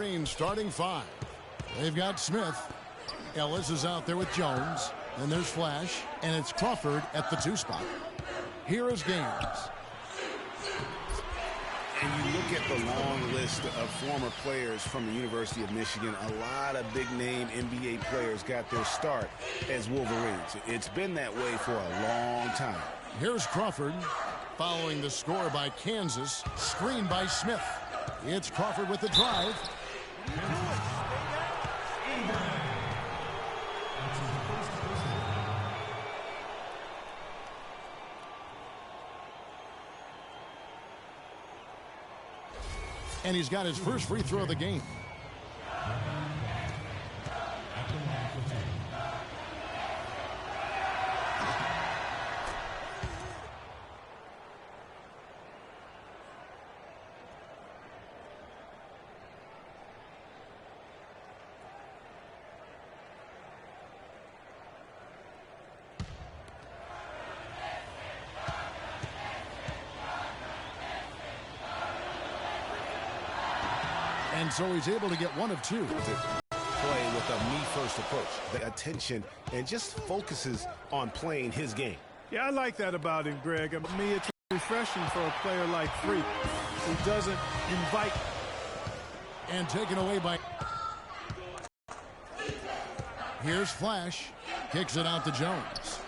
Wolverines starting five. They've got Smith. Ellis is out there with Jones. Then there's Flash, and it's Crawford at the 2 spot. Here is Gaines. And you look at the long list of former players from the University of Michigan, a lot of big-name NBA players got their start as Wolverines. It's been that way for a long time. Here's Crawford following the score by Kansas, screened by Smith. It's Crawford with the drive. And he's got his first free throw of the game. And so he's able to get 1 of 2. Play with a me-first approach, the attention, and just focuses on playing his game. Yeah, I like that about him, Greg. To me, it's refreshing for a player like Freak, who doesn't invite. And taken away by... Here's Flash. Kicks it out to Jones.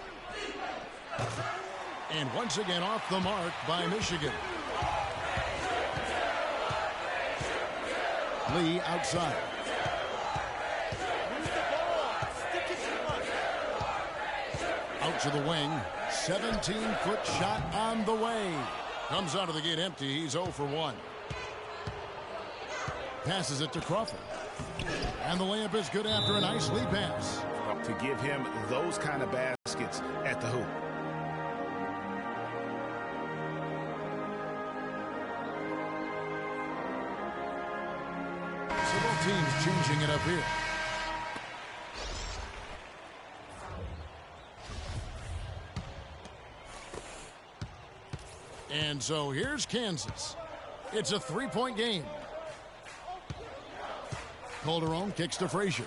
And once again off the mark by Michigan. Lee outside. Out to the wing. 17-foot shot on the way. Comes out of the gate empty. He's 0 for 1. Passes it to Crawford. And the layup is good after a nice lead pass. To give him those kind of baskets at the hoop. Teams changing it up here. And so here's Kansas. It's a 3-point game. Calderon kicks to Frazier.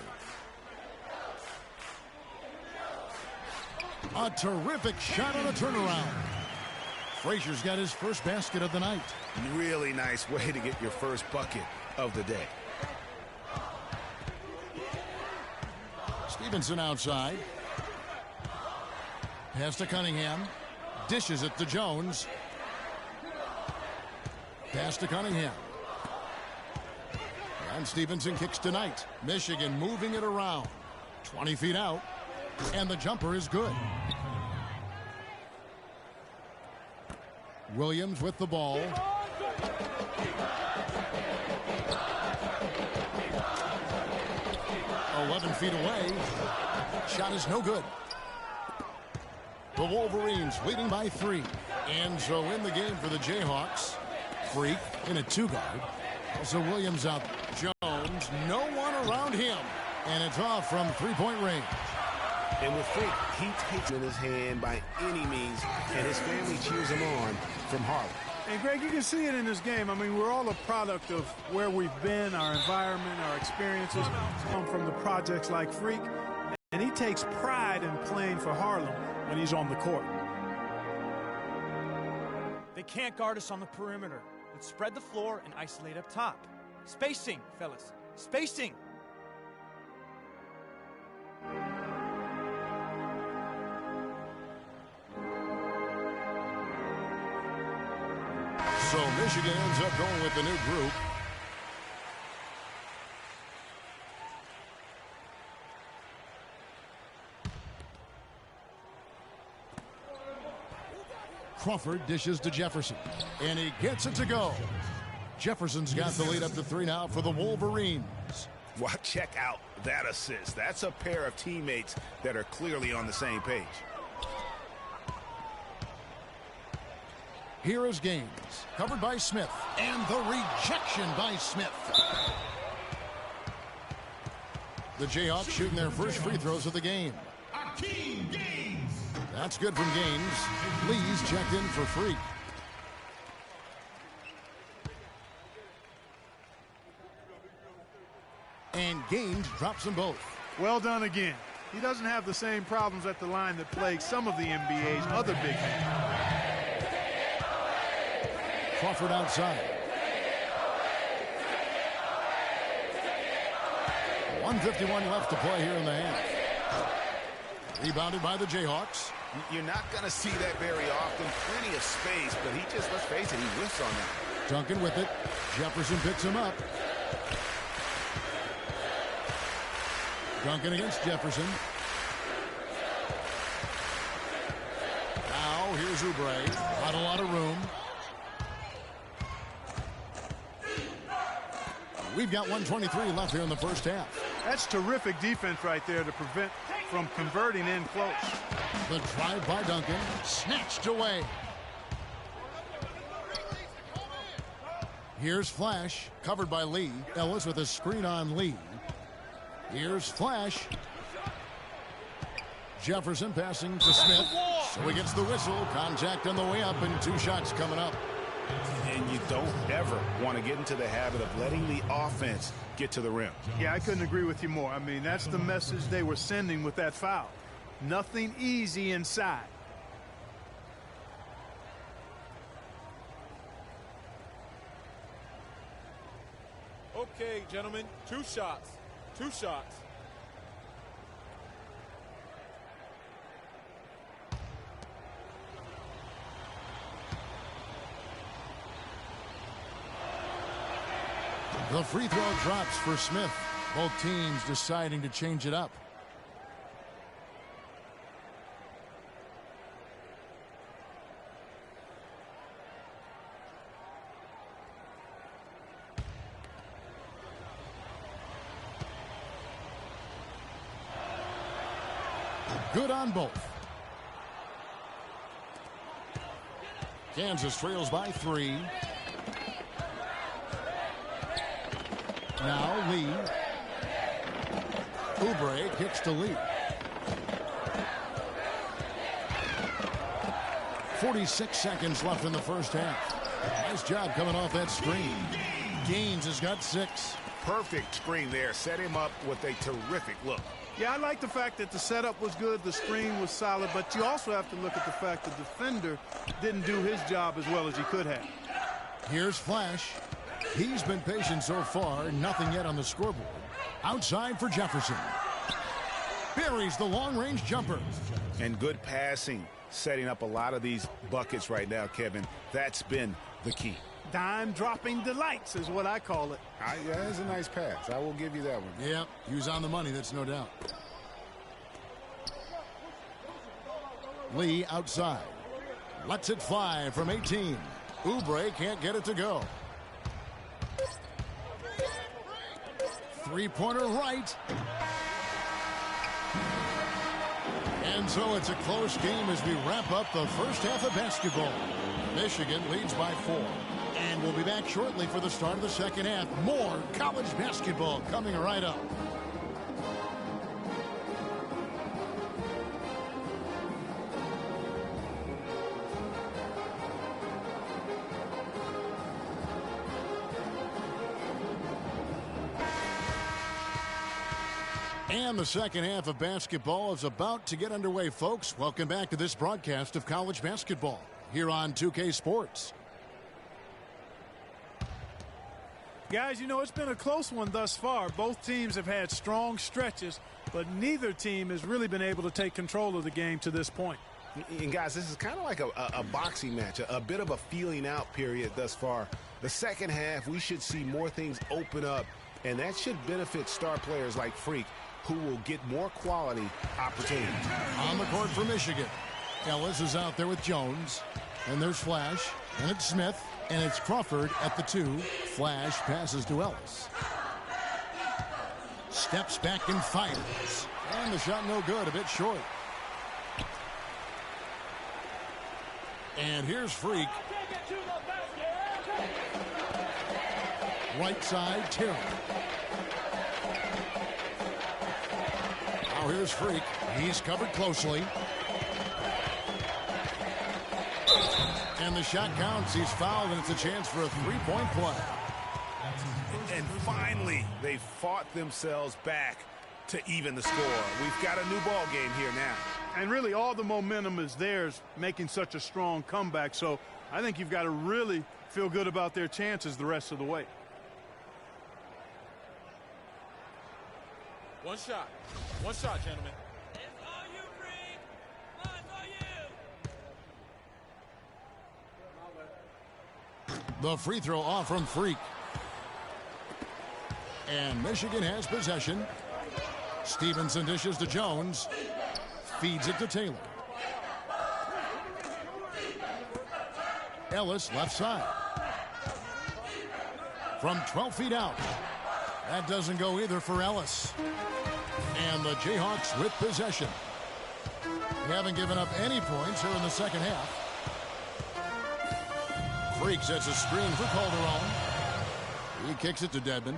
A terrific shot on a turnaround. Frazier's got his first basket of the night. Really nice way to get your first bucket of the day. Stevenson outside. Pass to Cunningham. Dishes it to Jones. Pass to Cunningham. And Stevenson kicks tonight. Michigan moving it around. 20 feet out. And the jumper is good. Williams with the ball. .11 feet away. Shot is no good. The Wolverines leading by 3. And so in the game for the Jayhawks. Freak in a 2-guard. Also Williams out. Jones, no one around him. And it's off from 3-point range. And with Freak, he takes it in his hand by any means, and his family cheers him on from Harlem. And, Greg, you can see it in this game. I mean, we're all a product of where we've been, our environment, our experiences come from the projects like Freak. And he takes pride in playing for Harlem when he's on the court. They can't guard us on the perimeter. Let's spread the floor and isolate up top. Spacing, fellas. Spacing. So Michigan ends up going with the new group. Crawford dishes to Jefferson. And he gets it to go. Jefferson's got the lead up to 3 now for the Wolverines. Well, check out that assist. That's a pair of teammates that are clearly on the same page. Here is Gaines, covered by Smith, and the rejection by Smith. The Jayhawks shooting their first free throws of the game. That's good from Gaines. Lee's checked in for Freak. And Gaines drops them both. Well done again. He doesn't have the same problems at the line that plague some of the NBA's other big men. Crawford outside. 1:51 left to play here in the half. Rebounded by the Jayhawks. You're not going to see that very often. Plenty of space, but he just, let's face it, he whiffs on that. Duncan with it. Jefferson picks him up. Duncan against Jefferson. Now here's Oubre. Not a lot of room. We've got 1:23 left here in the first half. That's terrific defense right there to prevent from converting in close. The drive by Duncan. Snatched away. Here's Flash. Covered by Lee. Ellis with a screen on Lee. Here's Flash. Jefferson passing to Smith. So he gets the whistle. Contact on the way up and 2 shots coming up. And you don't ever want to get into the habit of letting the offense get to the rim. Yeah, I couldn't agree with you more. I mean, that's the message they were sending with that foul. Nothing easy inside. Okay, gentlemen, 2 shots. 2 shots. The free throw drops for Smith. Both teams deciding to change it up. Good on both. Kansas trails by 3. Now Lee. Oubre kicks to Lee. 46 seconds left in the first half. Nice job coming off that screen. Gaines has got 6. Perfect screen there. Set him up with a terrific look. Yeah, I like the fact that the setup was good, the screen was solid, but you also have to look at the fact the defender didn't do his job as well as he could have. Here's Flash. He's been patient so far. Nothing yet on the scoreboard. Outside for Jefferson. Buries the long-range jumper. And good passing, setting up a lot of these buckets right now, Kevin. That's been the key. Dime-dropping delights is what I call it. Yeah, that's a nice pass. I will give you that one. Yeah, he was on the money, that's no doubt. Lee outside. Lets it fly from 18. Oubre can't get it to go. Three-pointer right. And so it's a close game as we wrap up the first half of basketball. Michigan leads by 4. And we'll be back shortly for the start of the second half. More college basketball coming right up. And the second half of basketball is about to get underway, folks. Welcome back to this broadcast of college basketball here on 2K Sports. Guys, you know, it's been a close one thus far. Both teams have had strong stretches, but neither team has really been able to take control of the game to this point. And guys, this is kind of like a boxing match, a bit of a feeling out period thus far. The second half, we should see more things open up, and that should benefit star players like Freak, who will get more quality opportunities. On the court for Michigan, Ellis is out there with Jones, and there's Flash, and it's Smith. And it's Crawford at the 2. Flash passes to Ellis. Steps back and fires. And the shot no good, a bit short. And here's Freak. Right side, Terry. Now here's Freak. He's covered closely. And the shot counts. He's fouled, and it's a chance for a three-point play. And finally, they fought themselves back to even the score. We've got a new ball game here now. And really all the momentum is theirs, making such a strong comeback. So I think you've got to really feel good about their chances the rest of the way. One shot, gentlemen. It's all you, Freak. It's all you. The free throw off from Freak. And Michigan has possession. Stevenson dishes to Jones. Feeds it to Taylor. Ellis left side. From 12 feet out. That doesn't go either for Ellis. And the Jayhawks with possession. They haven't given up any points here in the second half. Freak sets a screen for Calderon. He kicks it to Dedmon.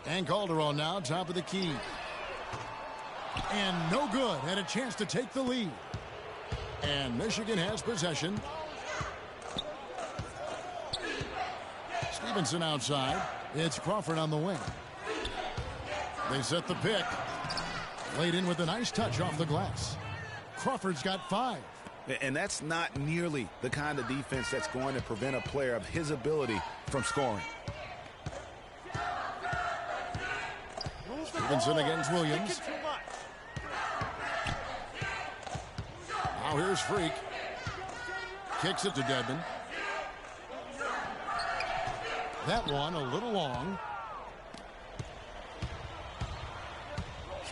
And Calderon now top of the key. And no good. Had a chance to take the lead. And Michigan has possession. Stevenson outside. It's Crawford on the wing. They set the pick. Laid in with a nice touch off the glass. Crawford's got 5. And that's not nearly the kind of defense that's going to prevent a player of his ability from scoring. Stevenson against Williams. Now here's Freak. Kicks it to Dedmon. That one a little long.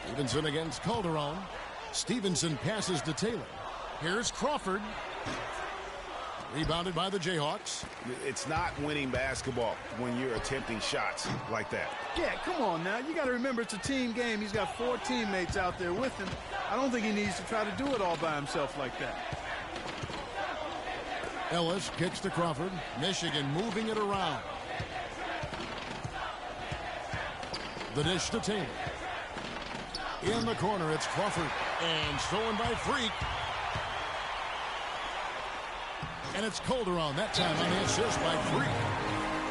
Stevenson against Calderon. Stevenson passes to Taylor. Here's Crawford. Rebounded by the Jayhawks. It's not winning basketball when you're attempting shots like that. Yeah, come on now. You got to remember it's a team game. He's got 4 teammates out there with him. I don't think he needs to try to do it all by himself like that. Ellis kicks to Crawford. Michigan moving it around. The dish to Taylor. In the corner, it's Crawford. And stolen by Freak. And it's Calderon, that time on the assist by Freak.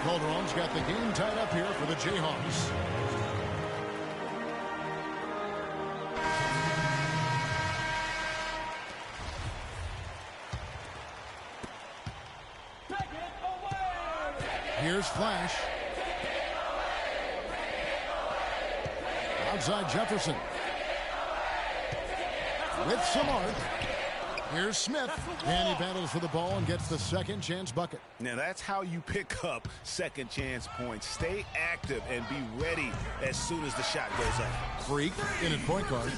Calderon's got the game tied up here for the Jayhawks. Here's Flash. Outside Jefferson. With some arc. Here's Smith. And he battles for the ball and gets the second chance bucket. Now that's how you pick up second chance points. Stay active and be ready as soon as the shot goes up. Freak in at point guard.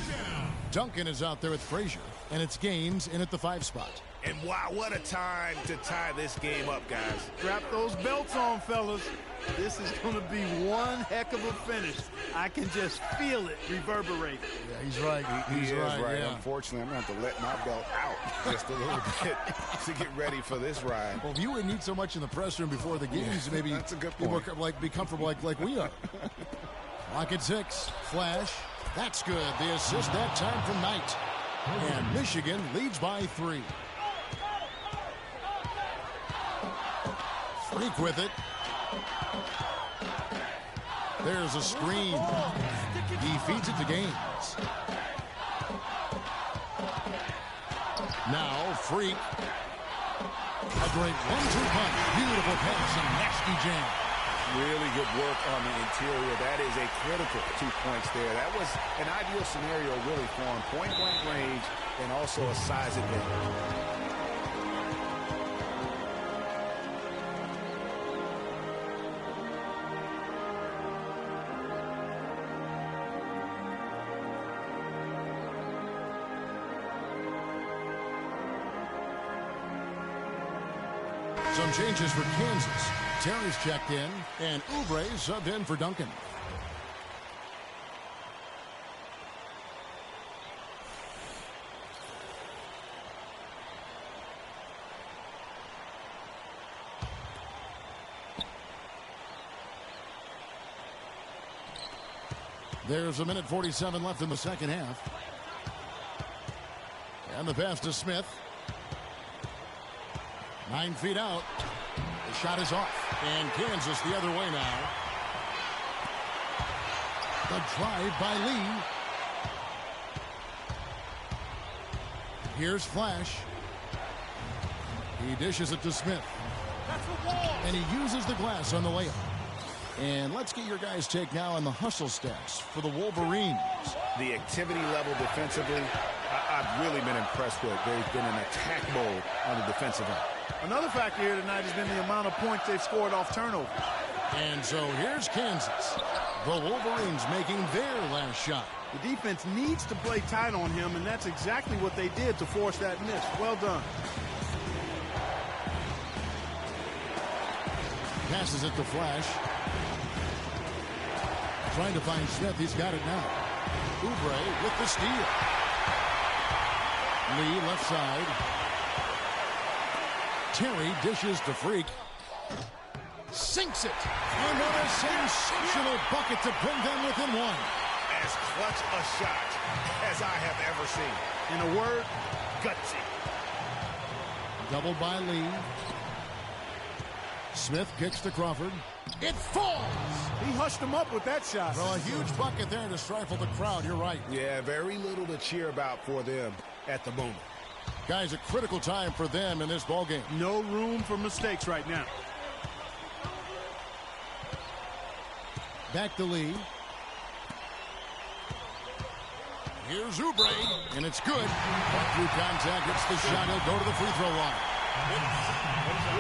Duncan is out there with Frazier. And it's Gaines in at the 5 spot. And wow, what a time to tie this game up, guys. Strap those belts on, fellas. This is going to be one heck of a finish. I can just feel it reverberate. Yeah, he's right. He is right. Yeah. Unfortunately, I'm going to have to let my belt out just a little bit to get ready for this ride. Well, if you wouldn't need so much in the press room before the games, maybe that's a good people point. be comfortable like we are. Clock at 6. Flash. That's good. The assist that time from Knight. And Michigan leads by 3. Freak with it. There's a screen. He feeds it to Gaines. Now Freak. A great 1-2 punch. Beautiful pass and nasty jam. Really good work on the interior. That is a critical 2 points there. That was an ideal scenario really for him. Point-blank range and also a size advantage. Some changes for Kansas. Terry's checked in, and Oubre subbed in for Duncan. There's a minute 47 left in the second half. And the pass to Smith. 9 feet out. Shot is off. And Kansas the other way now. The drive by Lee. Here's Flash. He dishes it to Smith. And he uses the glass on the layup. And let's get your guys' take now on the hustle stats for the Wolverines. The activity level defensively, I've really been impressed with. They've been in attack mode on the defensive end. Another factor here tonight has been the amount of points they've scored off turnover. And so here's Kansas. The Wolverines making their last shot. The defense needs to play tight on him, and that's exactly what they did to force that miss. Well done. Passes it to Flash. Trying to find Smith. He's got it now. Oubre with the steal. Lee left side. Terry dishes to Freak. Sinks it. And what a sensational bucket to bring them within one. As clutch a shot as I have ever seen. In a word, gutsy. Doubled by Lee. Smith kicks to Crawford. It falls! he hushed him up with that shot. Well, a huge bucket there to stifle the crowd. You're right. Yeah, very little to cheer about for them at the moment. Guys, a critical time for them in this ballgame. No room for mistakes right now. Back to Lee. Here's Oubre, and it's good. Caught through contact, gets the shot. He'll go to the free throw line.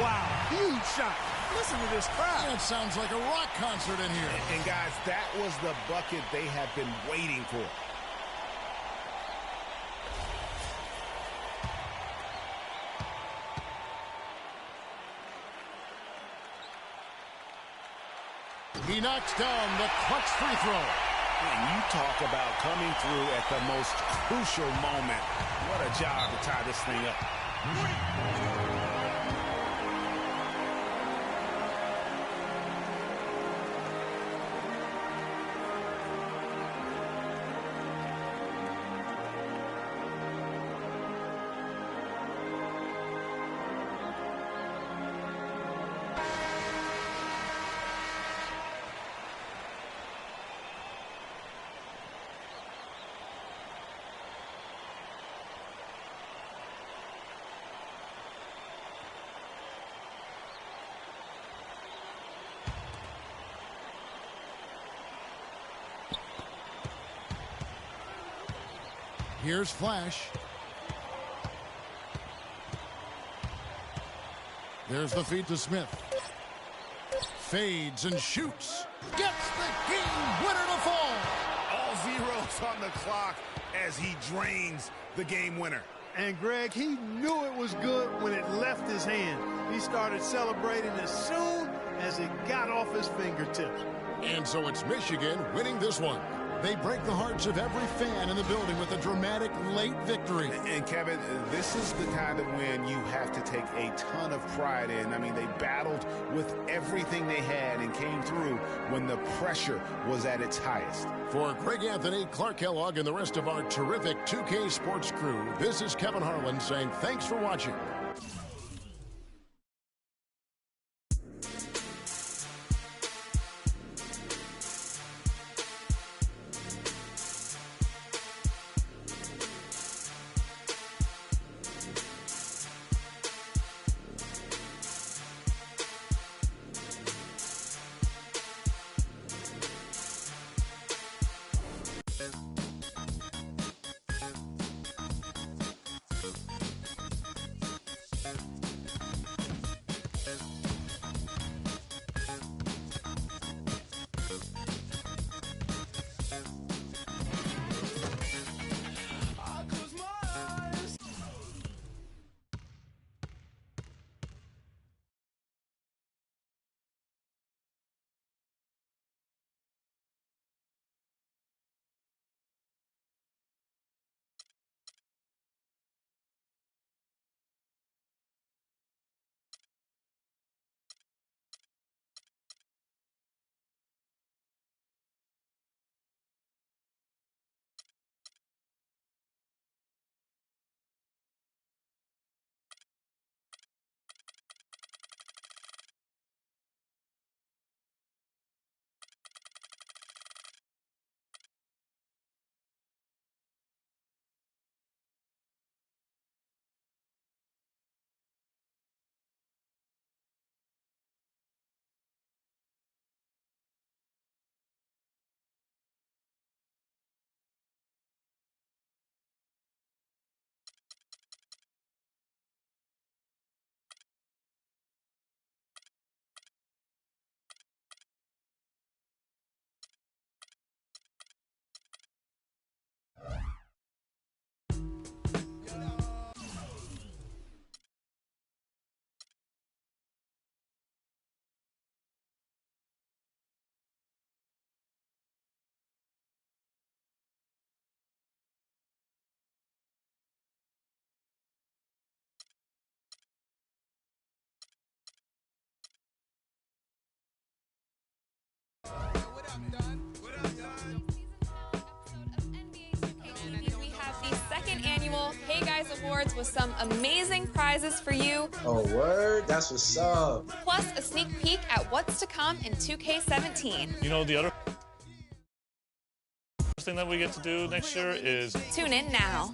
Wow, huge shot. Listen to this crowd. It sounds like a rock concert in here. And guys, that was the bucket they have been waiting for. He knocks down the clutch free throw. And you talk about coming through at the most crucial moment. What a job to tie this thing up. Here's Flash. There's the feed to Smith. Fades and shoots. Gets the game winner to fall. All zeros on the clock as he drains the game winner. And Greg, he knew it was good when it left his hand. He started celebrating as soon as it got off his fingertips. And so it's Michigan winning this one. They break the hearts of every fan in the building with a dramatic late victory. And Kevin, this is the kind of win you have to take a ton of pride in. I mean, they battled with everything they had and came through when the pressure was at its highest. For Greg Anthony, Clark Kellogg, and the rest of our terrific 2K Sports crew, this is Kevin Harlan saying thanks for watching. cards with some amazing prizes for you. Oh, word? That's what's up. Plus a sneak peek at what's to come in 2K17. You know, the other thing that we get to do next year is Tune in now.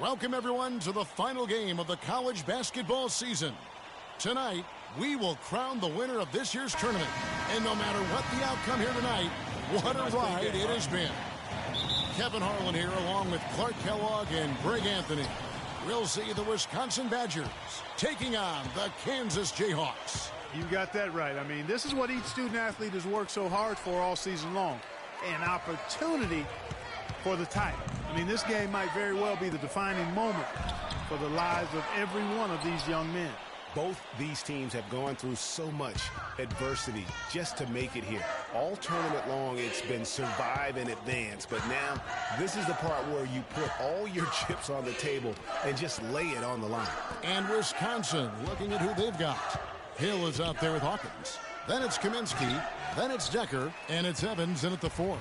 Welcome, everyone, to the final game of the college basketball season. Tonight, we will crown the winner of this year's tournament. And no matter what the outcome here tonight, what a ride it has been. Kevin Harlan here, along with Clark Kellogg and Greg Anthony. We'll see the Wisconsin Badgers taking on the Kansas Jayhawks. You got that right. I mean, this is what each student athlete has worked so hard for all season long. An opportunity for the title. I mean, this game might very well be the defining moment for the lives of every one of these young men. Both these teams have gone through so much adversity just to make it here. All tournament long, it's been survive and advance. But now, this is the part where you put all your chips on the table and just lay it on the line. And Wisconsin, looking at who they've got. Hill is out there with Hawkins. Then it's Kaminsky. Then it's Decker. And it's Evans in at the 4.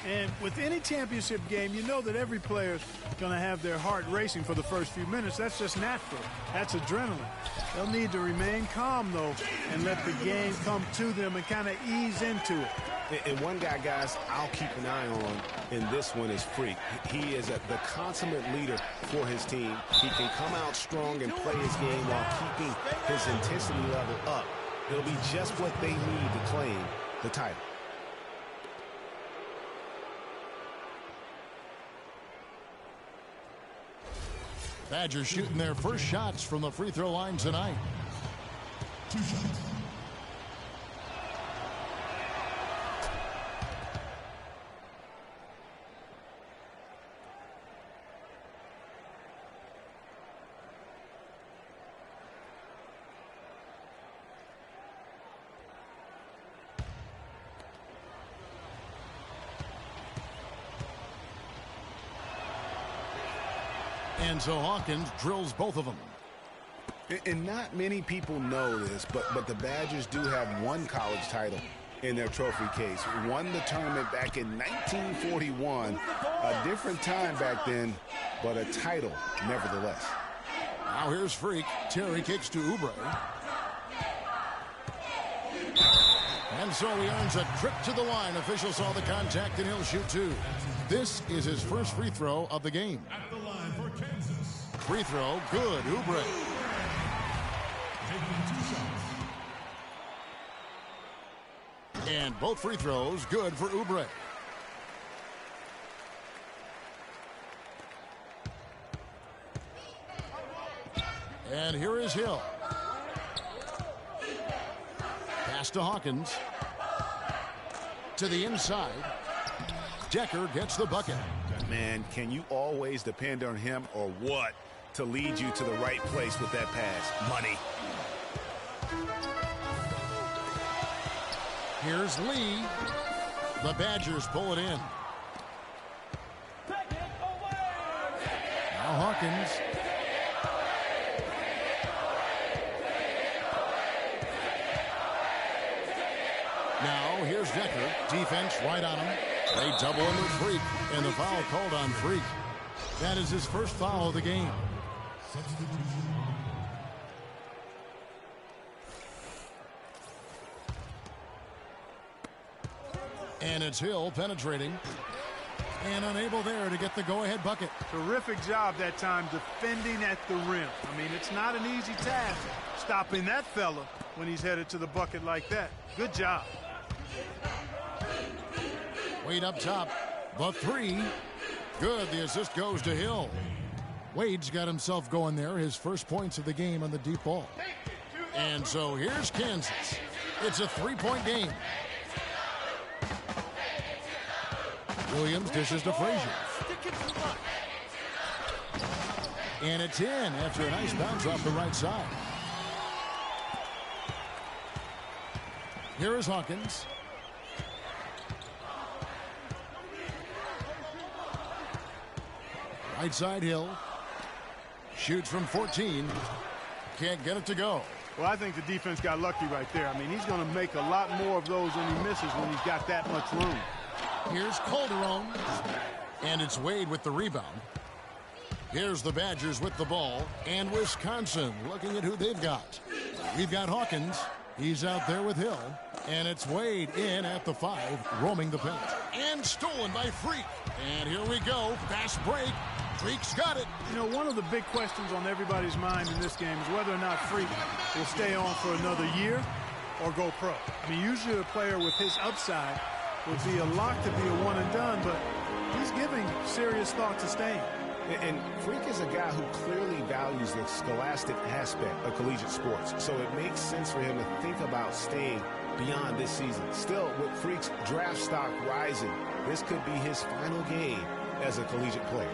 And with any championship game, you know that every player's going to have their heart racing for the first few minutes. That's just natural. That's adrenaline. They'll need to remain calm, though, and let the game come to them and kind of ease into it. And one guy, guys, I'll keep an eye on in this one is Freak. He is the consummate leader for his team. He can come out strong and play his game while keeping his intensity level up. It'll be just what they need to claim the title. Badgers shooting their first shots from the free throw line tonight. 2 shots. And so Hawkins drills both of them. And not many people know this, but the Badgers do have one college title in their trophy case. Won the tournament back in 1941. A different time back then, but a title nevertheless. Now here's Freak. Terry kicks to Oubre. And so he earns a trip to the line. Official saw the contact, and he'll shoot 2. This is his first free throw of the game. At the line for Kansas. Free throw, good. Oubre. Taking 2 shots. And both free throws, good for Oubre. And here is Hill. Pass to Hawkins. To the inside. Decker gets the bucket. Man, can you always depend on him or what to lead you to the right place with that pass? Money. Here's Lee. The Badgers pull it in. Now Hawkins. Now here's Decker. Defense right on him. They double him with Freak, and the foul called on Freak. That is his first foul of the game. And it's Hill penetrating. And unable there to get the go-ahead bucket. Terrific job that time defending at the rim. I mean, it's not an easy task stopping that fella when he's headed to the bucket like that. Good job. Wade up top. The three. Good. The assist goes to Hill. Wade's got himself going there. His first points of the game on the deep ball. And so here's Kansas. It's a three-point game. Williams dishes to Frazier. And it's in after a nice bounce off the right side. Here is Hawkins. Right side Hill. Shoots from 14. Can't get it to go. Well, I think the defense got lucky right there. I mean, he's going to make a lot more of those when he misses when he's got that much room. Here's Calderon. And it's Wade with the rebound. Here's the Badgers with the ball. And Wisconsin looking at who they've got. We've got Hawkins. He's out there with Hill. And it's Wade in at the 5, roaming the paint. And stolen by Freak. And here we go. Fast break. Freak's got it. You know, one of the big questions on everybody's mind in this game is whether or not Freak will stay on for another year or go pro. I mean, usually a player with his upside would be a lock to be a one and done, but he's giving serious thought to staying. And Freak is a guy who clearly values the scholastic aspect of collegiate sports, so it makes sense for him to think about staying beyond this season. Still, with Freak's draft stock rising, this could be his final game as a collegiate player.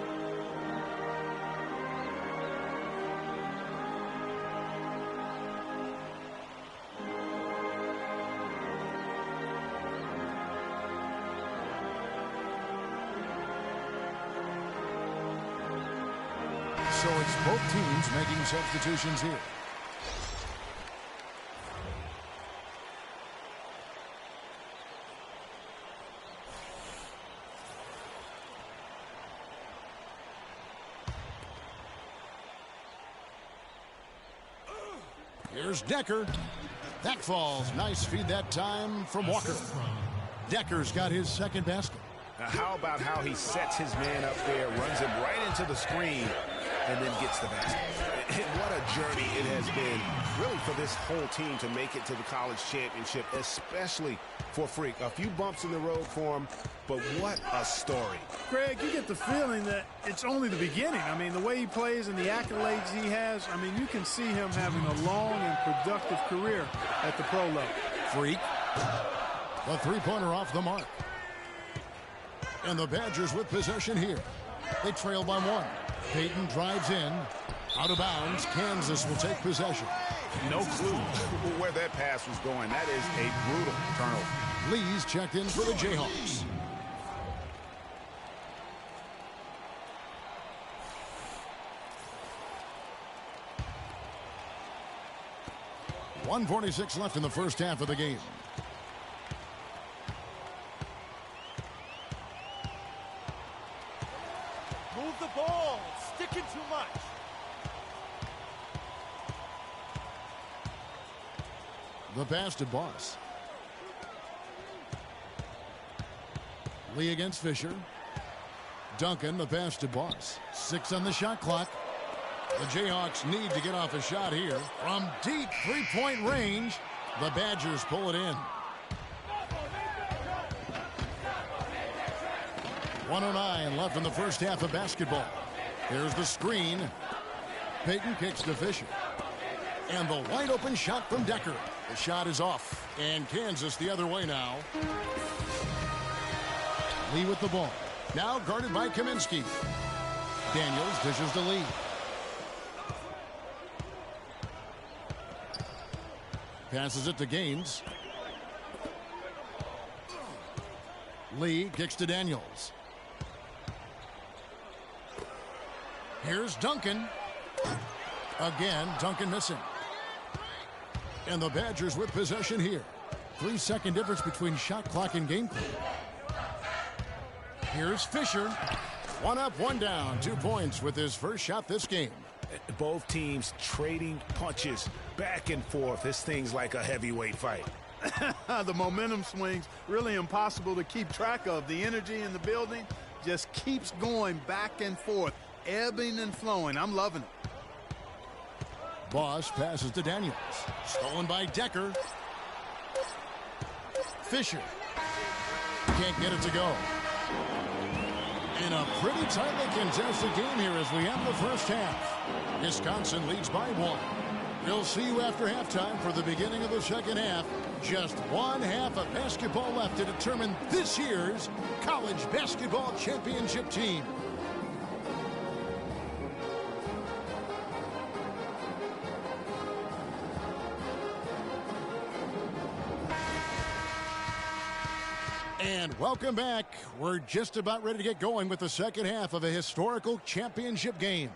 So it's both teams making substitutions here. Here's Decker. That falls. Nice feed that time from Walker. Decker's got his second basket. Now, how about how he sets his man up there, runs him right into the screen, and then gets the basket. And what a journey it has been, really, for this whole team to make it to the college championship, especially for Freak. A few bumps in the road for him, but what a story. Greg, you get the feeling that it's only the beginning. I mean, the way he plays and the accolades he has, I mean, you can see him having a long and productive career at the pro level. Freak. The three-pointer off the mark. And the Badgers with possession here. They trail by 1. Payton drives in. Out of bounds. Kansas will take possession. No clue where that pass was going. That is a brutal turnover. Lee's checked in for the Jayhawks. .146 left in the first half of the game. Move the ball. It's sticking too much. The pass to Boss. Lee against Fisher. Duncan, the pass to Boss. 6 on the shot clock. The Jayhawks need to get off a shot here. From deep three-point range, the Badgers pull it in. 1:09 left in the first half of basketball. There's the screen. Payton kicks to Fisher. And the wide open shot from Decker. The shot is off. And Kansas the other way now. Lee with the ball. Now guarded by Kaminsky. Daniels dishes to Lee. Passes it to Gaines. Lee kicks to Daniels. Here's Duncan. Again, Duncan missing. And the Badgers with possession here. 3-second difference between shot clock and game clock. Here's Fisher. One up, one down. 2 points with his first shot this game. Both teams trading punches back and forth. This thing's like a heavyweight fight. The momentum swings really impossible to keep track of. The energy in the building just keeps going back and forth, ebbing and flowing. I'm loving it. Boss passes to Daniels. Stolen by Decker. Fisher. Can't get it to go. In a pretty tightly contested game here as we end the first half. Wisconsin leads by 1. We'll see you after halftime for the beginning of the second half. Just one half of basketball left to determine this year's college basketball championship team. And welcome back. We're just about ready to get going with the second half of a historical championship game.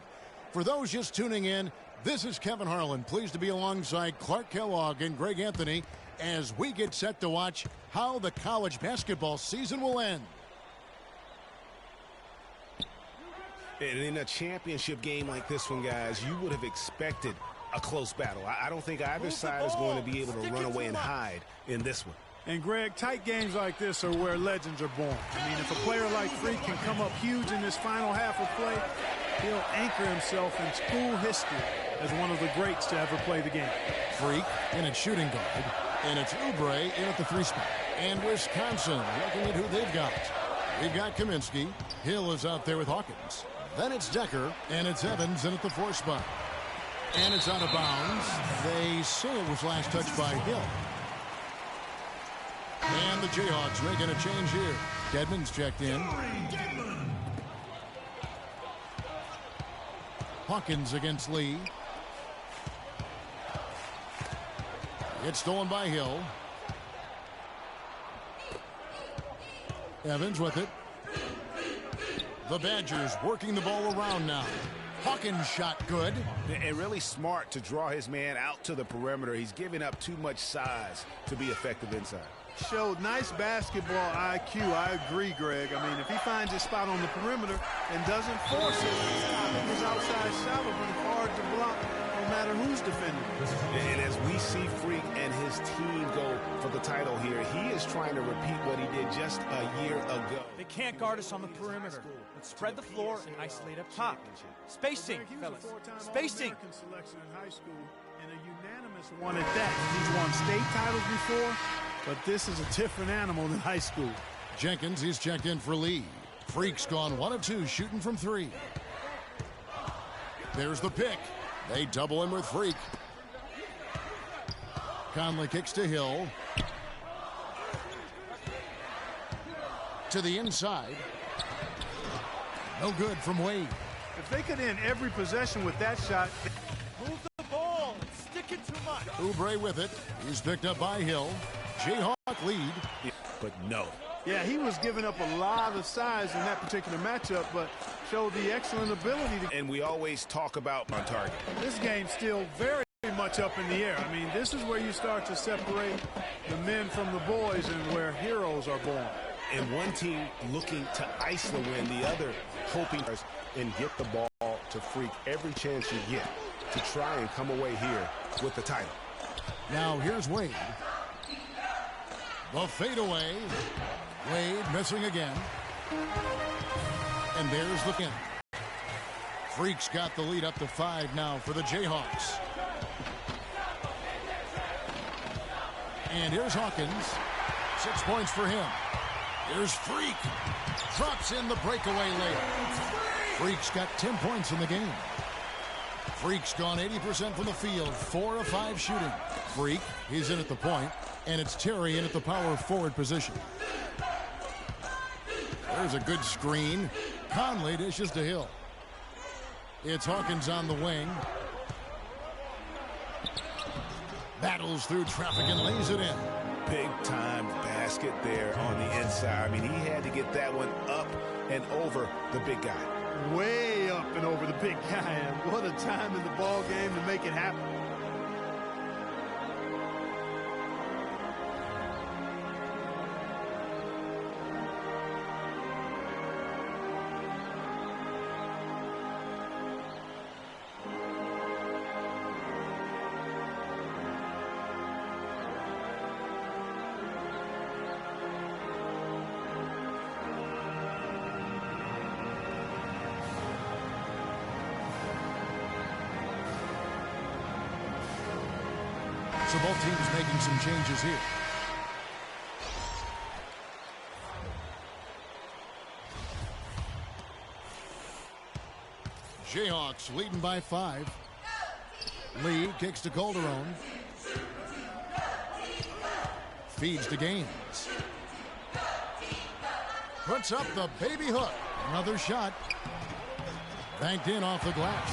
For those just tuning in, this is Kevin Harlan, pleased to be alongside Clark Kellogg and Greg Anthony as we get set to watch how the college basketball season will end. And in a championship game like this one, guys, you would have expected a close battle. I don't think either side is going to be able to run away and hide in this one. And, Greg, tight games like this are where legends are born. I mean, if a player like Freak can come up huge in this final half of play, he'll anchor himself in school history as one of the greats to ever play the game. Freak in at shooting guard, and it's Oubre in at the 3 spot. And Wisconsin looking at who they've got. They've got Kaminsky. Hill is out there with Hawkins. Then it's Decker, and it's Evans in at the 4 spot. And it's out of bounds. They say it was last touched by Hill. And the Jayhawks making a change here. Dedmon's checked in. Hawkins against Lee. It's stolen by Hill. Evans with it. The Badgers working the ball around now. Hawkins shot good. And really smart to draw his man out to the perimeter. He's giving up too much size to be effective inside. Showed nice basketball IQ. I agree, Greg. I mean, if he finds his spot on the perimeter and doesn't force it, his outside shot will be hard to block no matter who's defending. And as we see Freak and his team go for the title here, he is trying to repeat what he did just a year ago. They can't guard us on the perimeter. Let's spread the floor and isolate up top. Spacing, fellas. Spacing. Selection in high school and a unanimous one at that. He's won state titles before, but this is a different animal than high school. Jenkins, he's checked in for Lee. Freak's gone 1 of 2, shooting from 3. There's the pick. They double him with Freak. Conley kicks to Hill. To the inside. No good from Wade. If they could end every possession with that shot. Move the ball. It's sticking too much. Oubre with it. He's picked up by Hill. Jayhawk lead. But no. Yeah, he was giving up a lot of size in that particular matchup, but showed the excellent ability to. And we always talk about on target. This game's still very much up in the air. I mean, this is where you start to separate the men from the boys and where heroes are born. And one team looking to ice the win, the other hoping and get the ball to Freak every chance you get to try and come away here with the title. Now here's Wade. The fadeaway. Wade missing again. And there's the pin. Freak's got the lead up to 5 now for the Jayhawks. And here's Hawkins. 6 points for him. Here's Freak. Drops in the breakaway layup. Freak's got 10 points in the game. Freak's gone 80% from the field, 4 of 5 shooting. Freak, he's in at the point, and it's Terry in at the power forward position. There's a good screen. Conley dishes to Hill. It's Hawkins on the wing. Battles through traffic and lays it in. Big time basket there on the inside. I mean, he had to get that one up and over the big guy. Way up and over the big guy, and what a time in the ball game to make it happen. So both teams making some changes here. Jayhawks leading by 5. Lee kicks to Calderon. Feeds to Gaines. Puts up the baby hook. Another shot. Banked in off the glass.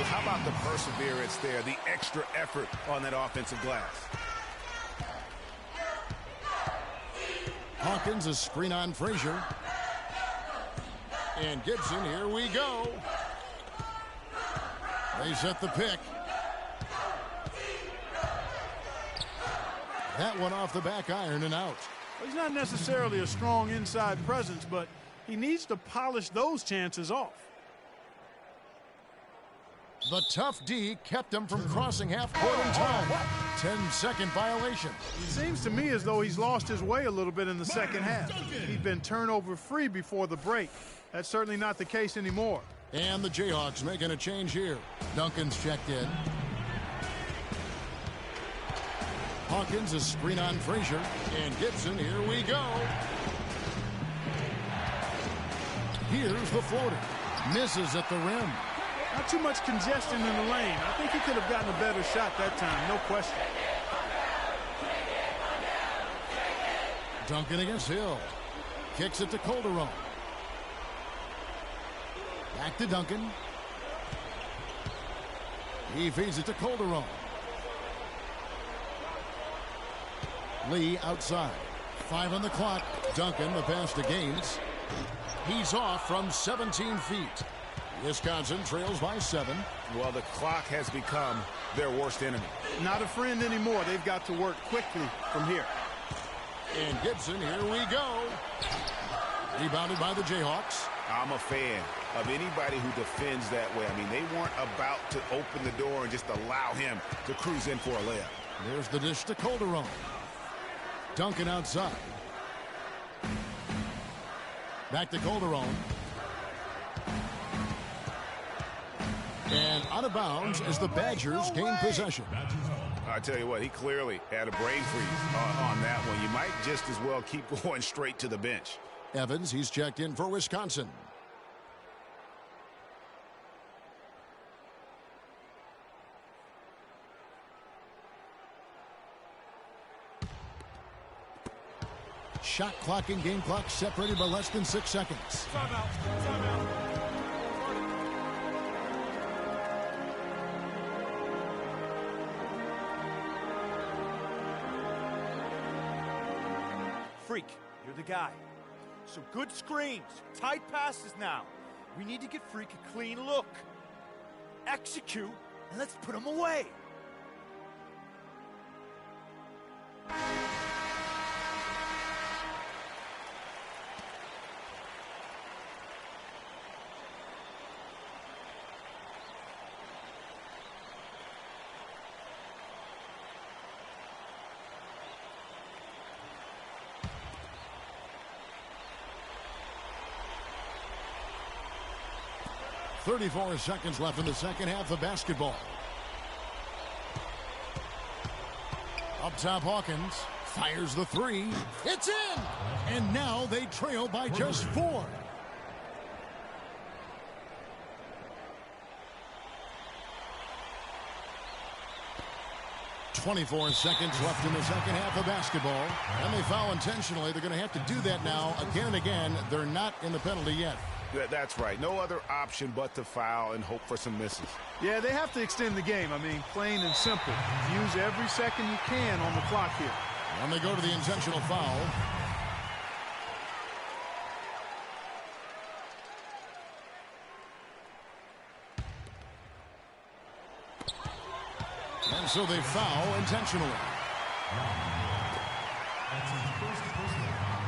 How about the perseverance there, the extra effort on that offensive glass? Hawkins, a screen on Frazier. And Gibson, here we go. They set the pick. That one off the back iron and out. Well, he's not necessarily a strong inside presence, but he needs to polish those chances off. The tough D kept him from crossing half court in time. 10-second violation. It seems to me as though he's lost his way a little bit in the second half. He'd been turnover free before the break. That's certainly not the case anymore. And the Jayhawks making a change here. Duncan's checked in. Hawkins, a screen on Frazier. And Gibson, here we go. Here's the floater. Misses at the rim. Not too much congestion in the lane. I think he could have gotten a better shot that time, no question. Duncan against Hill. Kicks it to Calderon. Back to Duncan. He feeds it to Calderon. Lee outside. 5 on the clock. Duncan, the pass to Gaines. He's off from 17 feet. Wisconsin trails by 7. Well, the clock has become their worst enemy. Not a friend anymore. They've got to work quickly from here. And Gibson, here we go. Rebounded by the Jayhawks. I'm a fan of anybody who defends that way. I mean, they weren't about to open the door and just allow him to cruise in for a layup. There's the dish to Calderon. Duncan outside. Back to Calderon. And out of bounds as the Badgers gain possession. I tell you what, he clearly had a brain freeze on that one. You might just as well keep going straight to the bench. Evans, he's checked in for Wisconsin. Shot clock and game clock separated by less than 6 seconds. Timeout. Timeout. Freak, you're the guy. So good screens, tight passes now. We need to get Freak a clean look. Execute, and let's put him away. .34 seconds left in the second half of basketball. Up top, Hawkins fires the 3. It's in! And now they trail by just 4. .24 seconds left in the second half of basketball. And they foul intentionally. They're going to have to do that now again and again. They're not in the penalty yet. That's right. No other option but to foul and hope for some misses. Yeah, they have to extend the game. I mean, plain and simple. Use every second you can on the clock here. And they go to the intentional foul. And so they foul intentionally. That's his first personal foul.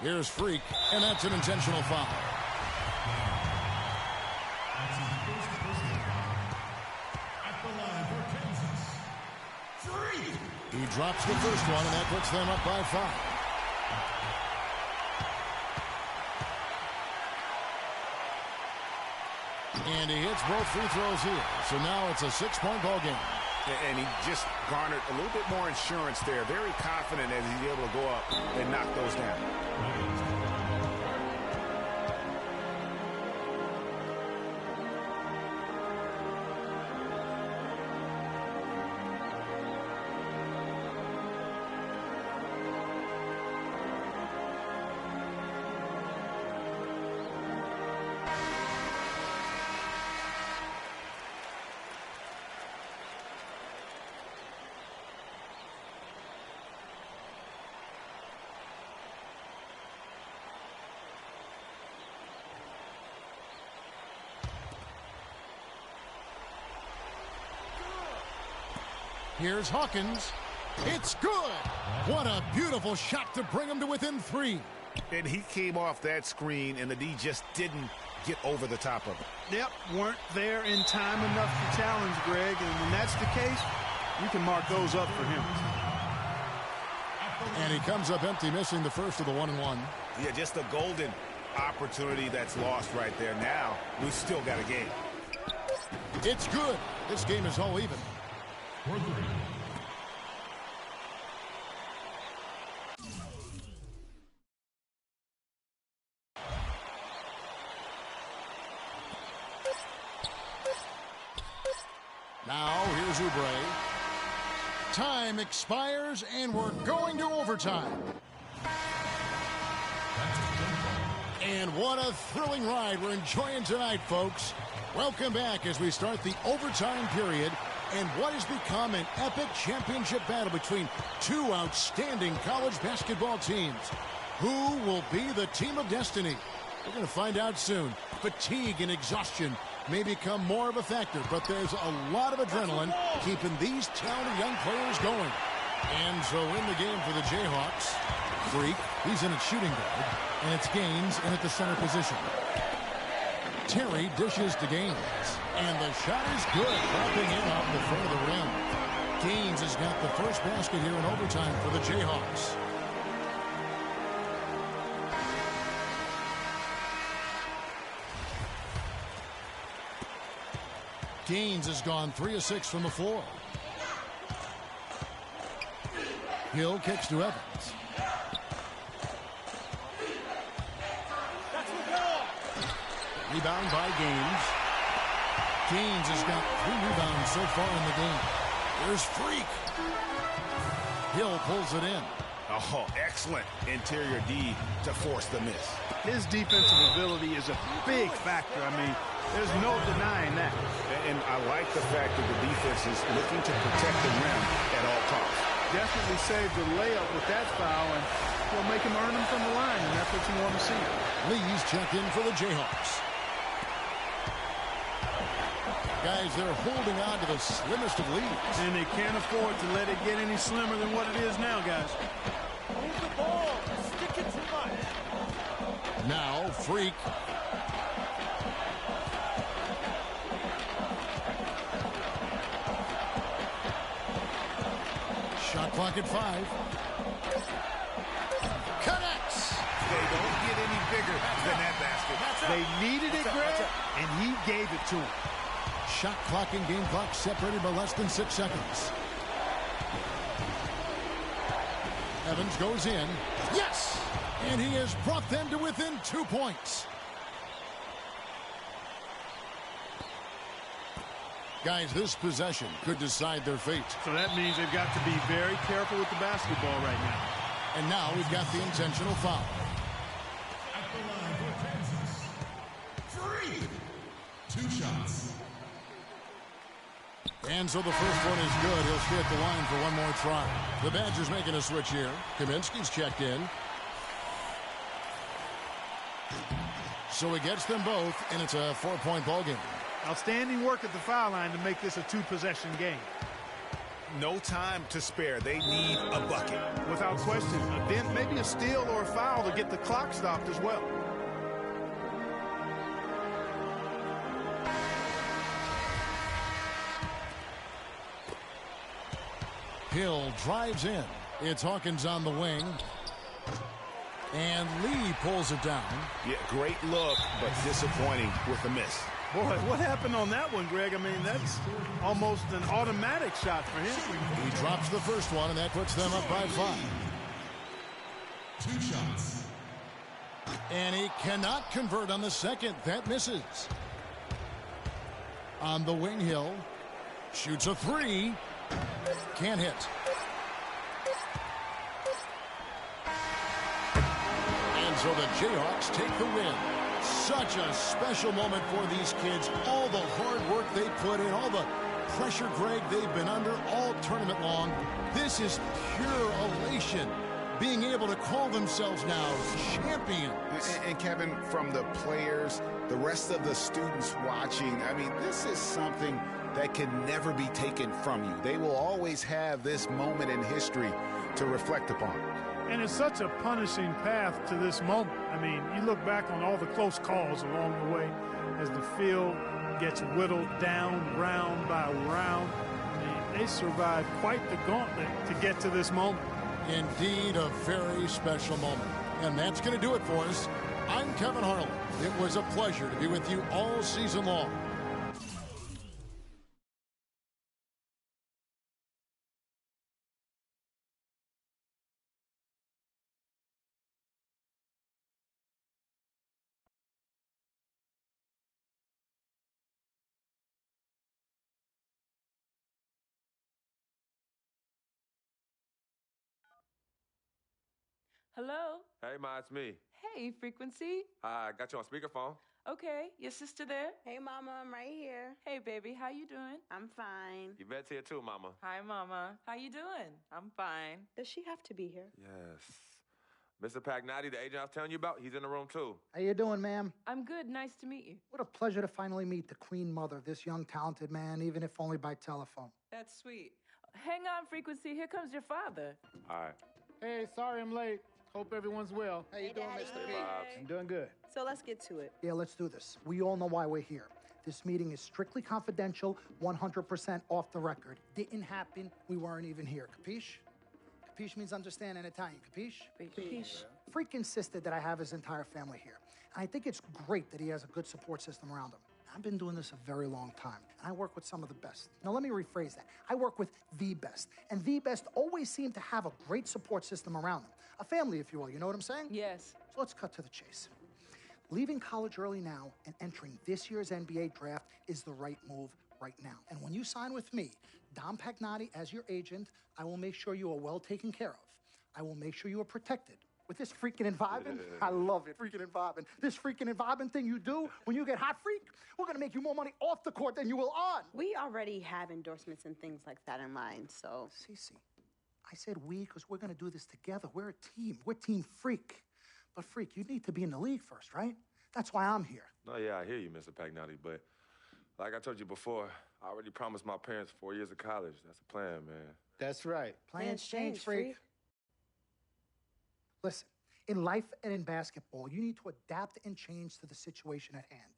Here's Freak, and that's an intentional foul. That's his first personal foul. At the line for Kansas. Freak! He drops the first one, and that puts them up by 5. And he hits hits both free throws here. So now it's a 6-point ball game. And he just garnered a little bit more insurance there. Very confident as he's able to go up and knock those down. Here's Hawkins. It's good. What a beautiful shot to bring him to within 3. And he came off that screen, and the D just didn't get over the top of it. Yep, weren't there in time enough to challenge Greg, and when that's the case, you can mark those up for him. And he comes up empty, missing the first of the 1-and-1. Yeah, just a golden opportunity that's lost right there. Now, we've still got a game. It's good. This game is all even. Now, here's Oubre. Time expires, and we're going to overtime. And what a thrilling ride we're enjoying tonight, folks. Welcome back as we start the overtime period and what has become an epic championship battle between two outstanding college basketball teams. Who will be the team of destiny? We're going to find out soon. Fatigue and exhaustion may become more of a factor, but there's a lot of adrenaline keeping these talented young players going. And so in the game for the Jayhawks, Freak, he's in at shooting guard, and it's Gaines in at the center position. Terry dishes to Gaines, and the shot is good, dropping in off the front of the rim. Gaines has got the first basket here in overtime for the Jayhawks. Gaines has gone 3 of 6 from the floor. Hill kicks to Evans. Rebound by Gaines. Gaines has got 3 rebounds so far in the game. There's Freak. Hill pulls it in. Oh, excellent interior D to force the miss. His defensive ability is a big factor. I mean, there's no denying that. And I like the fact that the defense is looking to protect the rim at all costs. Definitely saved the layup with that foul, and will make him earn them from the line, and that's what you want to see. Lee's checked in for the Jayhawks. Guys, they're holding on to the slimmest of leads. And they can't afford to let it get any slimmer than what it is now, guys. Move the ball. Stick it too much. Now, Freak. Shot clock at 5. Connects. They don't get any bigger than that basket. They needed it, Greg, and he gave it to him. Shot clock and game clock separated by less than 6 seconds. Evans goes in. Yes! And he has brought them to within 2 points. Guys, this possession could decide their fate. So that means they've got to be very careful with the basketball right now. And now we've got the intentional foul. At the line for Kansas. 3. 2 shots. And so the first one is good. He'll stay at the line for one more try. The Badgers making a switch here. Kaminsky's checked in. So he gets them both, and it's a 4-point ball game. Outstanding work at the foul line to make this a 2-possession game. No time to spare. They need a bucket. Without question. Then maybe a steal or a foul to get the clock stopped as well. Hill drives in. It's Hawkins on the wing. And Lee pulls it down. Yeah, great look, but disappointing with the miss. Boy, what happened on that one, Greg? I mean, that's almost an automatic shot for him. He drops the first one, and that puts them up by 5. 2 shots. And he cannot convert on the second. That misses. On the wing, Hill shoots a 3. Can't hit. And so the Jayhawks take the win. Such a special moment for these kids. All the hard work they put in, all the pressure, Greg, they've been under all tournament long. This is pure elation, being able to call themselves now champions. And Kevin, from the players, the rest of the students watching, I mean, this is something that can never be taken from you. They will always have this moment in history to reflect upon. And it's such a punishing path to this moment. I mean, you look back on all the close calls along the way as the field gets whittled down round by round. I mean, they survived quite the gauntlet to get to this moment. Indeed, a very special moment. And that's going to do it for us. I'm Kevin Harlan. It was a pleasure to be with you all season long. Hello? Hey, Ma, it's me. Hey, Frequency. I got you on speakerphone. Okay, your sister there? Hey, Mama, I'm right here. Hey, baby, how you doing? I'm fine. Yvette's here too, Mama. Hi, Mama. How you doing? I'm fine. Does she have to be here? Yes. Mr. Pagnotti, the agent I was telling you about, he's in the room too. How you doing, ma'am? I'm good. Nice to meet you. What a pleasure to finally meet the queen mother of this young, talented man, even if only by telephone. That's sweet. Hang on, Frequency. Here comes your father. All right. Hey, sorry I'm late. Hope everyone's well. How you doing, Mr. P? I'm doing good. So let's get to it. Yeah, let's do this. We all know why we're here. This meeting is strictly confidential, 100% off the record. Didn't happen. We weren't even here. Capiche? Capiche means understand in Italian. Capiche? Capiche. Freak insisted that I have his entire family here. And I think it's great that he has a good support system around him. I've been doing this a very long time, and I work with some of the best. Now, let me rephrase that. I work with the best, and the best always seem to have a great support system around them. A family, if you will, you know what I'm saying? Yes. So let's cut to the chase. Leaving college early now and entering this year's NBA draft is the right move right now. And when you sign with me, Dom Pagnotti, as your agent, I will make sure you are well taken care of. I will make sure you are protected. With this freaking environment, I love it, freaking environment. This freaking environment thing you do when you get hot, freak, we're gonna make you more money off the court than you will on. We already have endorsements and things like that in line, so. Cece, I said we because we're gonna do this together. We're a team. We're Team Freak. But Freak, you need to be in the league first, right? That's why I'm here. No, yeah, I hear you, Mr. Pagnotti, but like I told you before, I already promised my parents 4 years of college. That's the plan, man. That's right. Plans change, Freak. Listen, in life and in basketball, you need to adapt and change to the situation at hand.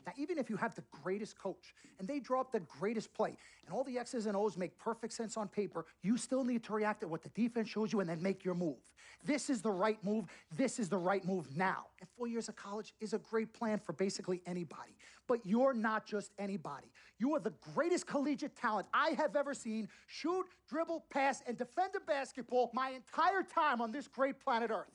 Now, even if you have the greatest coach and they draw up the greatest play and all the X's and O's make perfect sense on paper, you still need to react to what the defense shows you and then make your move. This is the right move. This is the right move now. And 4 years of college is a great plan for basically anybody. But you're not just anybody. You are the greatest collegiate talent I have ever seen shoot, dribble, pass, and defend a basketball my entire time on this great planet Earth.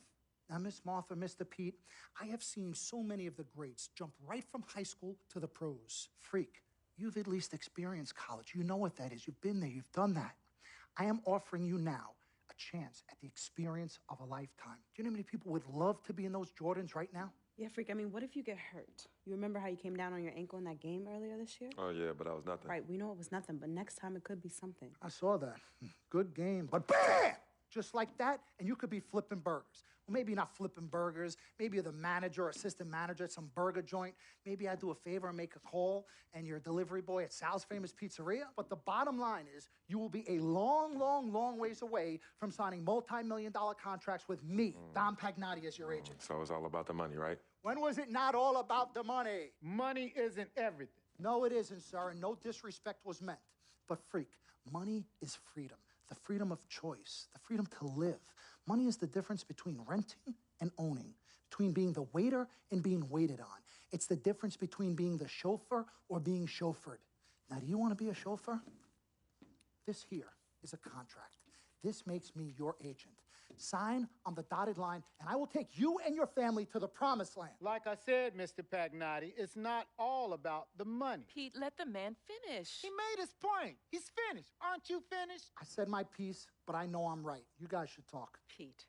Now, Miss Martha, Mr. Pete, I have seen so many of the greats jump right from high school to the pros. Freak, you've at least experienced college. You know what that is. You've been there. You've done that. I am offering you now a chance at the experience of a lifetime. Do you know how many people would love to be in those Jordans right now? Yeah, Freak, I mean, what if you get hurt? You remember how you came down on your ankle in that game earlier this year? Oh, yeah, but that was nothing. Right, we know it was nothing, but next time it could be something. I saw that. Good game. But bam! Just like that, and you could be flipping burgers. Well, maybe not flipping burgers. Maybe you're the manager or assistant manager at some burger joint. Maybe I do a favor and make a call, and you're a delivery boy at Sal's Famous Pizzeria. But the bottom line is, you will be a long, long, long ways away from signing multi-million-dollar contracts with me, Dom Pagnotti, as your agent. So it's all about the money, right? When was it not all about the money? Money isn't everything. No, it isn't, sir, and no disrespect was meant. But freak, money is freedom. The freedom of choice, the freedom to live. Money is the difference between renting and owning, between being the waiter and being waited on. It's the difference between being the chauffeur or being chauffeured. Now, do you want to be a chauffeur? This here is a contract. This makes me your agent. Sign on the dotted line, and I will take you and your family to the promised land. Like I said, Mr. Pagnotti, it's not all about the money. Pete, let the man finish. He made his point. He's finished. Aren't you finished? I said my piece, but I know I'm right. You guys should talk. Pete,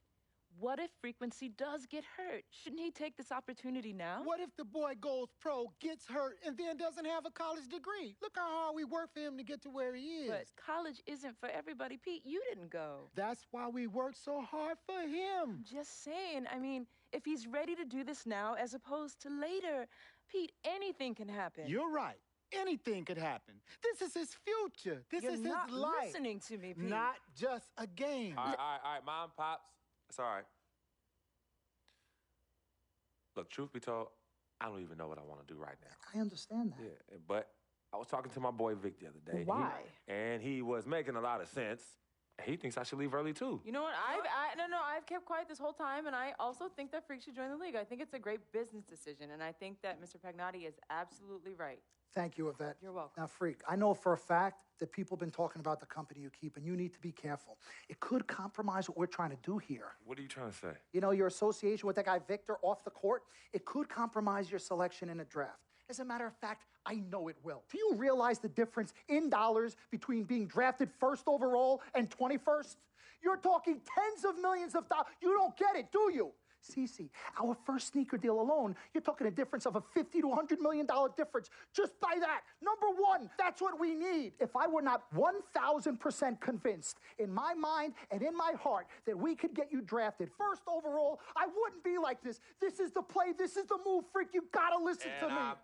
what if Frequency does get hurt? Shouldn't he take this opportunity now? What if the boy goes pro, gets hurt, and then doesn't have a college degree? Look how hard we work for him to get to where he is. But college isn't for everybody. Pete, you didn't go. That's why we work so hard for him. Just saying. I mean, if he's ready to do this now as opposed to later, Pete, anything can happen. You're right. Anything could happen. This is his future. This You're is not his life. listening to me, Pete. Not just a game. All right, Mom, Pops. It's all right. Look, truth be told, I don't even know what I want to do right now. I understand that. Yeah, but I was talking to my boy Vic the other day. Why? And he was making a lot of sense. He thinks I should leave early, too. You know what? I've kept quiet this whole time, and I also think that Freak should join the league. I think it's a great business decision, and I think that Mr. Pagnotti is absolutely right. Thank you, Yvette. You're welcome. Now, Freak, I know for a fact that people have been talking about the company you keep, and you need to be careful. It could compromise what we're trying to do here. What are you trying to say? You know, your association with that guy Victor off the court, it could compromise your selection in a draft. As a matter of fact, I know it will. Do you realize the difference in dollars between being drafted first overall and 21st? You're talking tens of millions of dollars. You don't get it, do you? Cece, our first sneaker deal alone, you're talking a difference of a $50 to $100 million difference just by that. Number one, that's what we need. If I were not 1,000% convinced in my mind and in my heart that we could get you drafted first overall, I wouldn't be like this. This is the play. This is the move, Freak. You gotta listen to me. I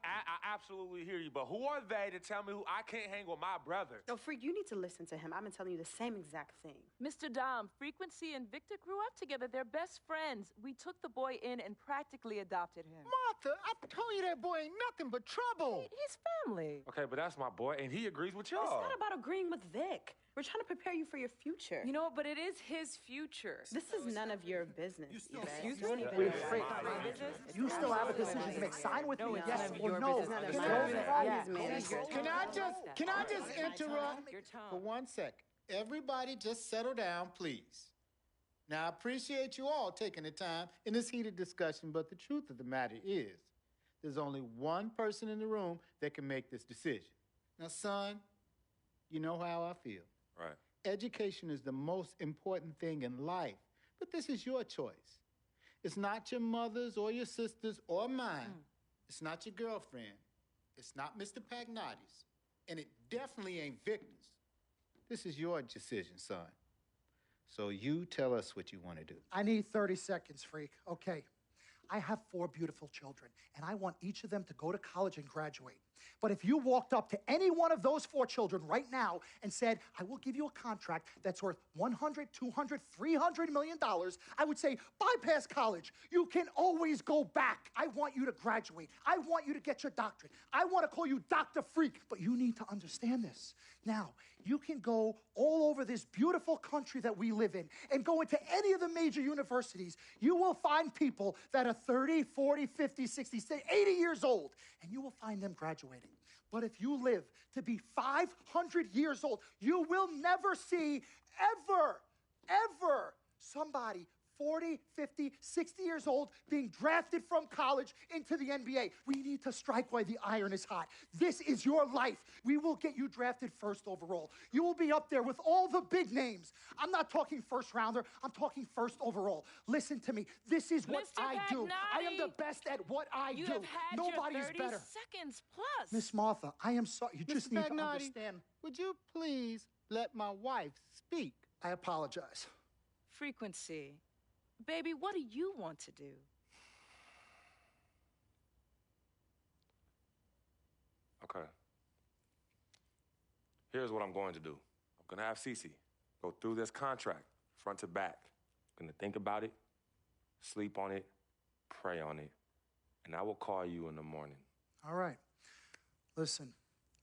absolutely hear you, but who are they to tell me who I can't hang with my brother? No, Freak, you need to listen to him. I've been telling you the same exact thing. Mr. Dom, Frequency and Victor grew up together. They're best friends. We took the boy in and practically adopted him. Martha, I told you that boy ain't nothing but trouble. He's family. Okay, but that's my boy, and he agrees with y'all. It's not about agreeing with Vic. We're trying to prepare you for your future. You know what? But it is his future. This is none of your business. Excuse Don't me? even Wait, know Freak, about my business. you still have a decision to make. Sign with me, yes or no. It's none of Can my I- business. Can I just interrupt for 1 second? Everybody just settle down, please. Now, I appreciate you all taking the time in this heated discussion, but the truth of the matter is, there's only one person in the room that can make this decision. Now, son, you know how I feel. Right. Education is the most important thing in life, but this is your choice. It's not your mother's or your sister's or mine. It's not your girlfriend. It's not Mr. Pagnotti's. And it definitely ain't Victor's. This is your decision, son. So you tell us what you want to do. I need 30 seconds, Freak. Okay. I have 4 beautiful children, and I want each of them to go to college and graduate. But if you walked up to any one of those 4 children right now and said, I will give you a contract that's worth $100, $200, $300 million, I would say, bypass college. You can always go back. I want you to graduate. I want you to get your doctorate. I want to call you Dr. Freak, but you need to understand this. Now, you can go all over this beautiful country that we live in and go into any of the major universities. You will find people that are 30, 40, 50, 60, 80 years old, and you will find them graduating. But if you live to be 500 years old, you will never see ever somebody 40, 50, 60 years old being drafted from college into the NBA. We need to strike while the iron is hot. This is your life. We will get you drafted first overall. You will be up there with all the big names. I'm not talking first rounder. I'm talking first overall. Listen to me. This is what Mr. I do. I am the Pagnotti, best at what I do. You have had Nobody your is 30 better. seconds plus. Miss Martha, I am sorry. You just Mr. need to Pagnotti, understand. would you please let my wife speak? I apologize. Frequency. Baby, what do you want to do? Okay. Here's what I'm going to do. I'm going to have Cece go through this contract front to back. I'm going to think about it, sleep on it, pray on it, and I will call you in the morning. All right. Listen,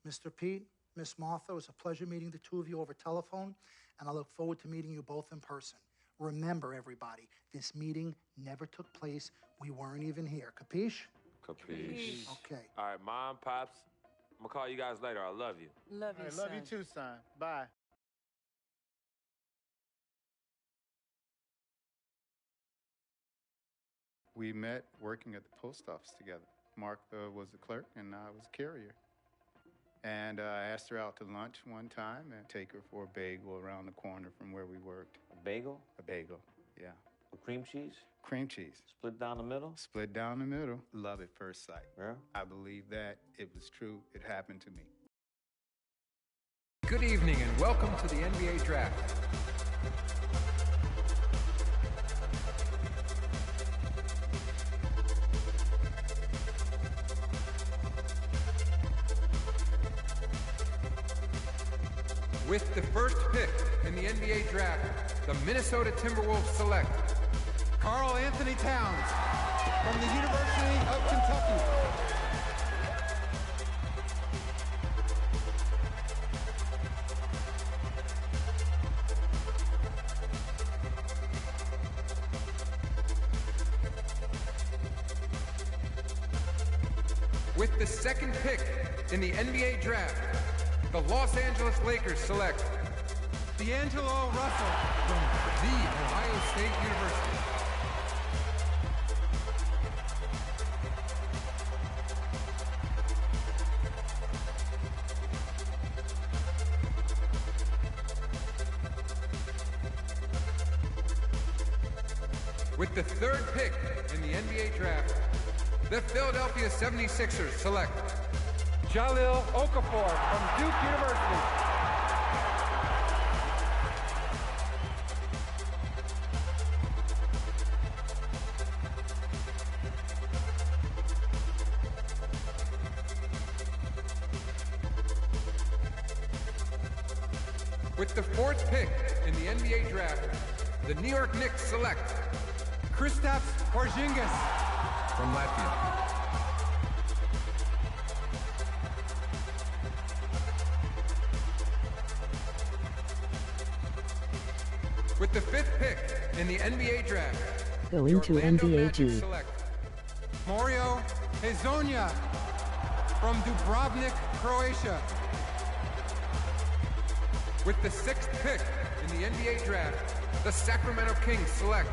Mr. Pete, Miss Martha, it was a pleasure meeting the two of you over telephone, and I look forward to meeting you both in person. Remember, everybody, this meeting never took place. We weren't even here. Capiche? Capiche. Okay. All right, Mom, Pops, I'm gonna call you guys later. I love you. Love you, I son. love you too, son. Bye. We met working at the post office together. Mark was the clerk and I was a carrier. And I asked her out to lunch one time and take her for a bagel around the corner from where we worked. A bagel? A bagel, yeah. With cream cheese? Cream cheese. Split down the middle? Split down the middle. Love at first sight. Yeah? I believe that. It was true. It happened to me. Good evening and welcome to the NBA Draft. With the first pick in the NBA Draft, the Minnesota Timberwolves select Karl Anthony Towns from the University of Kentucky. With the second pick in the NBA Draft, the Los Angeles Lakers select D'Angelo Russell from The Ohio State University. With the third pick in the NBA Draft, the Philadelphia 76ers select Jahlil Okafor from Duke University. With the fourth pick in the NBA Draft, the New York Knicks select Kristaps Porzingis from Latvia. With the fifth pick in the NBA Draft, going to NBA select Mario Hezonja from Dubrovnik, Croatia. With the sixth pick in the NBA Draft, the Sacramento Kings select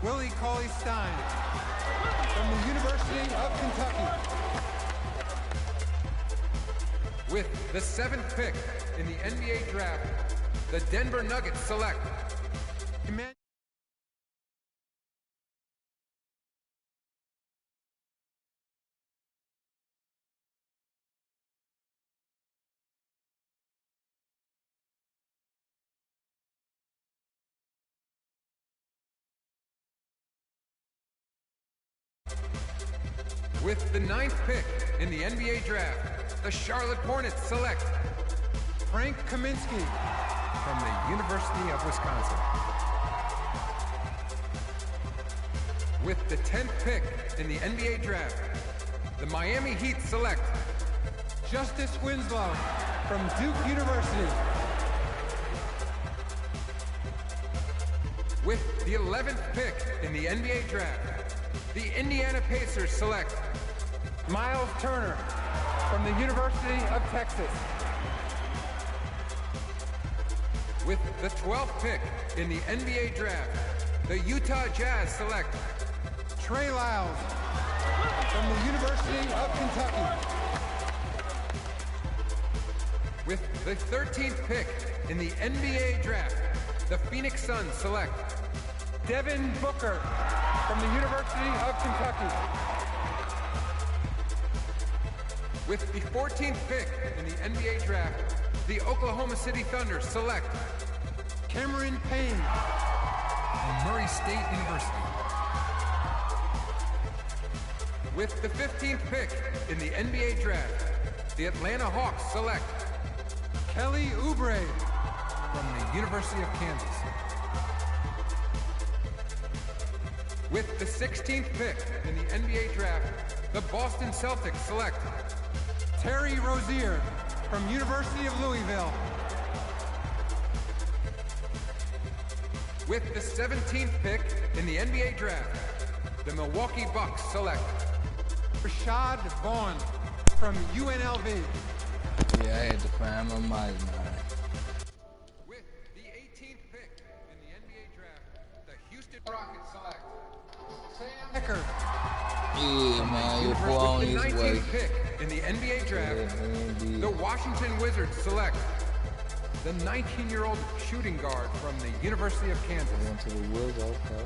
Willie Cauley-Stein from the University of Kentucky. With the seventh pick in the NBA Draft, the Denver Nuggets select With the ninth pick in the NBA Draft, the Charlotte Hornets select Frank Kaminsky from the University of Wisconsin. With the 10th pick in the NBA Draft, the Miami Heat select Justice Winslow from Duke University. With the 11th pick in the NBA Draft, the Indiana Pacers select Miles Turner from the University of Texas. With the 12th pick in the NBA Draft, the Utah Jazz select Trey Lyles from the University of Kentucky. With the 13th pick in the NBA Draft, the Phoenix Suns select Devin Booker from the University of Kentucky. With the 14th pick in the NBA Draft, the Oklahoma City Thunder select Cameron Payne from Murray State University. With the 15th pick in the NBA Draft, the Atlanta Hawks select Kelly Oubre from the University of Kansas. With the 16th pick in the NBA Draft, the Boston Celtics select Terry Rozier from University of Louisville. With the 17th pick in the NBA Draft, the Milwaukee Bucks select Rashad Vaughn from UNLV. Yeah, I had to find my mic, man. With the 18th pick in the NBA draft, the Houston Rockets select Sam Ecker. Yeah, man, your boy on his way. With the 19th pick in the NBA draft, the Washington Wizards select the 19-year-old shooting guard from the University of Kansas. Went to the Wizards, okay.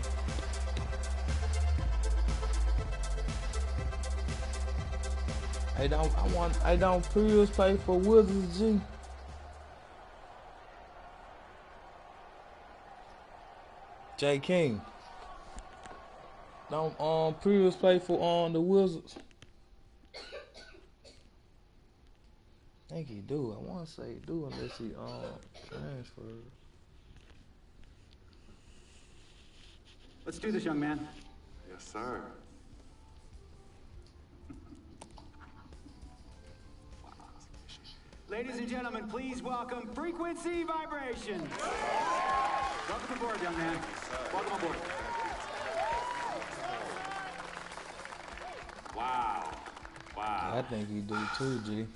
I don't Prius play for Wizards, G. J King. Don't Prius play for the Wizards. I think he do. I wanna say he do unless he transferred. Let's do this, young man. Yes, sir. Ladies and gentlemen, please welcome Frequency Vibration. Welcome aboard, young man. Welcome aboard. Wow. I think he do too, G.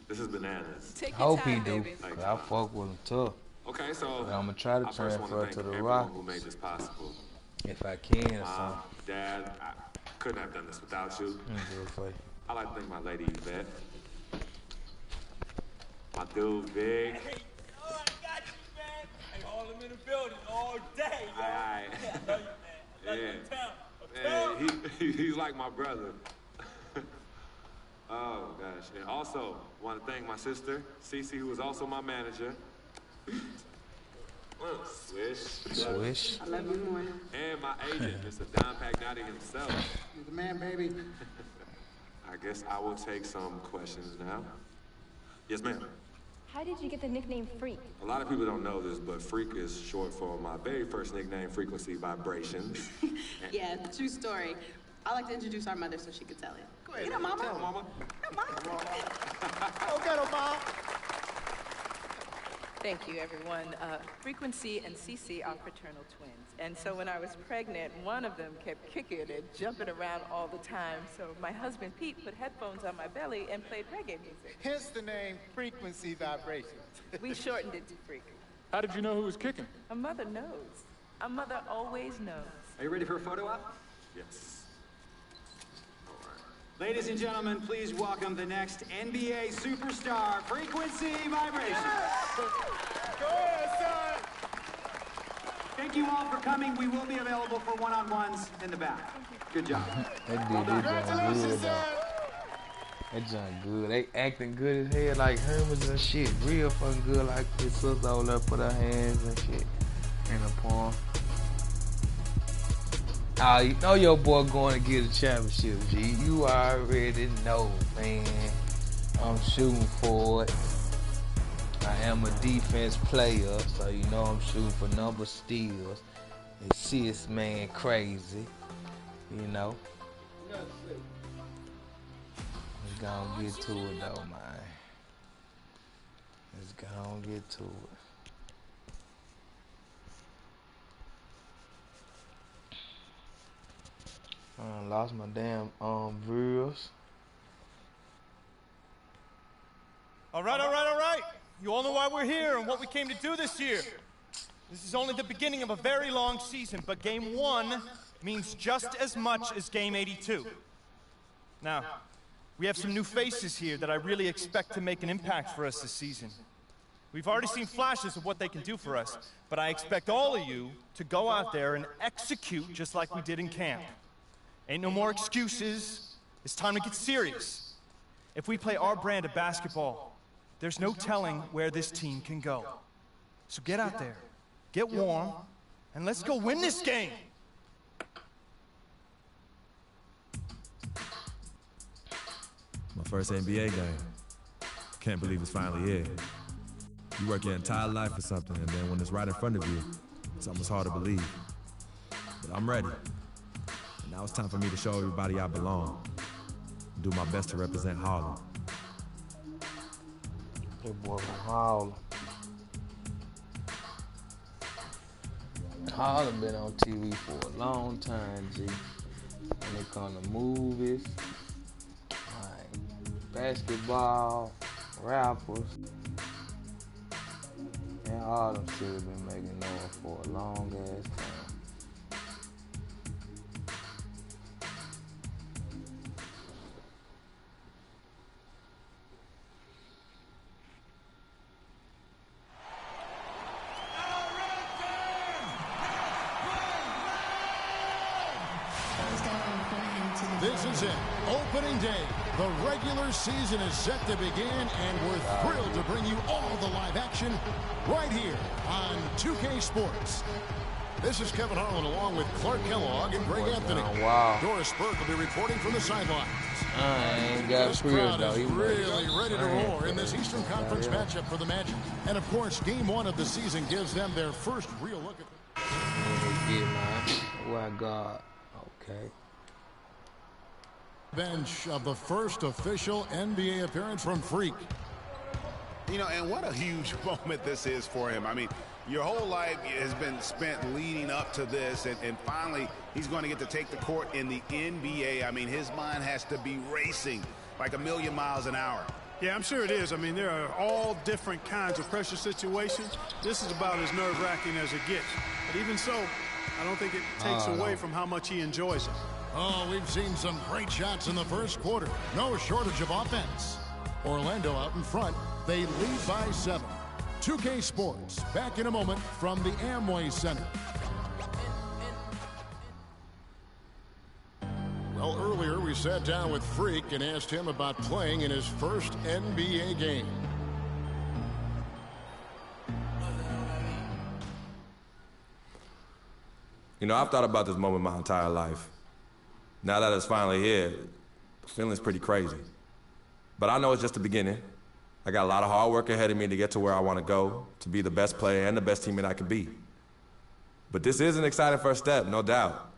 This is bananas. I hope he do. I fuck with him tough. Okay, so but I'm gonna try to transfer to the Rockets. Who made this possible? If I can or something. Dad, I couldn't have done this without you. I like to thank my lady Yvette. My dude, Big. Hey, I got you, man. Hey, all them in the building all day, yo. Aye. I love you, man. Yeah, he's like my brother. Oh, gosh. And also, want to thank my sister, Cece, who is also my manager. Swish. I love you more. And my agent, Mr. Don Pagnotti himself. You're the man, baby. I guess I will take some questions now. Yes, ma'am. How did you get the nickname Freak? A lot of people don't know this, but Freak is short for my very first nickname, Frequency Vibrations. Yeah, true story. I like to introduce our mother so she could tell it. Go ahead. You know, Mama. Tell her, Mama. Okay, Mama. Thank you, everyone. Frequency and Cece are fraternal twins. And so when I was pregnant, one of them kept kicking and jumping around all the time. So my husband, Pete, put headphones on my belly and played reggae music. Hence the name Frequency Vibrations. We shortened it to Freak. How did you know who was kicking? A mother knows. A mother always knows. Are you ready for a photo op? Yes. Ladies and gentlemen, please welcome the next NBA superstar, Frequency Vibration. Go ahead, son. Thank you all for coming. We will be available for one-on-ones in the back. Good job. That dude good, though. That John good. They acting good as hell like Hermans and shit. Real fucking good like his sister over there put her hands and shit in the palm. Oh, you know your boy going to get a championship, G. You already know, man. I'm shooting for it. I am a defense player, so you know I'm shooting for number steals. Assists, man, crazy. You know. Let's go and get to it, though, man. Let's go and get to it. I lost my damn viewers. All right. You all know why we're here and what we came to do this year. This is only the beginning of a very long season, but Game 1 means just as much as Game 82. Now, we have some new faces here that I really expect to make an impact for us this season. We've already seen flashes of what they can do for us, but I expect all of you to go out there and execute just like we did in camp. Ain't no more excuses. It's time to get serious. If we play our brand of basketball, there's no telling where this team can go. So get out there, get warm, and let's go win this game. My first NBA game. Can't believe it's finally here. You work your entire life for something, and then when it's right in front of you, it's almost hard to believe. But I'm ready. And now it's time for me to show everybody I belong. Do my best to represent Harlem. That boy from Harlem. Harlem been on TV for a long time, G. When it comes to movies, basketball, rappers, and all them shit have been making noise for a long ass time. This is it. Opening day. The regular season is set to begin, and we're thrilled to bring you all the live action right here on 2K Sports. This is Kevin Harlan along with Clark Kellogg and Greg Anthony. Wow. Doris Burke will be reporting from the sidelines. I ain't got this crowd is really ready to roar in this Eastern Conference matchup for the Magic. And, of course, Game 1 of the season gives them their first real look at what I got. Okay. Bench of the first official NBA appearance from Freak. You know, and what a huge moment this is for him. I mean, your whole life has been spent leading up to this, and finally he's going to get to take the court in the NBA. I mean, his mind has to be racing like 1,000,000 miles an hour. Yeah, I'm sure it is. I mean, there are all different kinds of pressure situations. This is about as nerve-wracking as it gets. But even so, I don't think it takes away from how much he enjoys it. Oh, we've seen some great shots in the first quarter. No shortage of offense. Orlando out in front. They lead by 7. 2K Sports back in a moment from the Amway Center. Well, earlier we sat down with Freak and asked him about playing in his first NBA game. You know, I've thought about this moment my entire life. Now that it's finally here, the feeling's pretty crazy. But I know it's just the beginning. I got a lot of hard work ahead of me to get to where I want to go, to be the best player and the best teammate I can be. But this is an exciting first step, no doubt.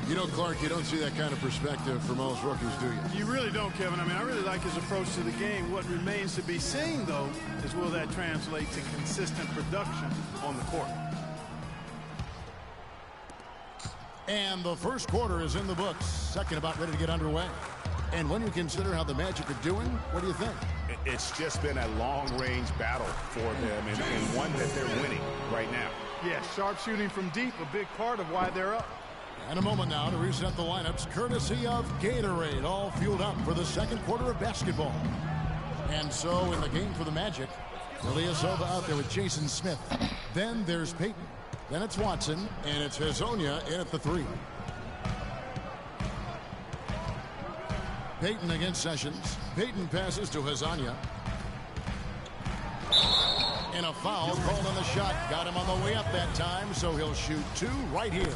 You know, Clark, you don't see that kind of perspective for most rookies, do you? You really don't, Kevin. I mean, I really like his approach to the game. What remains to be seen, though, is will that translate to consistent production on the court. And the first quarter is in the books. Second about ready to get underway. And when you consider how the Magic are doing, what do you think? It's just been a long-range battle for them, and one that they're winning right now. Yeah, sharp shooting from deep, a big part of why they're up. And a moment now to reset the lineups, courtesy of Gatorade, all fueled up for the second quarter of basketball. And so in the game for the Magic, Ilyasova out there with Jason Smith. Then there's Payton. Then it's Watson, and it's Hezonja in at the 3. Payton against Sessions. Payton passes to Hezonja. And a foul called on the shot. Got him on the way up that time, so he'll shoot 2 right here.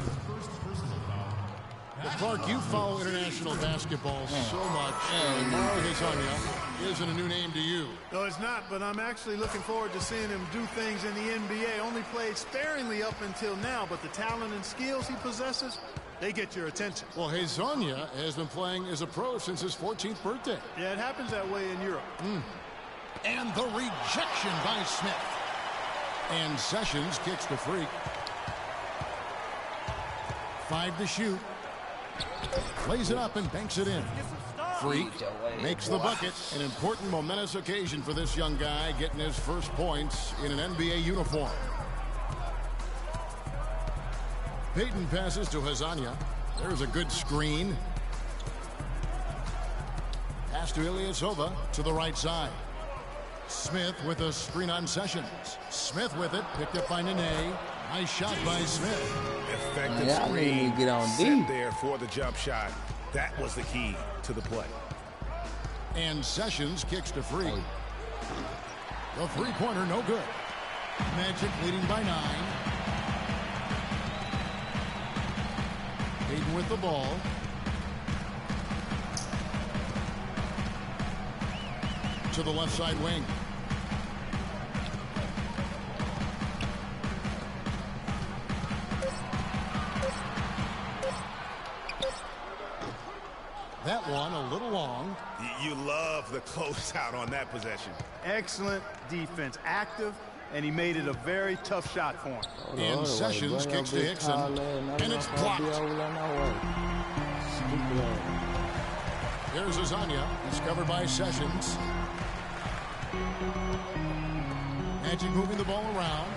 Well, Clark, you follow international basketball so much. Mauro Hezonja isn't a new name to you. No, it's not, but I'm actually looking forward to seeing him do things in the NBA. Only played sparingly up until now, but the talent and skills he possesses, they get your attention. Well, Hezonja has been playing as a pro since his 14th birthday. Yeah, it happens that way in Europe. And the rejection by Smith. And Sessions kicks the Freak. 5 to shoot. Plays it up and banks it in. Freak makes the bucket. An important momentous occasion for this young guy, getting his first points in an NBA uniform. Payton passes to Hezonja. There's a good screen. Pass to Ilyasova to the right side. Smith with a screen on Sessions. Smith with it, picked up by Nene. Nice shot by Smith. Effective screen set there for the jump shot. That was the key to the play. And Sessions kicks to Freak. The three-pointer no good. Magic leading by 9. Payton with the ball. To the left side wing. That one a little long. You love the closeout on that possession. Excellent defense, active, and he made it a very tough shot for him. And Sessions kicks to Hickson, and it's blocked. Here's Azania. He's covered by Sessions. Magic moving the ball around.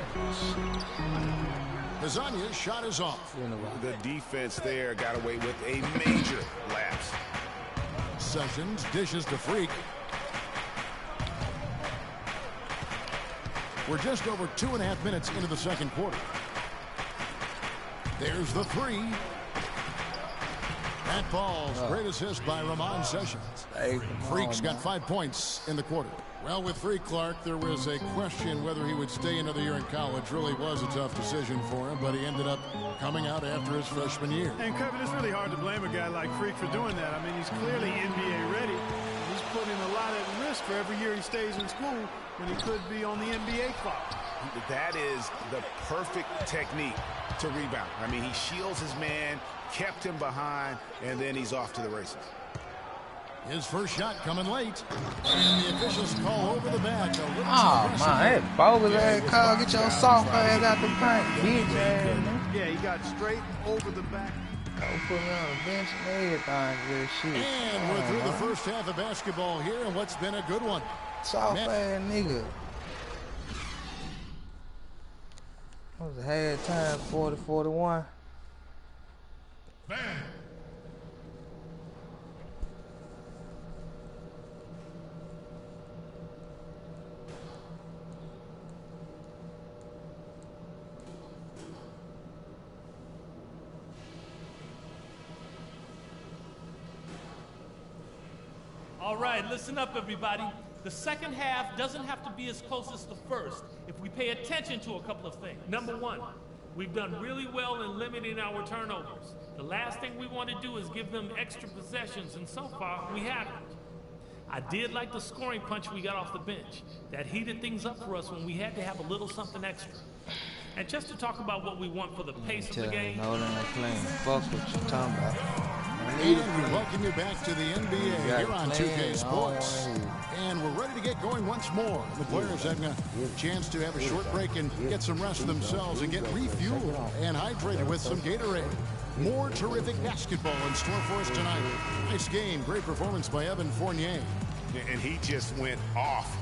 Azania's shot is off. The defense there got away with a major lapse. Sessions dishes to Freak. We're just over 2.5 minutes into the second quarter. There's the three. That falls. Great assist by Ramon Sessions. Freak's got 5 points in the quarter. Well, with Freak, Clark, there was a question whether he would stay another year in college. Really was a tough decision for him, but he ended up coming out after his freshman year. And, Kevin, it's really hard to blame a guy like Freak for doing that. I mean, he's clearly NBA ready. He's putting a lot at risk for every year he stays in school when he could be on the NBA clock. That is the perfect technique to rebound. I mean, he shields his man, kept him behind, and then he's off to the races. His first shot coming late. And the officials call over the back. Oh, man, that bogus ass call. Get your soft ass out the paint, bitch ass, man. Yeah, he got straight over the back. Put me on the bench and everything. Good shit. And we're through the first half of basketball here, and what's been a good one. Soft ass nigga. That was a halftime 40-41. Bang. All right, listen up, everybody. The second half doesn't have to be as close as the first if we pay attention to a couple of things. Number one, we've done really well in limiting our turnovers. The last thing we want to do is give them extra possessions, and so far, we haven't. I did like the scoring punch we got off the bench. That heated things up for us when we had to have a little something extra. And just to talk about what we want for the pace of the game. No, they're not playing. Fuck what you talking about. And we welcome you back to the NBA here on 2K Sports. And we're ready to get going once more. The players having a chance to have a short break and get some rest themselves and get refueled and hydrated with some Gatorade. More terrific basketball in store for us tonight. Nice game. Great performance by Evan Fournier. And he just went off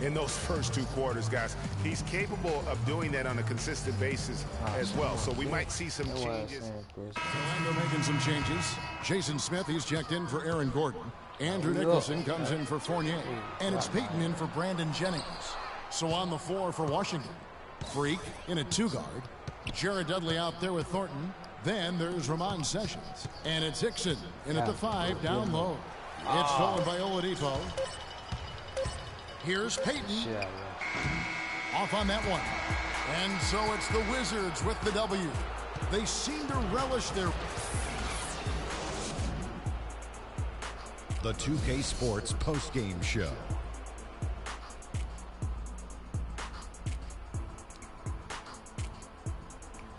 in those first two quarters, guys. He's capable of doing that on a consistent basis as well. So we might see some changes. Orlando making some changes. Jason Smith, he's checked in for Aaron Gordon. Andrew Nicholson comes in for Fournier. And it's Peyton in for Brandon Jennings. So on the floor for Washington, Freak in a two-guard. Jared Dudley out there with Thornton. Then there's Ramon Sessions. And it's Hickson in at the 5 down low. It's stolen by Oladipo. Here's Peyton. Off on that one. And so it's the Wizards with the W. They seem to relish their... The 2K Sports postgame show.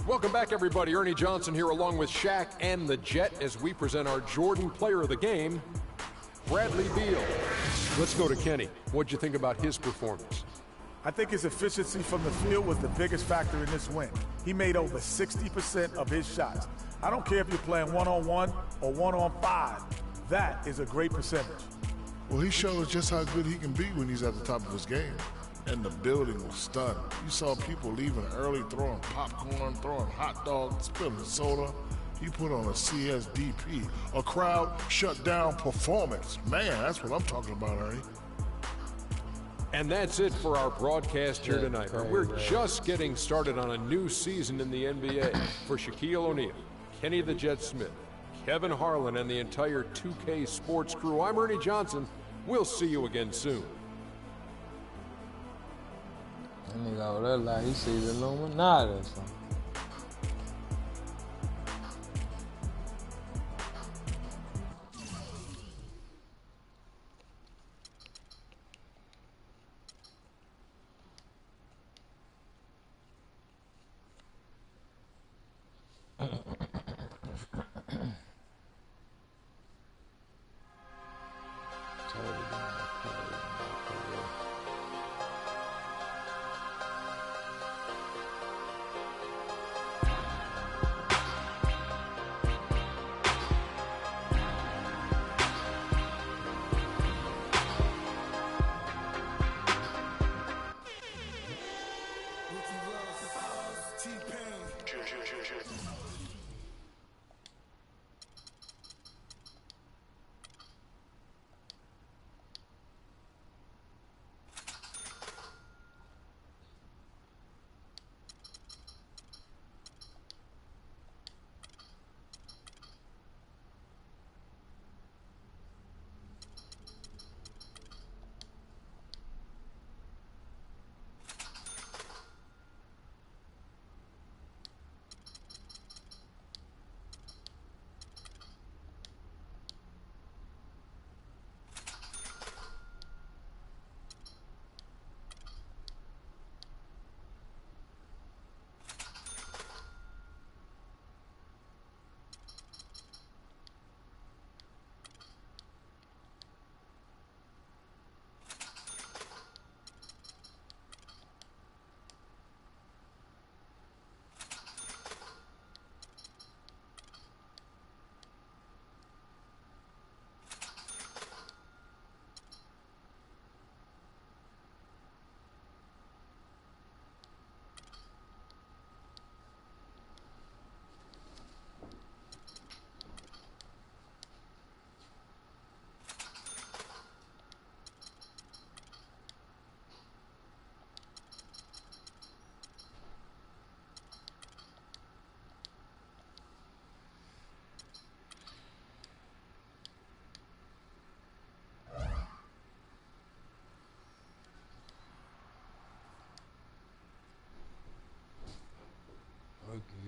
Welcome back, everybody. Ernie Johnson here along with Shaq and the Jet as we present our Jordan Player of the Game, Bradley Beal. Let's go to Kenny. What'd you think about his performance? I think his efficiency from the field was the biggest factor in this win. He made over 60% of his shots. I don't care if you're playing one-on-one or one-on-5. That is a great percentage. Well, he showed us just how good he can be when he's at the top of his game. And the building was stunned. You saw people leaving early, throwing popcorn, throwing hot dogs, spilling soda. He put on a CSDP, a crowd shut down performance. Man, that's what I'm talking about, Ernie. And that's it for our broadcast here tonight. We're just getting started on a new season in the NBA. For Shaquille O'Neal, Kenny the Jet Smith, Kevin Harlan, and the entire 2K Sports crew, I'm Ernie Johnson. We'll see you again soon. That nigga over there like he sees the Illuminati or something.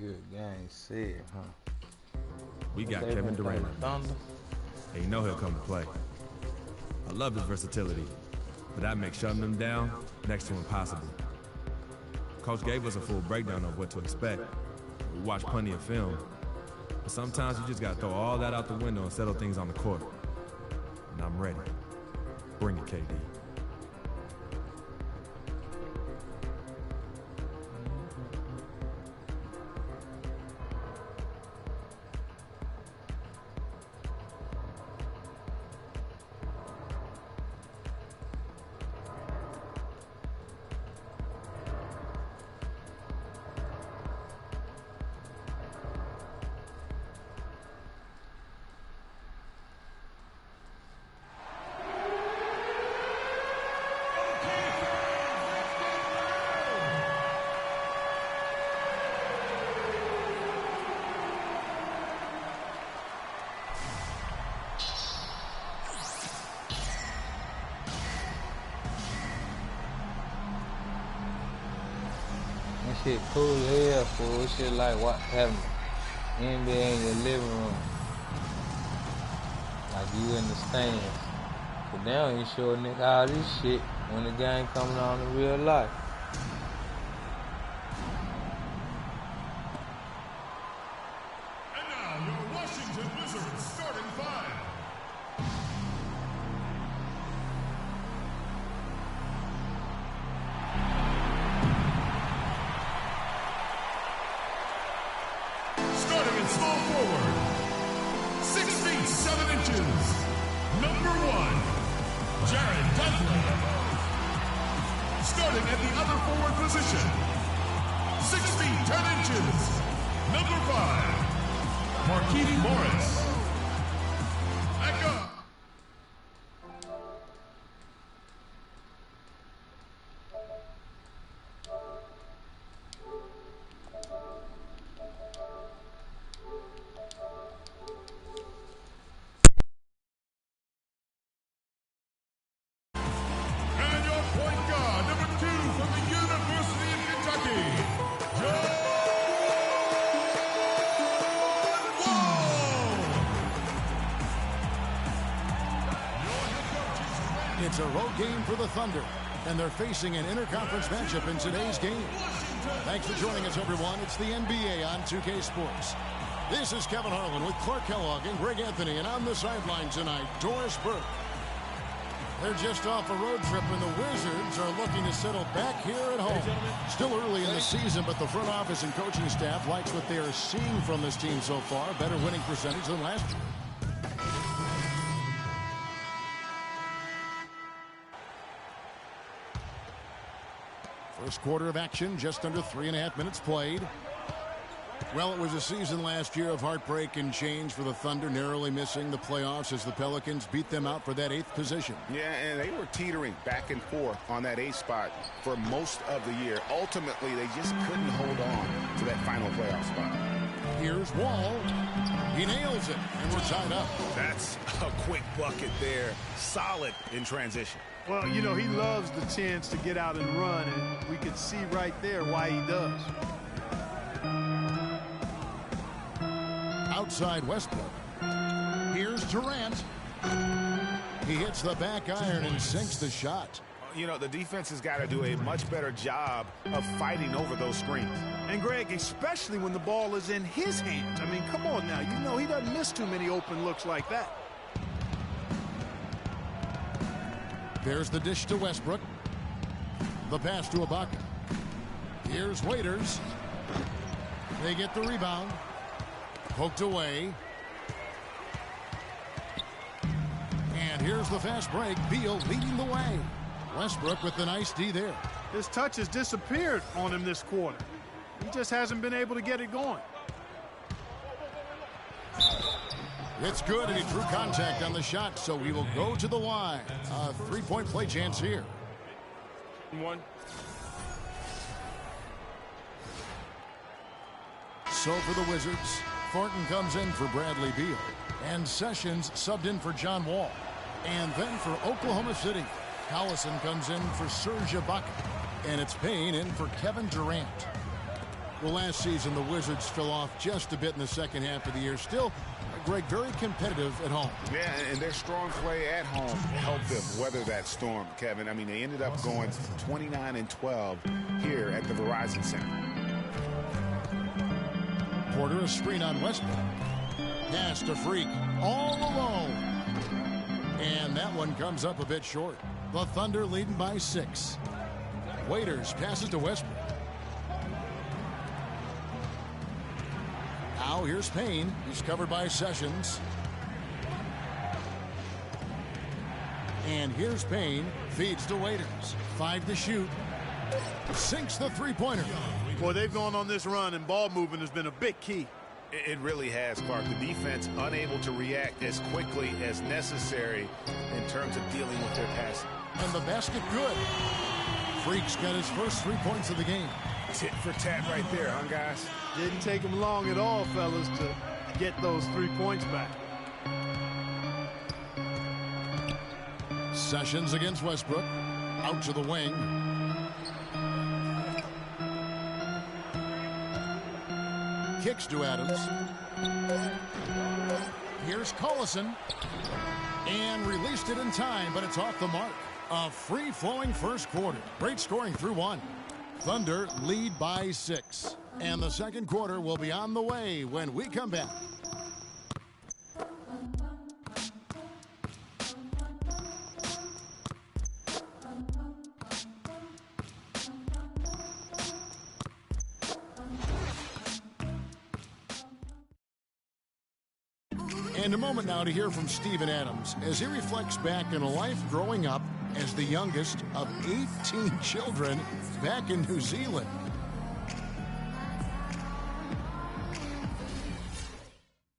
Good game said, huh? We got They Kevin won't Durant. play the Thunder. And you know he'll come to play. I love his versatility, but that makes shutting him down next to impossible. Coach gave us a full breakdown of what to expect. We watched plenty of film, but sometimes you just gotta throw all that out the window and settle things on the court. And I'm ready. Bring it, KD. Shit cool as hell, fool. This shit like what having NBA in your living room. Like you in the stands. But they don't even show a nigga all this shit when the game coming on in real life. And now your Washington Wizards starting five. Small forward, 6 feet 7 inches, number 1, Jared Dudley. Starting at the other forward position, 6 feet 10 inches, number 5, Markieff Morris. Back up. It's a road game for the Thunder, and they're facing an interconference matchup in today's game. Thanks for joining us, everyone. It's the NBA on 2K Sports. This is Kevin Harlan with Clark Kellogg and Greg Anthony, and on the sideline tonight, Doris Burke. They're just off a road trip, and the Wizards are looking to settle back here at home. Still early in the season, but the front office and coaching staff likes what they are seeing from this team so far. Better winning percentage than last year. First quarter of action, just under 3.5 minutes played. Well, it was a season last year of heartbreak and change for the Thunder, narrowly missing the playoffs as the Pelicans beat them out for that 8th position. Yeah, and they were teetering back and forth on that 8th spot for most of the year. Ultimately, they just couldn't hold on to that final playoff spot. Here's Wall. He nails it, and we're tied up. That's a quick bucket there. Solid in transition. Well, you know, he loves the chance to get out and run, and we can see right there why he does. Outside Westbrook. Here's Durant. He hits the back iron and sinks the shot. You know, the defense has got to do a much better job of fighting over those screens. And, Greg, especially when the ball is in his hands. I mean, come on now. You know he doesn't miss too many open looks like that. There's the dish to Westbrook. The pass to Ibaka. Here's Waiters. They get the rebound. Poked away. And here's the fast break. Beal leading the way. Westbrook with the nice D there. His touch has disappeared on him this quarter. He just hasn't been able to get it going. It's good, and he drew contact on the shot, so we will go to the line. A three-point play chance here. One. So for the Wizards, Thornton comes in for Bradley Beal, and Sessions subbed in for John Wall. And then for Oklahoma City, Collison comes in for Serge Ibaka, and it's Payne in for Kevin Durant. Well, last season, the Wizards fell off just a bit in the second half of the year. Still, Greg, very competitive at home. Yeah, and their strong play at home helped them weather that storm, Kevin. I mean, they ended up going 29-12 here at the Verizon Center. Porter, a screen on Westbrook. Pass to Freak, all alone. And that one comes up a bit short. The Thunder leading by 6. Waiters passes to Westbrook. Now here's Payne. He's covered by Sessions. And here's Payne. Feeds to Waiters. 5 to shoot. Sinks the three-pointer. Boy, they've gone on this run, and ball movement has been a big key. It really has, Clark. The defense unable to react as quickly as necessary in terms of dealing with their passing. And the basket good. Freak's got his first 3 points of the game. Tit for tat right there, huh, guys? Didn't take him long at all, fellas, to get those 3 points back. Sessions against Westbrook. Out to the wing. Kicks to Adams. Here's Collison. And released it in time, but it's off the mark. A free-flowing first quarter. Great scoring through 1. Thunder lead by 6. And the second quarter will be on the way when we come back. And a moment now to hear from Steven Adams as he reflects back on a life growing up as the youngest of 18 children back in New Zealand.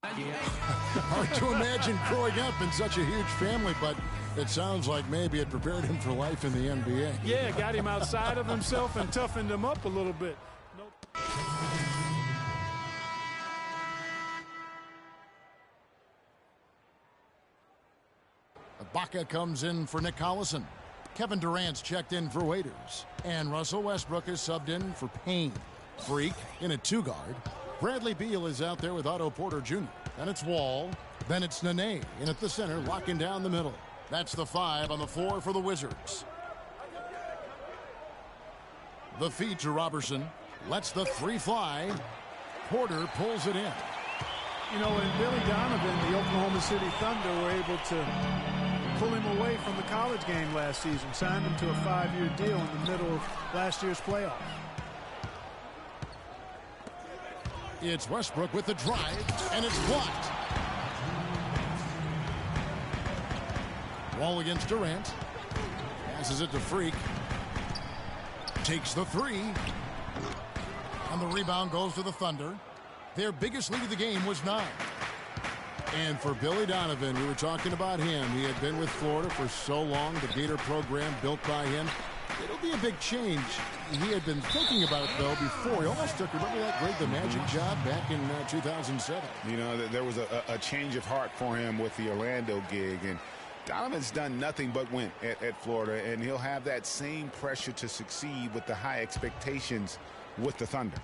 Hard to imagine growing up in such a huge family, but it sounds like maybe it prepared him for life in the NBA. Yeah, got him outside of himself and toughened him up a little bit. Ibaka comes in for Nick Collison. Kevin Durant's checked in for Waiters. And Russell Westbrook is subbed in for Payne. Freak in a 2-guard. Bradley Beal is out there with Otto Porter Jr. Then it's Wall. Then it's Nene in at the center, locking down the middle. That's the 5 on the floor for the Wizards. The feed to Robertson. Lets the 3 fly. Porter pulls it in. You know, and Billy Donovan, the Oklahoma City Thunder, were able to pull him away from the college game last season. Signed him to a 5-year deal in the middle of last year's playoffs. It's Westbrook with the drive, and it's blocked. Wall against Durant. Passes it to Freak. Takes the 3. And the rebound goes to the Thunder. Their biggest lead of the game was 9. And for Billy Donovan, we were talking about him. He had been with Florida for so long, the Gator program built by him. It'll be a big change. He had been thinking about it, though, before. He almost took, remember that Greg the Magic job back in 2007? You know, there was a change of heart for him with the Orlando gig. And Donovan's done nothing but win at Florida, and he'll have that same pressure to succeed with the high expectations with the Thunder.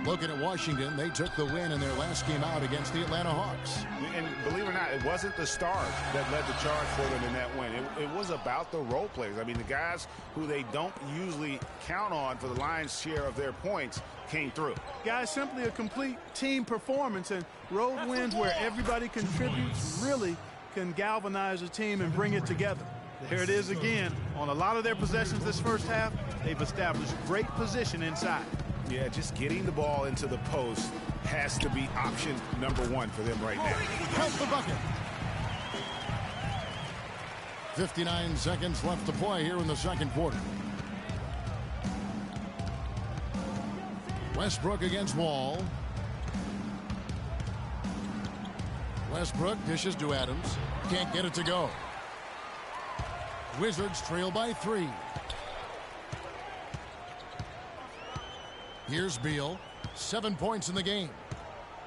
Looking at Washington, they took the win in their last game out against the Atlanta Hawks. And believe it or not, it wasn't the stars that led the charge for them in that win. It was about the role players. I mean, the guys who they don't usually count on for the lion's share of their points came through. Guys, simply a complete team performance, and road wins where everybody contributes really can galvanize a team and bring it together. There it is again. On a lot of their possessions this first half, they've established great position inside. Yeah, just getting the ball into the post has to be option number 1 for them right now. Help the bucket. 59 seconds left to play here in the second quarter. Westbrook against Wall. Westbrook dishes to Adams. Can't get it to go. Wizards trail by 3. Here's Beal. 7 points in the game.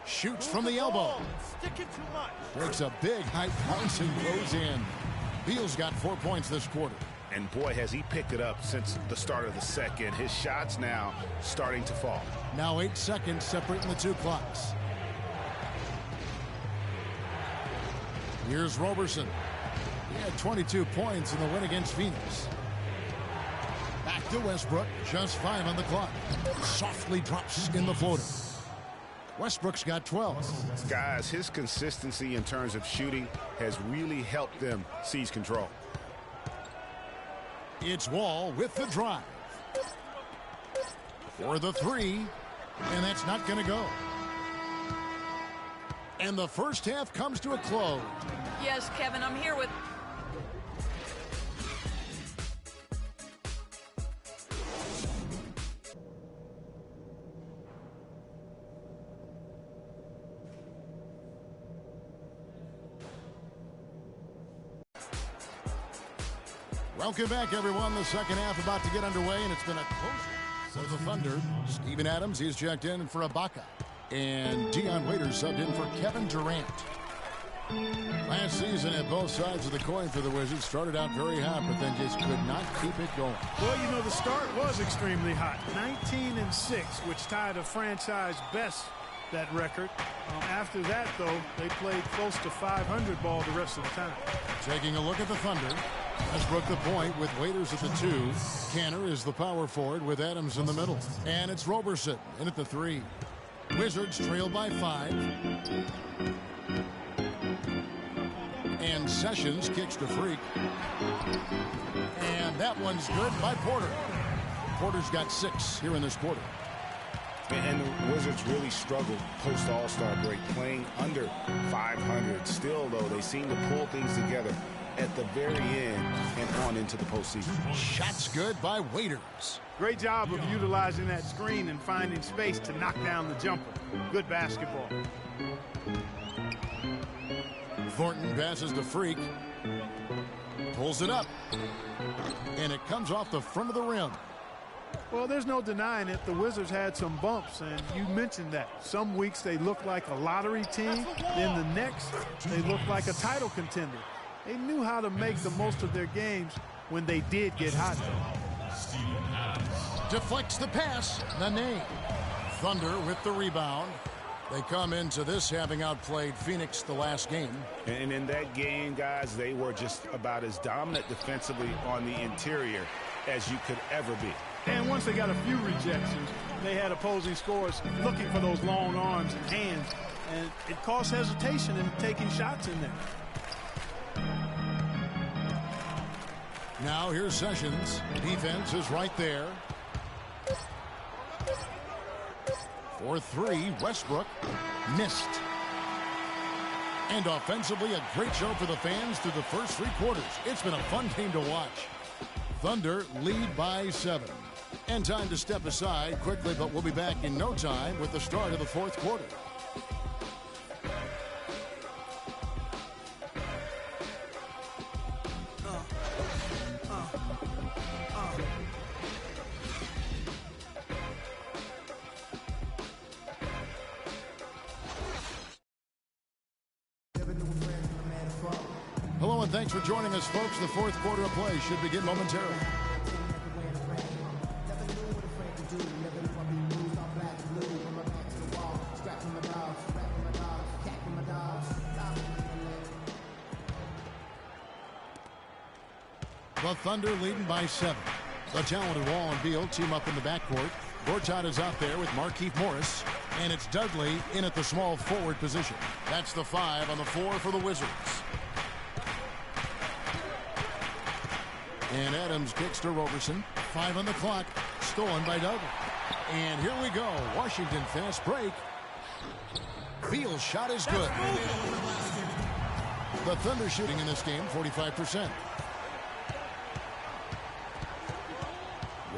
Shoots from the elbow. Sticking too much. Breaks a big high bounce and goes in. Beal's got 4 points this quarter. And boy, has he picked it up since the start of the second. His shots now starting to fall. Now 8 seconds separating the two clocks. Here's Roberson. He had 22 points in the win against Phoenix. Back to Westbrook. Just 5 on the clock. Softly drops in the floater. Westbrook's got 12. Guys, his consistency in terms of shooting has really helped them seize control. It's Wall with the drive. For the 3. And that's not going to go. And the first half comes to a close. Yes, Kevin, I'm here with... Welcome back, everyone. The second half about to get underway, and it's been a close for the Thunder. Steven Adams, he's checked in for Ibaka. And Dion Waiters subbed in for Kevin Durant. Last season at both sides of the coin for the Wizards started out very hot, but then just could not keep it going. Well, you know, the start was extremely hot. 19-6, which tied a franchise best, that record. After that, though, they played close to 500 ball the rest of the time. Taking a look at the Thunder. Westbrook the point with Waiters at the 2. Kanter is the power forward with Adams in the middle. And it's Roberson in at the 3. Wizards trail by 5. And Sessions kicks to Freak. And that one's good by Porter. Porter's got 6 here in this quarter. And the Wizards really struggled post All-Star break, playing under 500. Still, though, they seem to pull things together at the very end and on into the postseason. Shots good by Waiters. Great job of utilizing that screen and finding space to knock down the jumper. Good basketball. Thornton passes to Freak. Pulls it up. And it comes off the front of the rim. Well, there's no denying it. The Wizards had some bumps, and you mentioned that. Some weeks they look like a lottery team. Then the next, they look like a title contender. They knew how to make the most of their games when they did get hot. Deflects the pass. Nene. Thunder with the rebound. They come into this having outplayed Phoenix the last game. And in that game, guys, they were just about as dominant defensively on the interior as you could ever be. And once they got a few rejections, they had opposing scorers looking for those long arms and hands. And it caused hesitation in taking shots in there. Now here's Sessions. Defense is right there. For 3, Westbrook missed. And offensively, a great show for the fans through the first 3 quarters. It's been a fun game to watch. Thunder lead by 7. And time to step aside quickly, but we'll be back in no time with the start of the fourth quarter. Hello and thanks for joining us, folks. The fourth quarter of play should begin momentarily. The Thunder leading by 7. The talented Wall and Beal team up in the backcourt. Gortat is out there with Markieff Morris. And it's Dudley in at the small forward position. That's the 5 on the 4 for the Wizards. And Adams kicks to Roberson. 5 on the clock. Stolen by Dudley. And here we go. Washington fast break. Beal's shot is good. The Thunder shooting in this game 45%.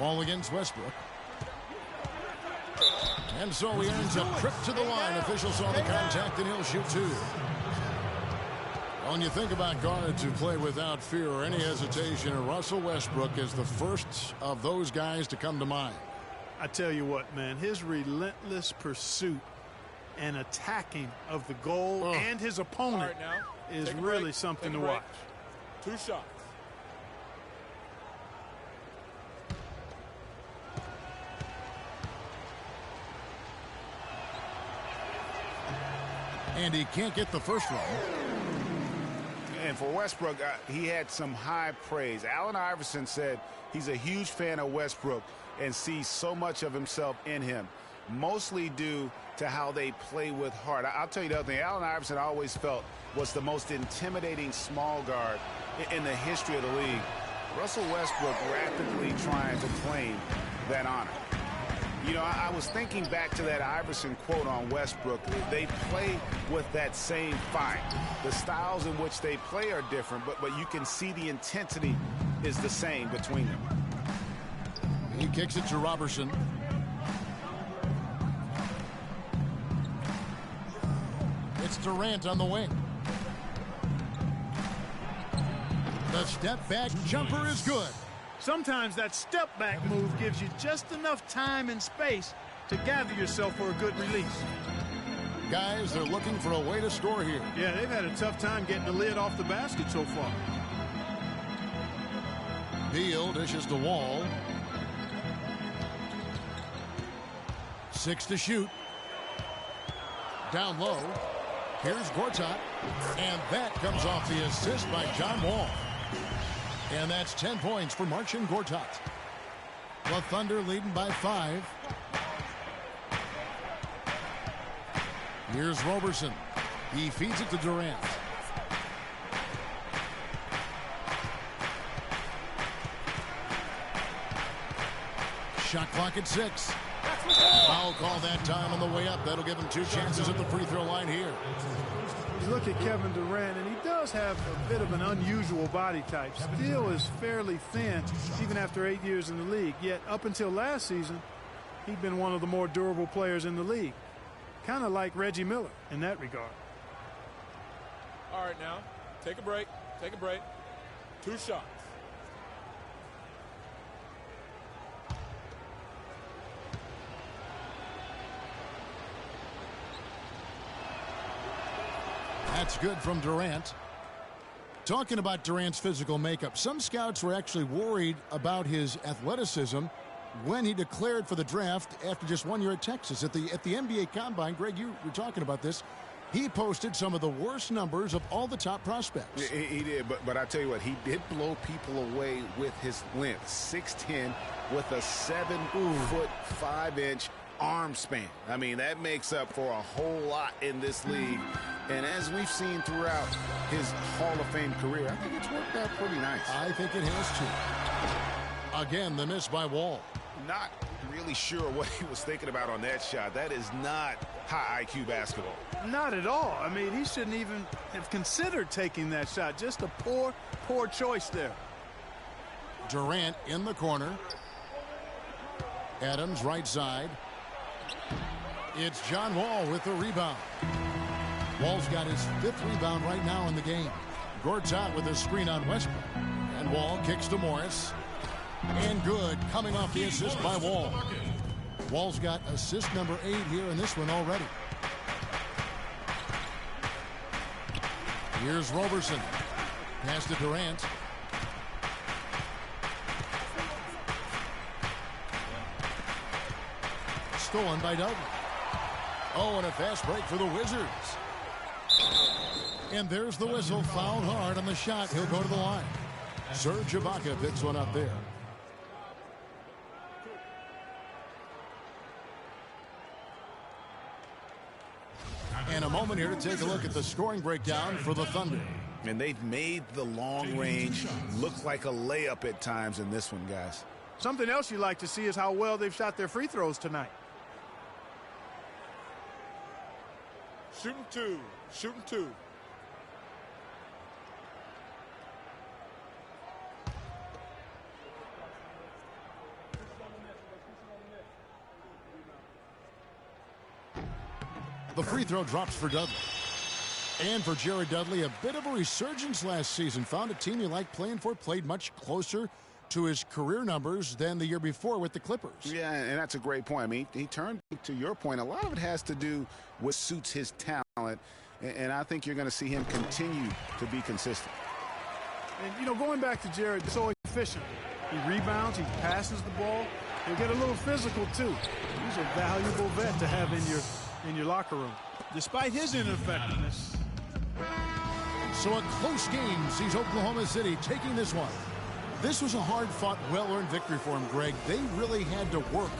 Wall against Westbrook. And so he earns a trip to the line. Officials saw the contact and he'll shoot 2. When you think about guards who play without fear or any hesitation, Russell Westbrook is the first of those guys to come to mind. I tell you what, man, his relentless pursuit and attacking of the goal and his opponent is really something to watch. 2 shots. And he can't get the first one. And for Westbrook, he had some high praise. Allen Iverson said he's a huge fan of Westbrook and sees so much of himself in him, mostly due to how they play with heart. I'll tell you the other thing. Allen Iverson I always felt was the most intimidating small guard in the history of the league. Russell Westbrook rapidly trying to claim that honor. You know, I was thinking back to that Iverson quote on Westbrook. They play with that same fight. The styles in which they play are different, but you can see the intensity is the same between them. He kicks it to Robertson. It's Durant on the wing. The step back jumper is good. Sometimes that step back move gives you just enough time and space to gather yourself for a good release. Guys, they're looking for a way to score here. Yeah, they've had a tough time getting the lid off the basket so far. Beal dishes the Wall. 6 to shoot. Down low. Here's Gortat. And that comes off the assist by John Wall. And that's 10 points for Marcin Gortat. The Thunder leading by 5. Here's Roberson. He feeds it to Durant. Shot clock at 6. Foul call that time on the way up. That'll give him 2 chances at the free throw line here. You look at Kevin Durant, and he does have a bit of an unusual body type. Still is fairly thin, even after 8 years in the league. Yet up until last season, he'd been one of the more durable players in the league. Kind of like Reggie Miller in that regard. All right, now, take a break. Take a break. 2 shots. That's good from Durant. Talking about Durant's physical makeup, some scouts were actually worried about his athleticism when he declared for the draft after just 1 year at Texas. At the NBA Combine, Greg, you were talking about this. He posted some of the worst numbers of all the top prospects. He did, but I tell you what, he did blow people away with his length. 6'10", with a 7-foot 5-inch arm span. I mean, that makes up for a whole lot in this league. And as we've seen throughout his Hall of Fame career, I think it's worked out pretty nice. I think it has too. Again, the miss by Wall. Not really sure what he was thinking about on that shot. That is not high IQ basketball. Not at all. I mean, he shouldn't even have considered taking that shot. Just a poor choice there. Durant in the corner. Adams, right side. It's John Wall with the rebound. Wall's got his 5th rebound right now in the game. Gord's out with a screen on Westbrook. And Wall kicks to Morris. And good, coming off the assist by Wall. Wall's got assist number 8 here in this one already. Here's Roberson. Pass to Durant. Stolen by Dudley. Oh, and a fast break for the Wizards. And there's the whistle. Fouled hard on the shot. He'll go to the line. Serge Ibaka picks one up there. And a moment here to take a look at the scoring breakdown for the Thunder. And they've made the long range look like a layup at times in this one, guys. Something else you like to see is how well they've shot their free throws tonight. Shooting 2. Shooting 2. The free throw drops for Dudley. And for Jared Dudley, a bit of a resurgence last season. Found a team he liked playing for, played much closer to his career numbers than the year before with the Clippers. Yeah, and that's a great point. I mean, he turned to your point. A lot of it has to do with suits his talent, and I think you're going to see him continue to be consistent. And, you know, going back to Jared, so efficient. He rebounds, he passes the ball. He'll get a little physical, too. He's a valuable vet to have in your locker room, despite his ineffectiveness. So a close game sees Oklahoma City taking this one. This was a hard-fought, well-earned victory for him, Greg. They really had to work.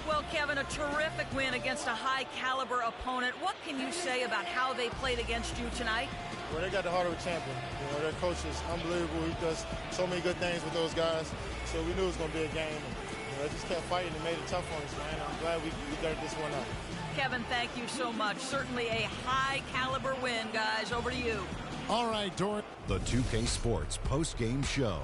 Well, Kevin, a terrific win against a high-caliber opponent. What can you say about how they played against you tonight? Well, they got the heart of a champion. You know, their coach is unbelievable. He does so many good things with those guys. So we knew it was going to be a game. And, you know, they just kept fighting and made it tough on us, man. I'm glad we got this one up. Kevin, thank you so much. Certainly a high-caliber win, guys. Over to you. All right, Doran. The 2K Sports post-game show.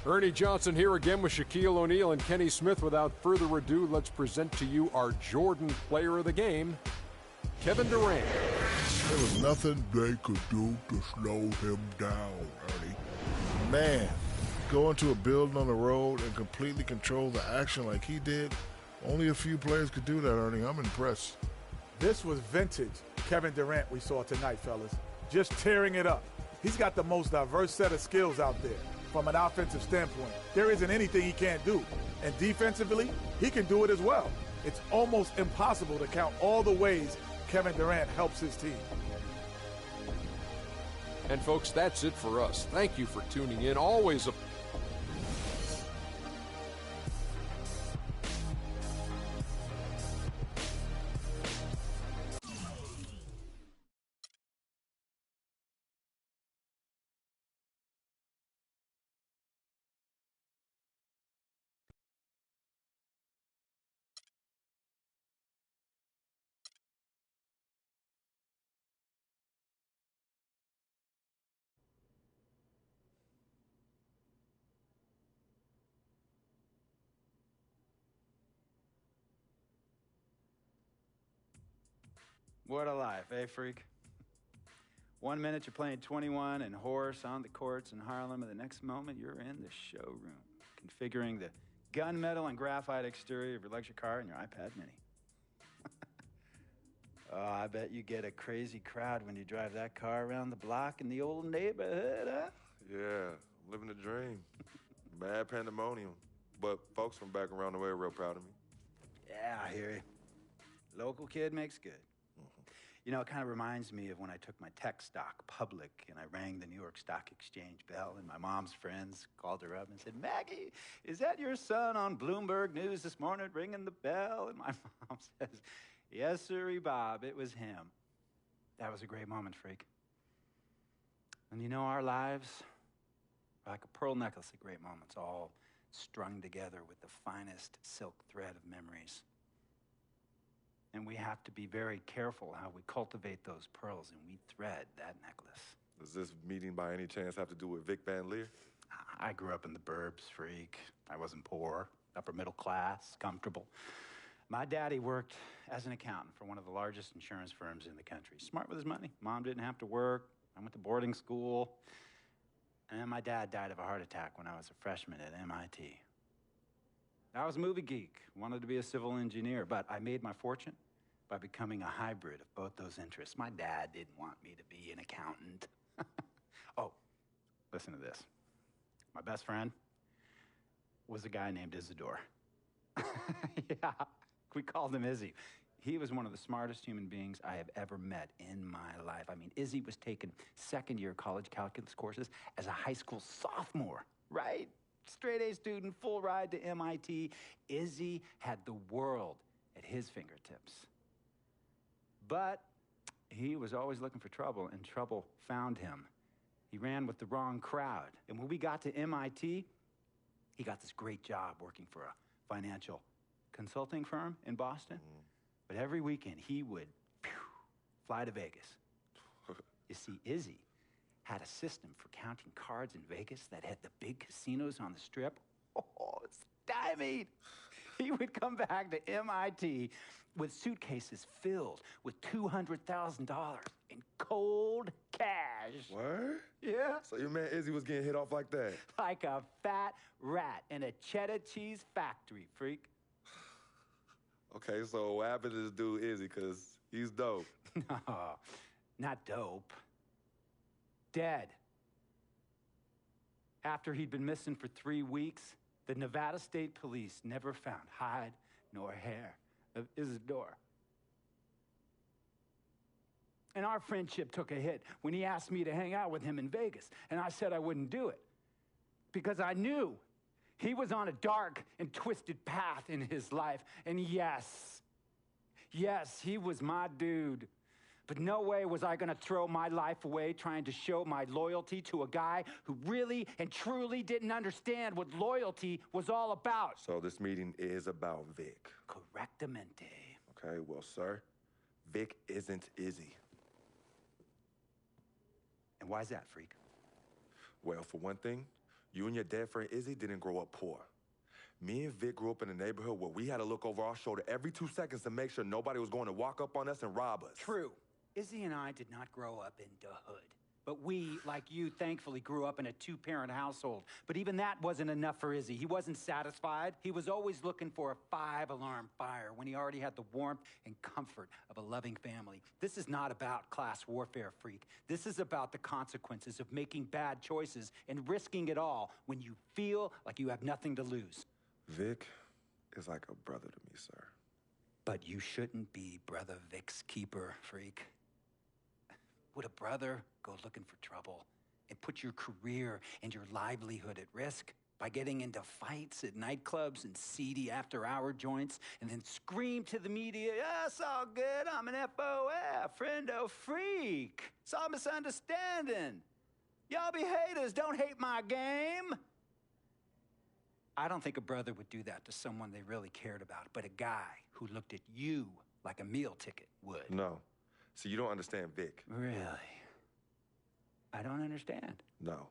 Ernie Johnson here again with Shaquille O'Neal and Kenny Smith. Without further ado, let's present to you our Jordan player of the game, Kevin Durant. There was nothing they could do to slow him down, Ernie. Man, go into a building on the road and completely control the action like he did, only a few players could do that, Ernie. I'm impressed. This was vintage Kevin Durant we saw tonight, fellas. Just tearing it up. He's got the most diverse set of skills out there. From an offensive standpoint, there isn't anything he can't do. And defensively, he can do it as well. It's almost impossible to count all the ways Kevin Durant helps his team. And folks, that's it for us. Thank you for tuning in. Always a What a life, eh, freak? 1 minute you're playing 21 and horse on the courts in Harlem, and the next moment you're in the showroom, configuring the gunmetal and graphite exterior of your luxury car and your iPad mini. Oh, I bet you get a crazy crowd when you drive that car around the block in the old neighborhood, huh? Yeah, I'm living the dream. Bad pandemonium. But folks from back around the way are real proud of me. Yeah, I hear you. Local kid makes good. You know, it kind of reminds me of when I took my tech stock public and I rang the New York Stock Exchange bell and my mom's friends called her up and said, "Maggie, is that your son on Bloomberg News this morning ringing the bell?" And my mom says, "Yes, sirree, Bob, it was him." That was a great moment, freak. And you know, our lives are like a pearl necklace of great moments, all strung together with the finest silk thread of memories. And we have to be very careful how we cultivate those pearls and we thread that necklace. Does this meeting by any chance have to do with Vic Van Leer? I grew up in the burbs, freak. I wasn't poor, upper middle class, comfortable. My daddy worked as an accountant for one of the largest insurance firms in the country. Smart with his money. Mom didn't have to work. I went to boarding school. And then my dad died of a heart attack when I was a freshman at MIT. I was a movie geek, wanted to be a civil engineer, but I made my fortune by becoming a hybrid of both those interests. My dad didn't want me to be an accountant. Oh, listen to this. My best friend was a guy named Isidore. Yeah, we called him Izzy. He was one of the smartest human beings I have ever met in my life. I mean, Izzy was taking second-year college calculus courses as a high school sophomore, right? Straight-A student, full ride to MIT. Izzy had the world at his fingertips. But he was always looking for trouble, and trouble found him. He ran with the wrong crowd. And when we got to MIT, he got this great job working for a financial consulting firm in Boston. But every weekend, he would fly to Vegas. You see, Izzy had a system for counting cards in Vegas that had the big casinos on the Strip. Oh, it's stymied. He would come back to MIT with suitcases filled with $200,000 in cold cash. What? Yeah. So your man Izzy was getting hit off like that? Like a fat rat in a cheddar cheese factory, freak. Okay, so what happened to this dude Izzy? Because he's dope. No, not dope. Dead. After he'd been missing for 3 weeks, the Nevada State Police never found hide nor hair of Isidore. And our friendship took a hit when he asked me to hang out with him in Vegas, and I said I wouldn't do it because I knew he was on a dark and twisted path in his life. And yes, he was my dude. But no way was I gonna throw my life away trying to show my loyalty to a guy who really and truly didn't understand what loyalty was all about. So this meeting is about Vic. Correctamente. Okay, well, sir, Vic isn't Izzy. And why's that, freak? Well, for one thing, you and your dead friend Izzy didn't grow up poor. Me and Vic grew up in a neighborhood where we had to look over our shoulder every 2 seconds to make sure nobody was going to walk up on us and rob us. True. Izzy and I did not grow up in the hood. But we, like you, thankfully grew up in a 2-parent household. But even that wasn't enough for Izzy. He wasn't satisfied. He was always looking for a 5-alarm fire when he already had the warmth and comfort of a loving family. This is not about class warfare, freak. This is about the consequences of making bad choices and risking it all when you feel like you have nothing to lose. Vic is like a brother to me, sir. But you shouldn't be Brother Vic's keeper, freak. Would a brother go looking for trouble and put your career and your livelihood at risk by getting into fights at nightclubs and seedy after-hour joints and then scream to the media, "Yeah, it's all good, I'm an FOF, friendo freak. It's all misunderstanding. Y'all be haters, don't hate my game." I don't think a brother would do that to someone they really cared about, but a guy who looked at you like a meal ticket would. No. So you don't understand Vic. Really? I don't understand. No.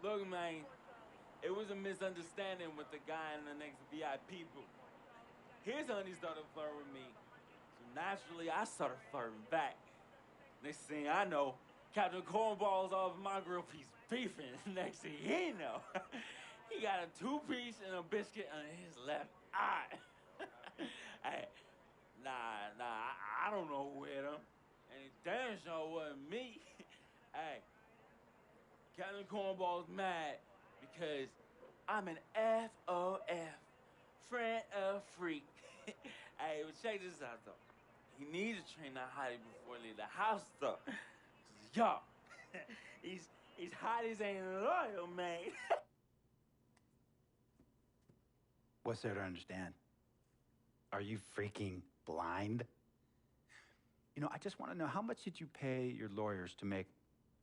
Look, man, it was a misunderstanding with the guy in the next VIP booth. His honey started flirting with me. So naturally, I started flirting back. Next thing I know, Captain Cornball's off my grill piece beefing. Next thing he know, he got a 2-piece and a biscuit on his left eye. Hey, I don't know who hit him. And it damn sure wasn't me. Hey, Captain Cornball's mad because I'm an FOF, friend of freak. Hey, but check this out, though. He needs to train that hottie before he leave the house, though. Yo, he's hot as ain't loyal, man. What's there to understand? Are you freaking blind? You know, I just want to know, how much did you pay your lawyers to make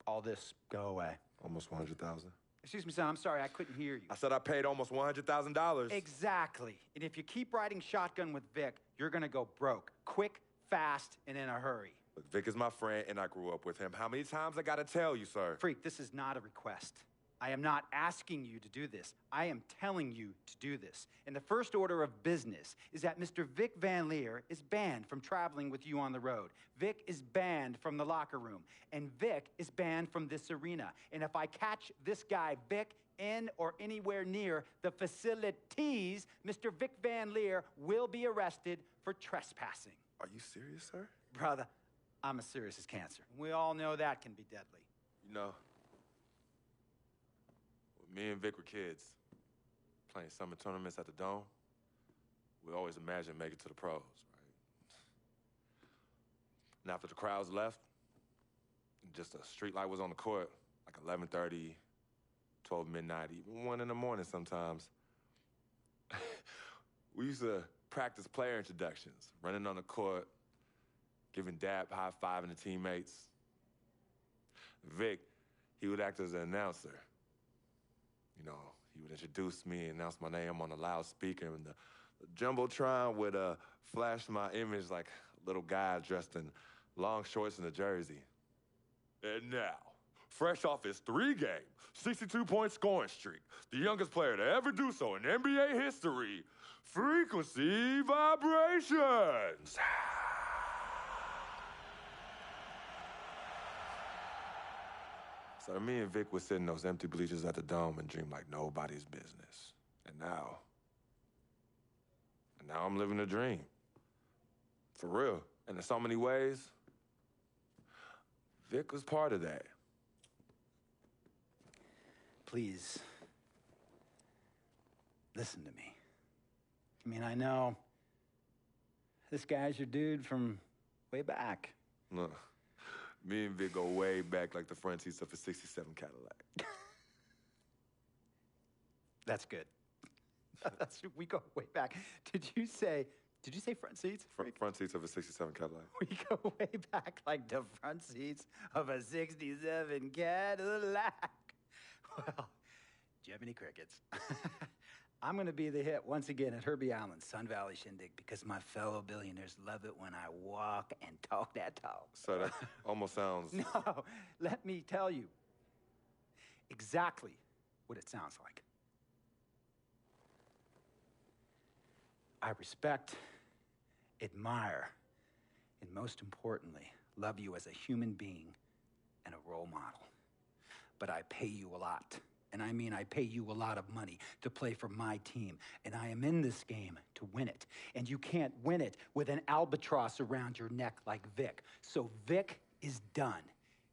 all this go away? Almost 100,000. Excuse me, son, I'm sorry, I couldn't hear you. I said I paid almost $100,000. Exactly. And if you keep riding shotgun with Vic, you're gonna go broke. Quick, fast, and in a hurry. Look, Vic is my friend, and I grew up with him. How many times I gotta tell you, sir? Freak, this is not a request. I am not asking you to do this. I am telling you to do this. And the first order of business is that Mr. Vic Van Leer is banned from traveling with you on the road. Vic is banned from the locker room. And Vic is banned from this arena. And if I catch this guy, Vic, in or anywhere near the facilities, Mr. Vic Van Leer will be arrested for trespassing. Are you serious, sir? Brother, I'm as serious as cancer. We all know that can be deadly. You know, when me and Vic were kids, playing summer tournaments at the Dome, we always imagined making it to the pros, right? And after the crowds left, just a street light was on the court, like 11:30, 12 midnight, even 1 in the morning sometimes. We used to practice player introductions, running on the court, giving dap, high-fiving the teammates. Vic, he would act as an announcer. You know, he would introduce me and announce my name on a loudspeaker, and the Jumbotron would flash my image like a little guy dressed in long shorts and a jersey. And now, fresh off his 3-game, 62-point scoring streak, the youngest player to ever do so in NBA history, Frequency Vibrations. So me and Vic would sit in those empty bleachers at the Dome and dream like nobody's business. And now I'm living a dream. For real. And in so many ways, Vic was part of that. Please, listen to me. I mean, I know this guy's your dude from way back. Look, me and Vic go way back like the front seats of a 67 Cadillac. That's good. We go way back. Did you say front seats? Front seats of a 67 Cadillac. We go way back like the front seats of a 67 Cadillac. Well, do you have any crickets? I'm going to be the hit once again at Herbie Allen's Sun Valley Shindig because my fellow billionaires love it when I walk and talk that talk. So that almost sounds... No, let me tell you exactly what it sounds like. I respect, admire, and most importantly, love you as a human being and a role model. But I pay you a lot. And I mean, I pay you a lot of money to play for my team. And I am in this game to win it. And you can't win it with an albatross around your neck like Vic. So Vic is done.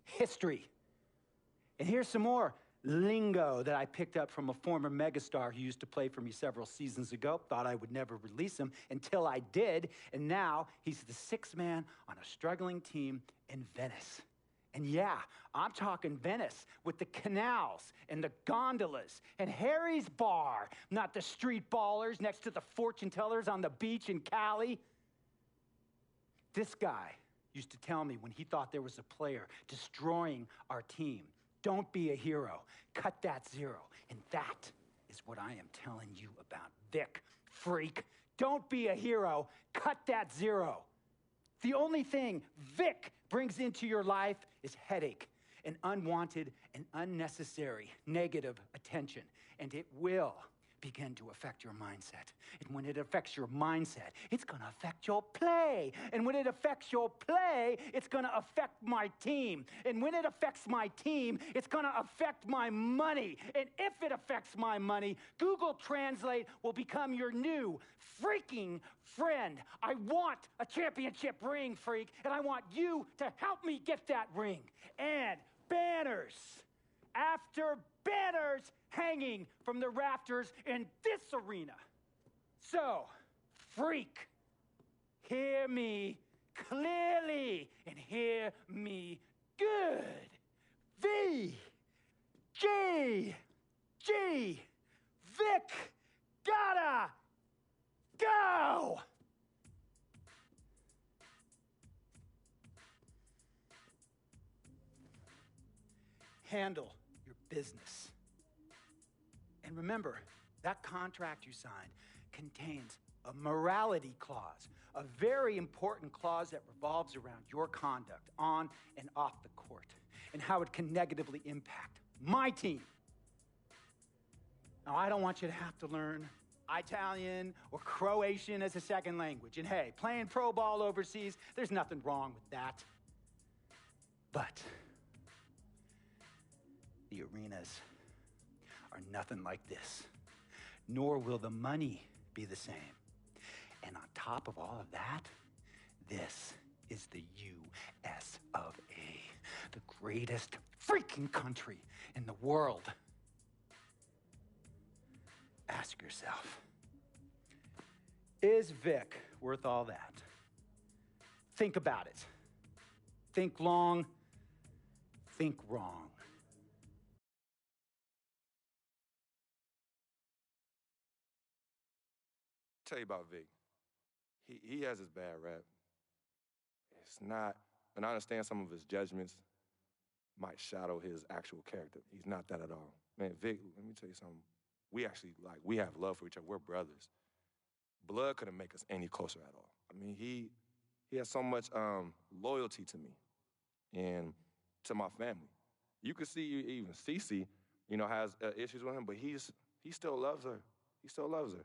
History. And here's some more lingo that I picked up from a former megastar who used to play for me several seasons ago. Thought I would never release him until I did. And now he's the sixth man on a struggling team in Venice. And yeah, I'm talking Venice with the canals and the gondolas and Harry's Bar, not the street ballers next to the fortune tellers on the beach in Cali. This guy used to tell me when he thought there was a player destroying our team, don't be a hero, cut that zero. And that is what I am telling you about Vic, freak. Don't be a hero, cut that zero. The only thing Vic brings into your life is headache and unwanted and unnecessary negative attention. And it will begin to affect your mindset. And when it affects your mindset, it's going to affect your play. And when it affects your play, it's going to affect my team. And when it affects my team, it's going to affect my money. And if it affects my money, Google Translate will become your new freaking friend. I want a championship ring, freak, and I want you to help me get that ring. And banners after banners hanging from the rafters in this arena. So, freak, hear me clearly and hear me good. V, G, Vic, gotta go! handle your business. And remember, that contract you signed contains a morality clause, a very important clause that revolves around your conduct on and off the court and how it can negatively impact my team. Now, I don't want you to have to learn Italian or Croatian as a second language. And hey, playing pro ball overseas, there's nothing wrong with that. But the arenas are nothing like this, nor will the money be the same. And on top of all of that, this is the U.S. of A., the greatest freaking country in the world. Ask yourself, is Vic worth all that? Think about it. Think long, think wrong. Tell you about Vic. He has his bad rap. It's not, and I understand some of his judgments might shadow his actual character. He's not that at all. Man, Vic, let me tell you something. We have love for each other. We're brothers. Blood couldn't make us any closer at all. I mean, he has so much loyalty to me and to my family. You could see even Cece, has issues with him, but he still loves her. He still loves her.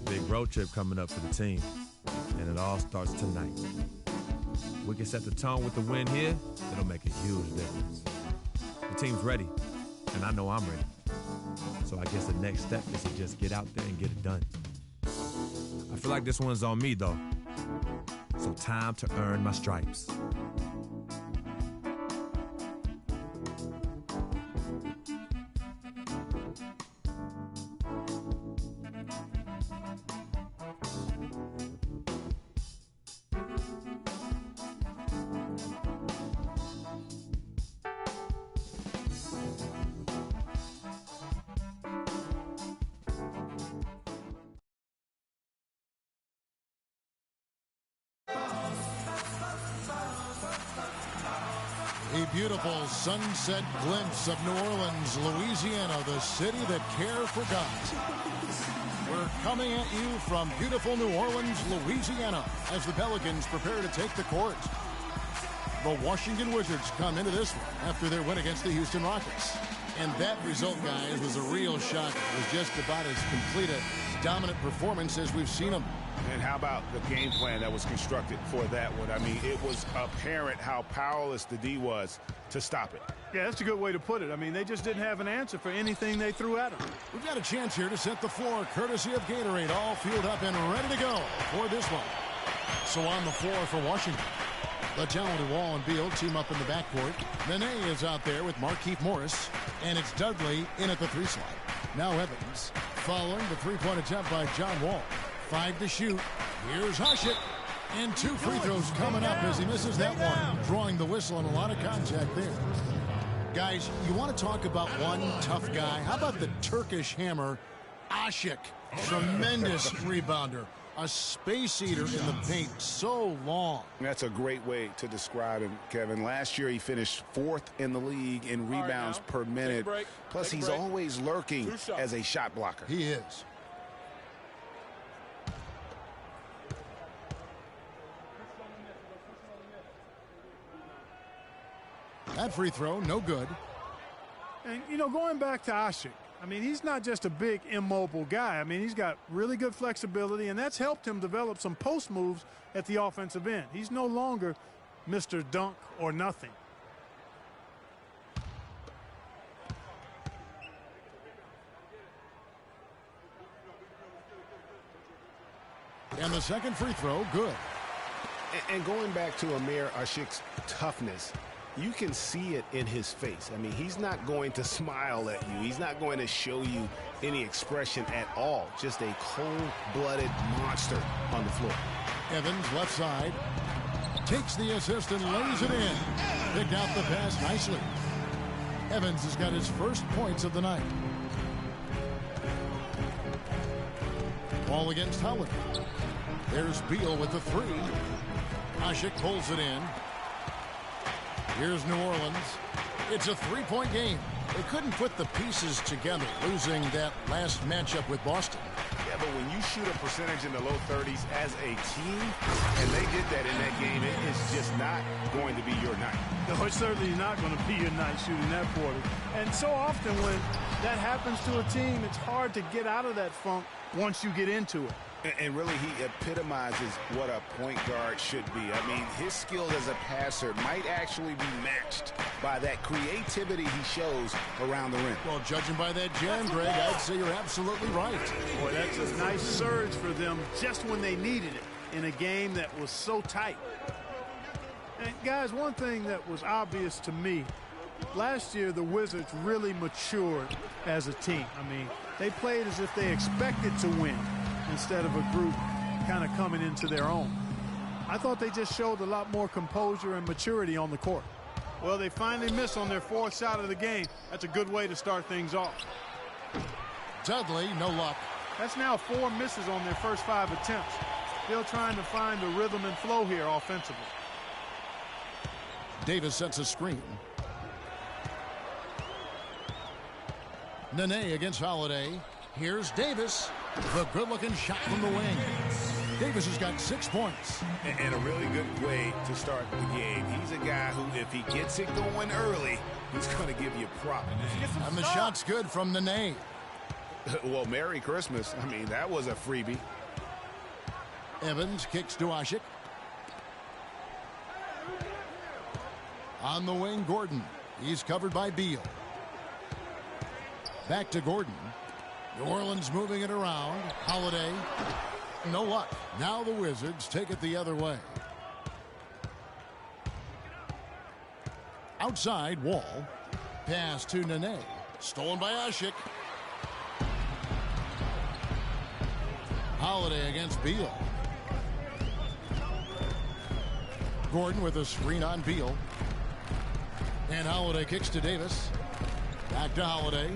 Big road trip coming up for the team, and it all starts tonight. We can set the tone with the win here, it'll make a huge difference. The team's ready, and I know I'm ready. So I guess the next step is to just get out there and get it done. I feel like this one's on me, though. So time to earn my stripes. A beautiful sunset glimpse of New Orleans, Louisiana, the city that care forgot. We're coming at you from beautiful New Orleans, Louisiana, as the Pelicans prepare to take the court. The Washington Wizards come into this one after their win against the Houston Rockets. And that result, guys, was a real shock. It was just about as complete a dominant performance as we've seen them. And how about the game plan that was constructed for that one? I mean, it was apparent how powerless the D was to stop it. Yeah, that's a good way to put it. I mean, they just didn't have an answer for anything they threw at them. We've got a chance here to set the floor, courtesy of Gatorade, all fueled up and ready to go for this one. So on the floor for Washington, the talented Wall and Beal team up in the backcourt. Nene is out there with Markieff Morris, and it's Dudley in at the three slot. Now Evans following the three-point attempt by John Wall. 5 to shoot. Here's Hasek. And 2 free throws coming up as he misses that one. Drawing the whistle and a lot of contact there. Guys, you want to talk about one tough guy? How about the Turkish hammer, Hasek? Tremendous rebounder. A space eater in the paint, so long. That's a great way to describe him, Kevin. Last year, he finished 4th in the league in rebounds per minute. Plus, he's always lurking as a shot blocker. He is. That free throw, no good. And, you know, going back to Asik, I mean, he's not just a big, immobile guy. I mean, he's got really good flexibility, and that's helped him develop some post moves at the offensive end. He's no longer Mr. Dunk or nothing. And the second free throw, good. And going back to Amir Asik's toughness, you can see it in his face. I mean, he's not going to smile at you. He's not going to show you any expression at all. Just a cold-blooded monster on the floor. Evans, left side, takes the assist and lays it in. Picked out the pass nicely. Evans has got his first points of the night. Ball against Holiday. There's Beal with the three. Asik pulls it in. Here's New Orleans. It's a three-point game. They couldn't put the pieces together, losing that last matchup with Boston. Yeah, but when you shoot a percentage in the low 30s as a team, and they did that in that game, it is just not going to be your night. No, it's certainly not going to be your night shooting that quarter. And so often when that happens to a team, it's hard to get out of that funk once you get into it. And really, he epitomizes what a point guard should be. I mean, his skills as a passer might actually be matched by that creativity he shows around the rim. Well, judging by that jam, Greg, I'd say you're absolutely right. Boy, that's a nice surge for them just when they needed it in a game that was so tight. And, guys, one thing that was obvious to me, last year the Wizards really matured as a team. I mean, they played as if they expected to win, instead of a group kind of coming into their own. I thought they just showed a lot more composure and maturity on the court. Well, they finally missed on their fourth shot of the game. That's a good way to start things off. Dudley, no luck. That's now 4 misses on their first 5 attempts. Still trying to find the rhythm and flow here offensively. Davis sets a screen. Nene against Holiday. Here's Davis. The good-looking shot from the wing. Davis has got 6 points. And a really good way to start the game. He's a guy who, if he gets it going early, he's going to give you props. And the shot's good from Nene. Well, Merry Christmas. I mean, that was a freebie. Evans kicks to Asik. On the wing, Gordon. He's covered by Beal. Back to Gordon. New Orleans moving it around. Holiday. No luck. Now the Wizards take it the other way. Outside, Wall. Pass to Nene. Stolen by Asik. Holiday against Beal. Gordon with a screen on Beal. And Holiday kicks to Davis. Back to Holiday.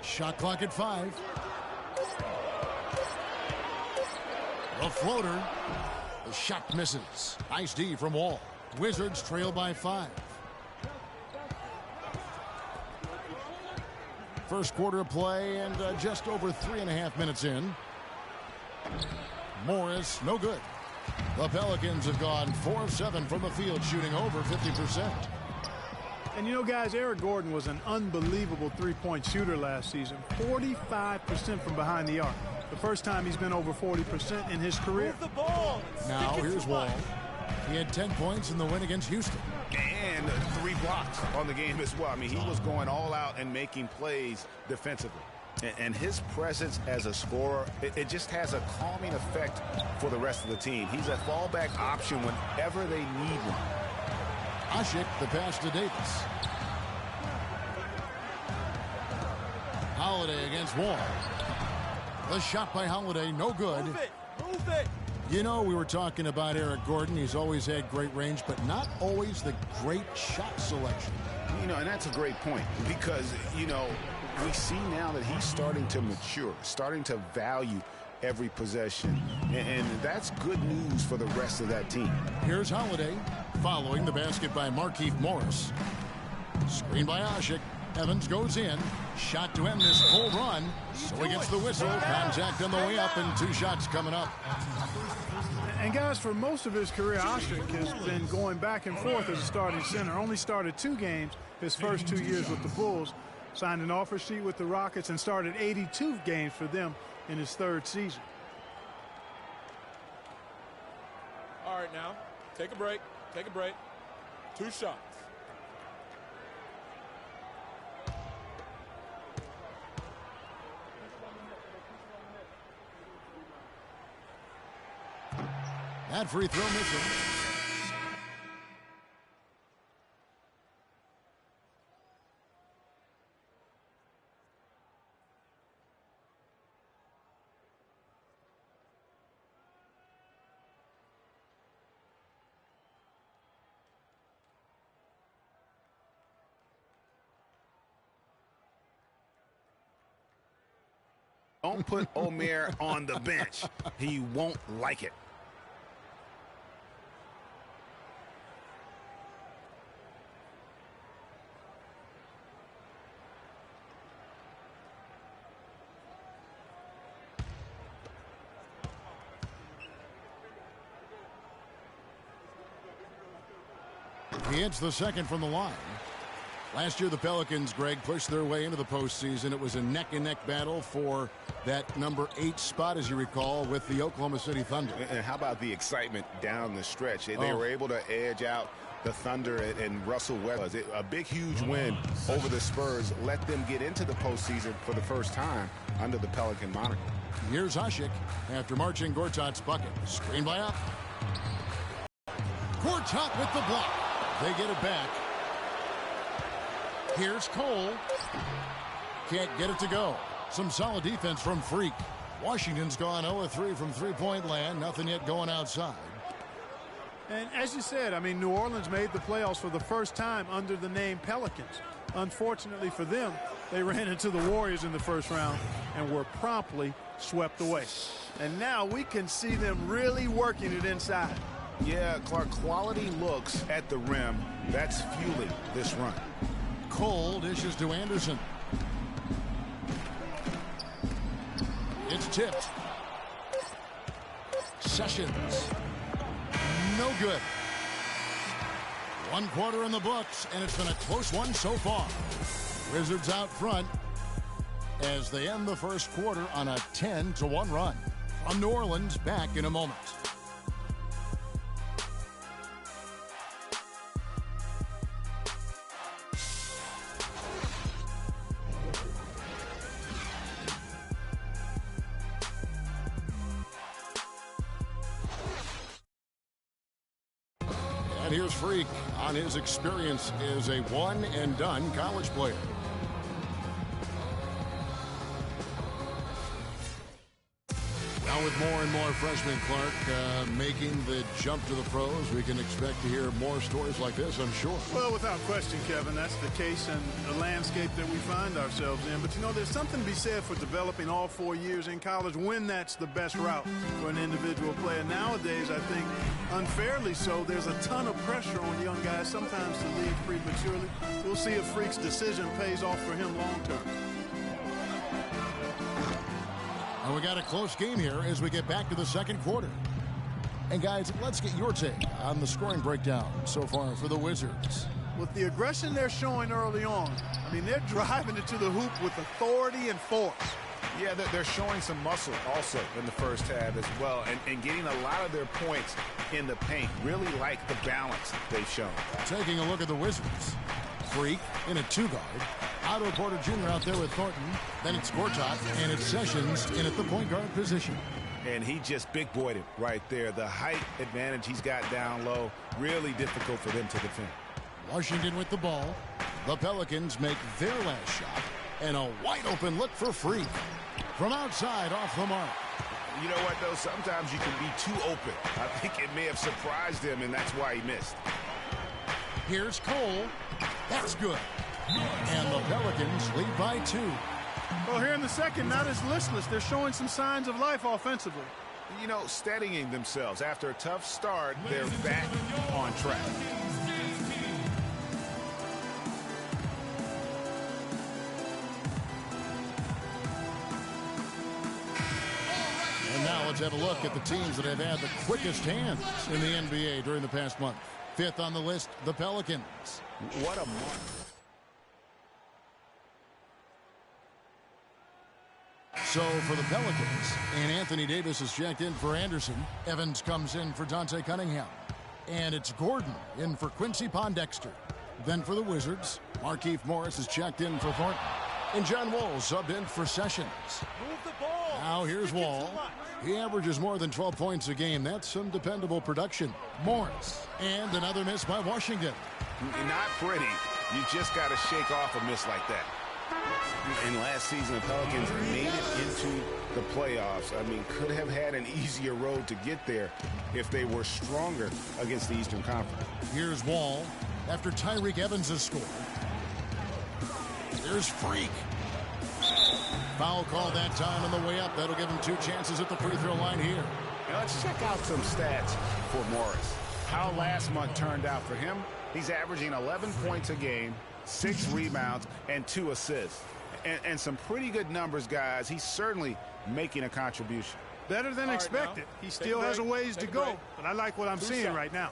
Shot clock at 5. The floater. The shot misses. Nice D from Wall. Wizards trail by 5. First quarter of play and just over 3.5 minutes in. Morris, no good. The Pelicans have gone 4 of 7 from the field, shooting over 50%. And you know, guys, Eric Gordon was an unbelievable three-point shooter last season. 45% from behind the arc. The first time he's been over 40% in his career. Move the ball. Now here's Wall. He had 10 points in the win against Houston. And 3 blocks on the game as well. I mean, he was going all out and making plays defensively. And his presence as a scorer, it just has a calming effect for the rest of the team. He's a fallback option whenever they need one. Asik, the pass to Davis. Holiday against Wall. The shot by Holiday, no good. Move it. Move it. You know, we were talking about Eric Gordon. He's always had great range, but not always the great shot selection. You know, and that's a great point because, you know, we see now that he's starting to mature, starting to value every possession, and that's good news for the rest of that team. Here's Holiday following the basket by Markieff Morris. Screen by Asik. Evans goes in. Shot to end this full run. So he gets the whistle. Contact on the way up, and 2 shots coming up. And guys, for most of his career, Asik has been going back and forth as a starting center. Only started 2 games his first 2 years with the Bulls. Signed an offer sheet with the Rockets and started 82 games for them in his 3rd season. All right, now, take a break. Take a break. 2 shots. That free throw missing. Don't put Omer on the bench. He won't like it. He hits the second from the line. Last year, the Pelicans, Greg, pushed their way into the postseason. It was a neck-and-neck battle for that number 8 spot, as you recall, with the Oklahoma City Thunder. And how about the excitement down the stretch? They were able to edge out the Thunder and Russell Westbrook. A big, huge win over the Spurs let them get into the postseason for the first time under the Pelican moniker. Here's Asik after marching Gortat's bucket. Screen by up. Gortat with the block. They get it back. Here's Cole. Can't get it to go. Some solid defense from Freak. Washington's gone 0-3 from three-point land. Nothing yet going outside. And as you said, I mean, New Orleans made the playoffs for the first time under the name Pelicans. Unfortunately for them, they ran into the Warriors in the first round and were promptly swept away. And now we can see them really working it inside. Yeah, Clark, quality looks at the rim. That's fueling this run. Cole dishes to Anderson. It's tipped. Sessions. No good. 1 quarter in the books, and it's been a close one so far. Wizards out front as they end the first quarter on a 10-1 run. From New Orleans, back in a moment. And here's Freak on his experience as a one-and-done college player. Now with more and more freshmen, Clark, making the jump to the pros, we can expect to hear more stories like this, I'm sure. Well, without question, Kevin, that's the case in the landscape that we find ourselves in. But, you know, there's something to be said for developing all 4 years in college when that's the best route for an individual player. Nowadays, I think, unfairly so, there's a ton of pressure on young guys sometimes to leave prematurely. We'll see if Freak's decision pays off for him long term. And we got a close game here as we get back to the second quarter. And guys, let's get your take on the scoring breakdown so far for the Wizards. With the aggression they're showing early on, I mean, they're driving it to the hoop with authority and force. Yeah, they're showing some muscle also in the first half as well, and getting a lot of their points in the paint. Really like the balance they've shown. Taking a look at the Wizards. Freak in a 2-guard. Otto Porter Jr. out there with Thornton. Then it's Gortat, and it's Sessions in at the point guard position. And he just big-boyed it right there. The height advantage he's got down low, really difficult for them to defend. Washington with the ball. The Pelicans make their last shot, and a wide-open look for Freak. From outside, off the mark. You know what, though? Sometimes you can be too open. I think it may have surprised him, and that's why he missed. Here's Cole. That's good. And the Pelicans lead by 2. Well, here in the second, not as listless. They're showing some signs of life offensively. You know, steadying themselves. After a tough start, they're back on track. And now let's have a look at the teams that have had the quickest hands in the NBA during the past month. 5th on the list, the Pelicans. What a month. So for the Pelicans, and Anthony Davis is checked in for Anderson. Evans comes in for Dante Cunningham. And it's Gordon in for Quincy Pondexter. Then for the Wizards, Markieff Morris is checked in for Thornton. And John Wall subbed in for Sessions. Move the ball. Now here's Wall. He averages more than 12 points a game. That's some dependable production. Morris. And another miss by Washington. Not pretty. You just got to shake off a miss like that. And last season, the Pelicans made it into the playoffs. I mean, could have had an easier road to get there if they were stronger against the Eastern Conference. Here's Wall after Tyreke Evans has scored. There's Freak. Foul call that time on the way up. That'll give him 2 chances at the free throw line here. Now let's check out some stats for Morris. How last month turned out for him. He's averaging 11 points a game, 6 rebounds, and 2 assists. And some pretty good numbers, guys. He's certainly making a contribution. Better than expected. He still has a ways to go, but I like what I'm seeing right now.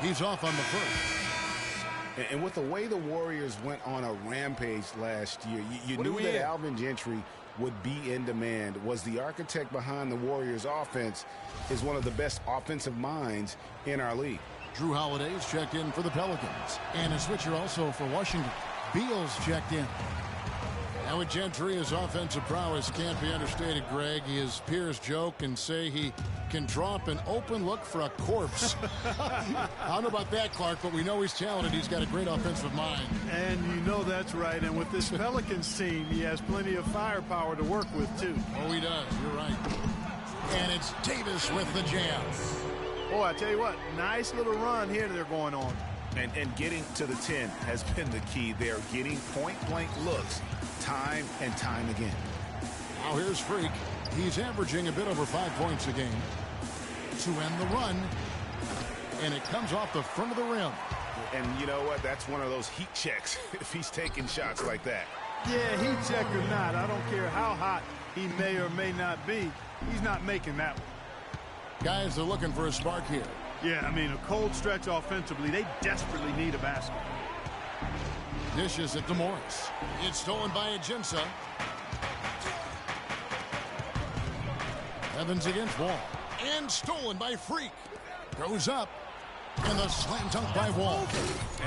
He's off on the first. And with the way the Warriors went on a rampage last year, you knew that Alvin Gentry would be in demand. Was the architect behind the Warriors offense, is one of the best offensive minds in our league. Drew Holiday's checked in for the Pelicans. And a switcher also for Washington. Beal's checked in. Now with Gentry, his offensive prowess can't be understated, Greg. His peers joke and say he can drop an open look for a corpse. I don't know about that, Clark, but we know he's talented. He's got a great offensive mind. And you know that's right. And with this Pelicans team, he has plenty of firepower to work with, too. Oh, he does. You're right. And it's Davis with the jam. Boy, I tell you what, nice little run here they're going on. And getting to the 10 has been the key. They're getting point-blank looks time and time again. Now here's Freak. He's averaging a bit over 5 points a game to end the run. And it comes off the front of the rim. And you know what? That's one of those heat checks if he's taking shots like that. Yeah, heat check or not, I don't care how hot he may or may not be. He's not making that one. Guys, they're looking for a spark here. Yeah, I mean, a cold stretch offensively. They desperately need a basket. Dishes it to Morris. It's stolen by Ajinça. Evans against Wall. And stolen by Freak. Goes up. And the slam dunk by Wall.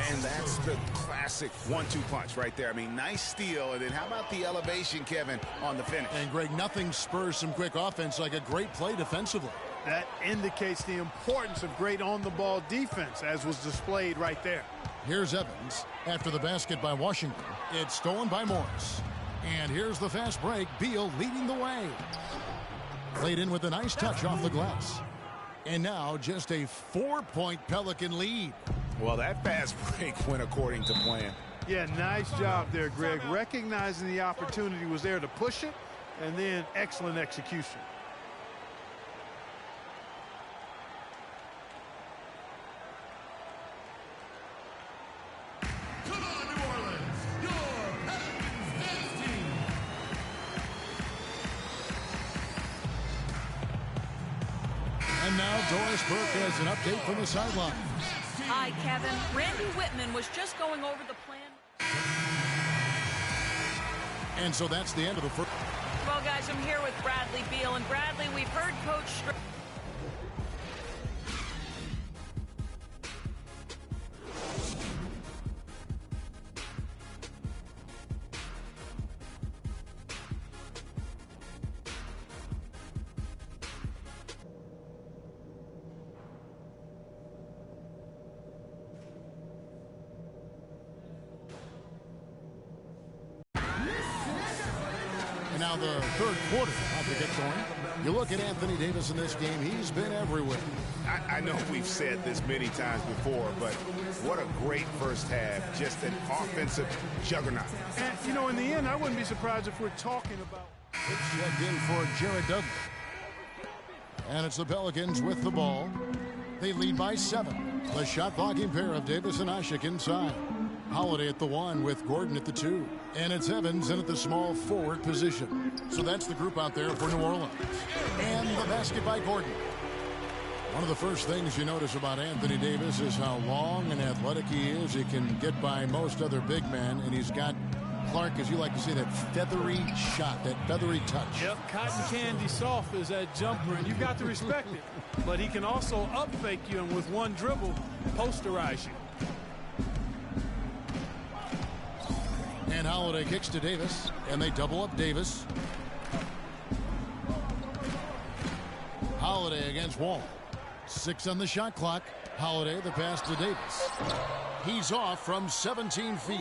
And that's the classic 1-2 punch right there. I mean, nice steal. And then how about the elevation, Kevin, on the finish? And, Greg, nothing spurs some quick offense like a great play defensively. That indicates the importance of great on-the-ball defense, as was displayed right there. Here's Evans after the basket by Washington. It's stolen by Morris. And here's the fast break. Beal leading the way. Played in with a nice touch off the glass. And now just a 4-point Pelican lead. Well, that fast break went according to plan. Yeah, nice job there, Greg. Recognizing the opportunity was there to push it, and then excellent execution. And now Doris Burke has an update from the sideline. Hi, Kevin. Randy Whitman was just going over the plan. And so that's the end of the first. Well, guys, I'm here with Bradley Beal. And Bradley, we've heard Coach now the third quarter about to get going. You look at Anthony Davis in this game, he's been everywhere. I know we've said this many times before, but what a great first half. Just an offensive juggernaut. And, you know, in the end, I wouldn't be surprised if we're talking about... It's checked in for Jared Dudley. And it's the Pelicans with the ball. They lead by 7. The shot-blocking pair of Davis and Asik inside. Holiday at the 1 with Gordon at the 2. And it's Evans in at the small forward position. So that's the group out there for New Orleans. And the basket by Gordon. One of the first things you notice about Anthony Davis is how long and athletic he is. He can get by most other big men, and he's got, Clark, as you like to say, that feathery shot, that feathery touch. Yep, cotton candy soft is that jumper, and you've got to respect it. But he can also up-fake you, and with one dribble, posterize you. And Holiday kicks to Davis, and they double up Davis. Holiday against Wall. 6 on the shot clock. Holiday, the pass to Davis. He's off from 17 feet.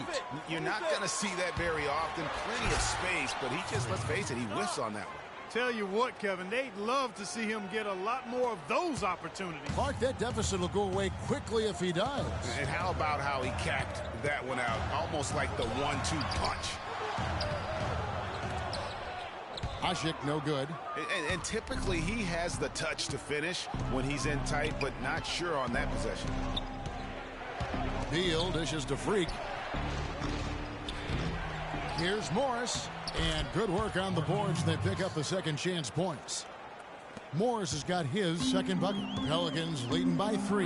You're not going to see that very often. Plenty of space, but he just, let's face it, he whiffs on that one. Tell you what, Kevin, they'd love to see him get a lot more of those opportunities. Mark, that deficit will go away quickly if he does. And how about how he capped that one out, almost like the 1-2 punch. Asik, no good. And typically he has the touch to finish when he's in tight, but not sure on that possession. Beal dishes to Freak. Here's Morris. And good work on the boards. They pick up the second chance points. Morris has got his second bucket. Pelicans leading by 3.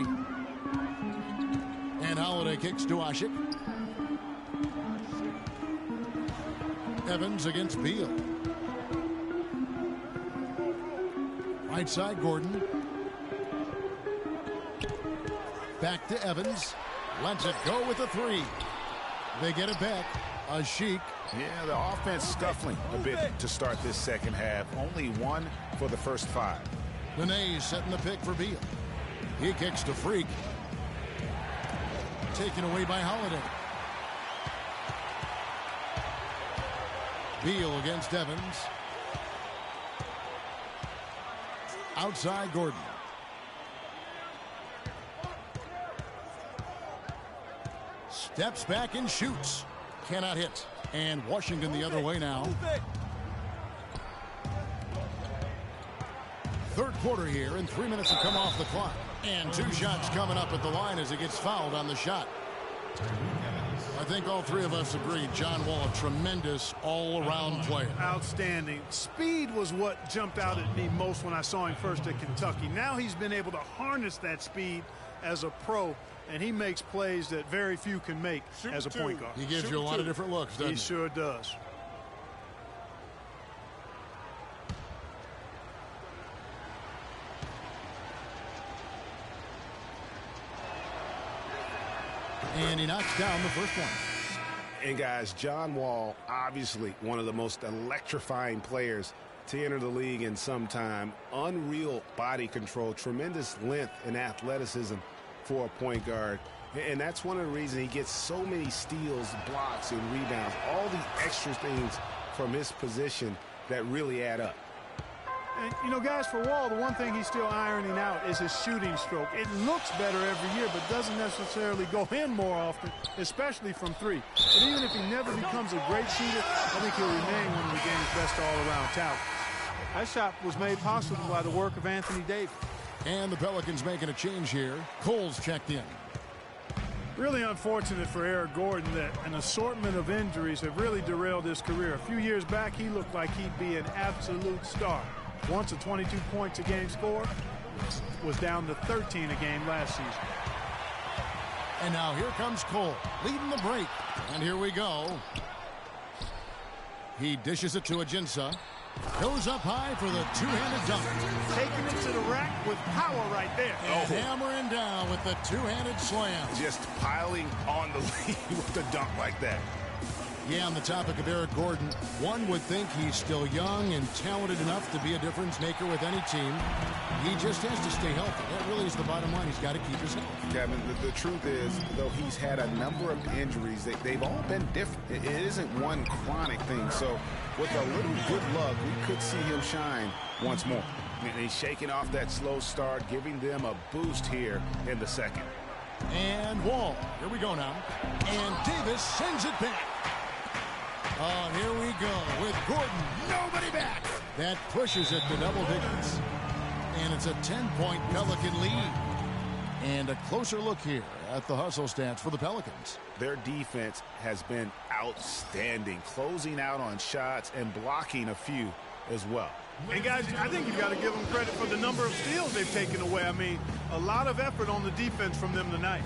And Holiday kicks to Asik. Evans against Beal. Right side, Gordon. Back to Evans. Lets it go with a 3. They get it back. Asik. Yeah, the offense scuffling a bit to start this second half. Only 1 for the first 5. Nene setting the pick for Beal. He kicks to Freak. Taken away by Holiday. Beal against Evans. Outside Gordon. Steps back and shoots. Cannot hit. And Washington the other way now. Third quarter here, and 3 minutes have come off the clock. And 2 shots coming up at the line as he gets fouled on the shot. I think all 3 of us agree John Wall, a tremendous all-around player. Outstanding. Speed was what jumped out at me most when I saw him first at Kentucky. Now he's been able to harness that speed as a pro, and he makes plays that very few can make as a point guard. He gives you a lot of different looks, doesn't he? He sure does. And he knocks down the first one. And guys, John Wall, obviously one of the most electrifying players to enter the league in some time. Unreal body control, tremendous length and athleticism for a point guard. And that's one of the reasons he gets so many steals, blocks, and rebounds. All the extra things from his position that really add up. And, you know, guys, for Wall, the one thing he's still ironing out is his shooting stroke. It looks better every year, but doesn't necessarily go in more often, especially from 3. But even if he never becomes a great shooter, I think he'll remain one of the game's best all-around talent. That shot was made possible by the work of Anthony Davis. And the Pelicans making a change here. Cole's checked in. Really unfortunate for Eric Gordon that an assortment of injuries have really derailed his career. A few years back, he looked like he'd be an absolute star. Once a 22 points a game score, was down to 13 a game last season. And now here comes Cole, leading the break. And here we go. He dishes it to Ajinça. Goes up high for the two-handed dunk. Taking it to the rack with power right there. And hammering down with the two-handed slam. Just piling on the lead with the dunk like that. Yeah, on the topic of Eric Gordon, one would think he's still young and talented enough to be a difference maker with any team. He just has to stay healthy. That really is the bottom line. He's got to keep his health. Kevin, the truth is, though he's had a number of injuries, they've all been different. It isn't one chronic thing. So with a little good luck, we could see him shine once more. And he's shaking off that slow start, giving them a boost here in the second. And Wall. Here we go now. And Davis sends it back. Oh, here we go with Gordon. Nobody back. That pushes it to double digits. And it's a 10-point Pelican lead. And a closer look here at the hustle stats for the Pelicans. Their defense has been outstanding, closing out on shots and blocking a few as well. And guys, I think you've got to give them credit for the number of steals they've taken away. I mean, a lot of effort on the defense from them tonight.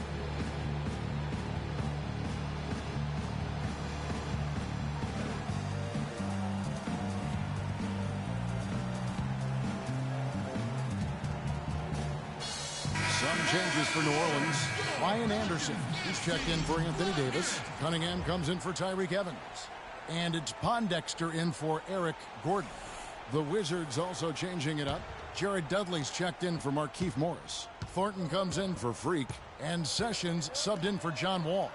Some changes for New Orleans. Ryan Anderson, he's checked in for Anthony Davis. Cunningham comes in for Tyreke Evans. And it's Pondexter in for Eric Gordon. The Wizards also changing it up. Jared Dudley's checked in for Markieff Morris. Thornton comes in for Freak. And Sessions subbed in for John Wall.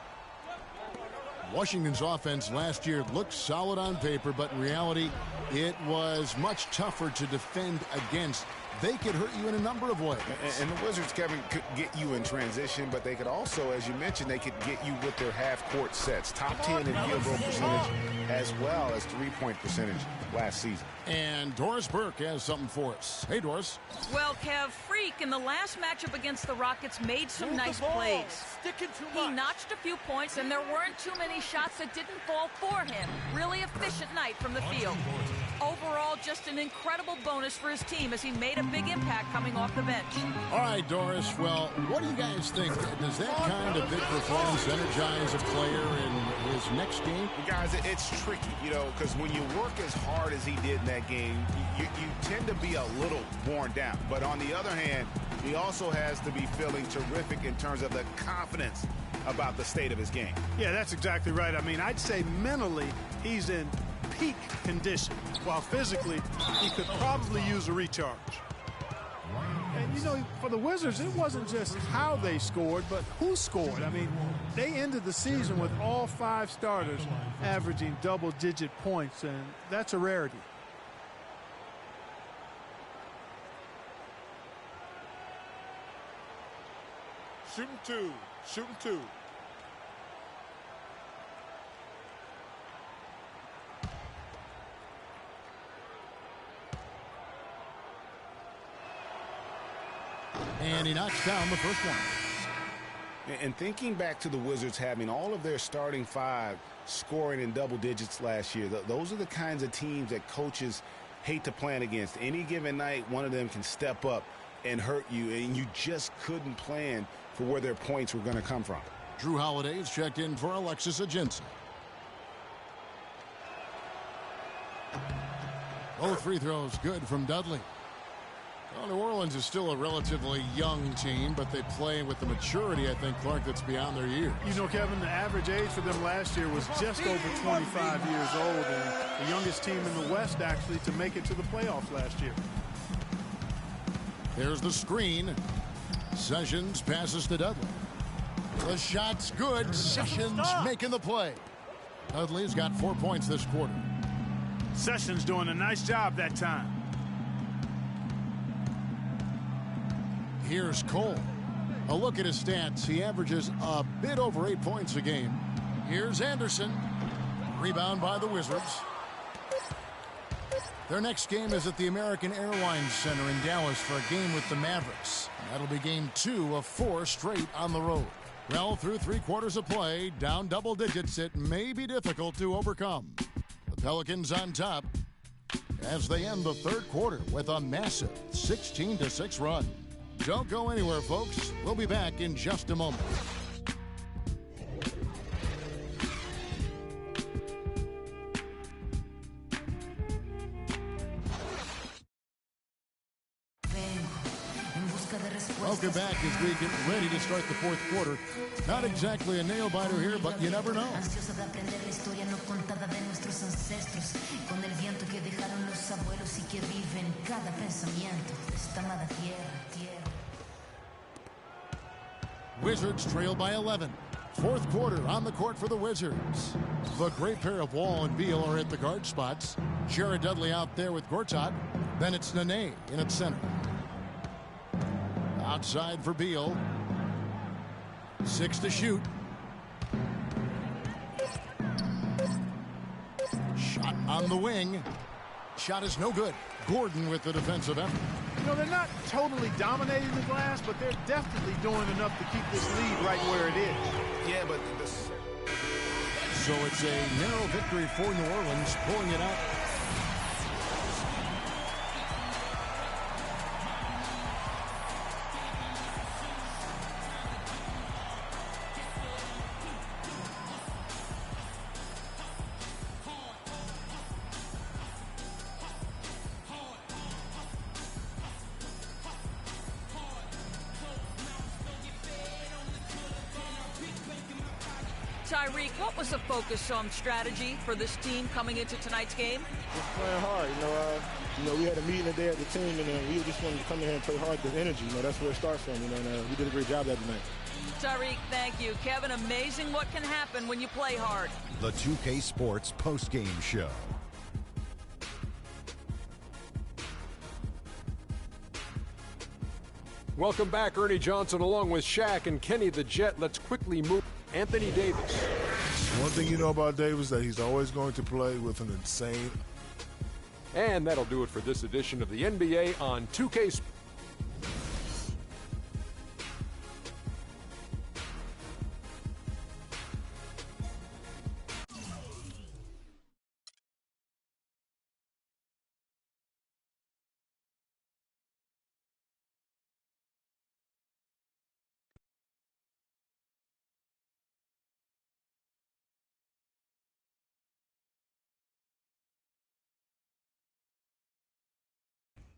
Washington's offense last year looked solid on paper, but in reality, it was much tougher to defend against. They could hurt you in a number of ways. And the Wizards, Kevin, could get you in transition, but they could also, as you mentioned, they could get you with their half-court sets. Top 10 in field goal percentage as well as three-point percentage last season. And Doris Burke has something for us. Hey, Doris. Well, Kev, Freak in the last matchup against the Rockets made some nice plays. He notched a few points, and there weren't too many shots that didn't fall for him. Really efficient night from the field. Overall, just an incredible bonus for his team as he made a big impact coming off the bench. All right, Doris. Well, what do you guys think? Does that kind of big performance energize a player in his next game? Guys, it's tricky, you know, because when you work as hard as he did in that game, you tend to be a little worn down. But on the other hand, he also has to be feeling terrific in terms of the confidence about the state of his game. Yeah, that's exactly right. I mean, I'd say mentally he's in peak condition, while physically he could probably use a recharge. And, you know, for the Wizards, it wasn't just how they scored, but who scored. I mean, they ended the season with all 5 starters averaging double-digit points, and that's a rarity. Shooting two. Shooting two. And he knocks down the first one. And thinking back to the Wizards having all of their starting 5 scoring in double digits last year, those are the kinds of teams that coaches hate to plan against. Any given night, one of them can step up and hurt you, and you just couldn't plan for where their points were going to come from. Drew Holiday's checked in for Alexis Ajinça. Both free throws good from Dudley. Well, New Orleans is still a relatively young team, but they play with the maturity, I think, Clark, that's beyond their years. You know, Kevin, the average age for them last year was just over 25 years old, and the youngest team in the West, actually, to make it to the playoffs last year. There's the screen. Sessions passes to Dudley. The shot's good. Sessions making the play. Dudley's got 4 points this quarter. Sessions doing a nice job that time. Here's Cole. A look at his stats. He averages a bit over 8 points a game. Here's Anderson. Rebound by the Wizards. Their next game is at the American Airlines Center in Dallas for a game with the Mavericks. That'll be game 2 of 4 straight on the road. Well, through 3 quarters of play, down double digits, it may be difficult to overcome. The Pelicans on top as they end the 3rd quarter with a massive 16-6 run. Don't go anywhere, folks. We'll be back in just a moment. Vengo en busca de Welcome back as we get ready to start the fourth quarter. Not exactly a nail-biter here, but you never know. Ansioso de aprender la historia no contada de nuestros ancestros, con el viento que dejaron los abuelos y que vive en cada pensamiento de esta amada tierra. Wizards trail by 11. Fourth quarter on the court for the Wizards. The great pair of Wall and Beal are at the guard spots. Jared Dudley out there with Gortat. Then it's Nene in at center. Outside for Beal. 6 to shoot. Shot on the wing. Shot is no good. Gordon with the defensive effort. You know, they're not totally dominating the glass, but they're definitely doing enough to keep this lead right where it is. Yeah, but this... So it's a narrow victory for New Orleans, pulling it out. Tyreek, what was the focus on strategy for this team coming into tonight's game? Just playing hard. You know, we had a meeting today as a team, and we just wanted to come in here and play hard with energy. You know, that's where it starts from. You know, and we did a great job that tonight. Tyreek, thank you. Kevin, amazing what can happen when you play hard. The 2K Sports post-game show. Welcome back, Ernie Johnson, along with Shaq and Kenny the Jet. Let's quickly move Anthony Davis. One thing you know about Davis that he's always going to play with an insane. And that'll do it for this edition of the NBA on 2K Sports.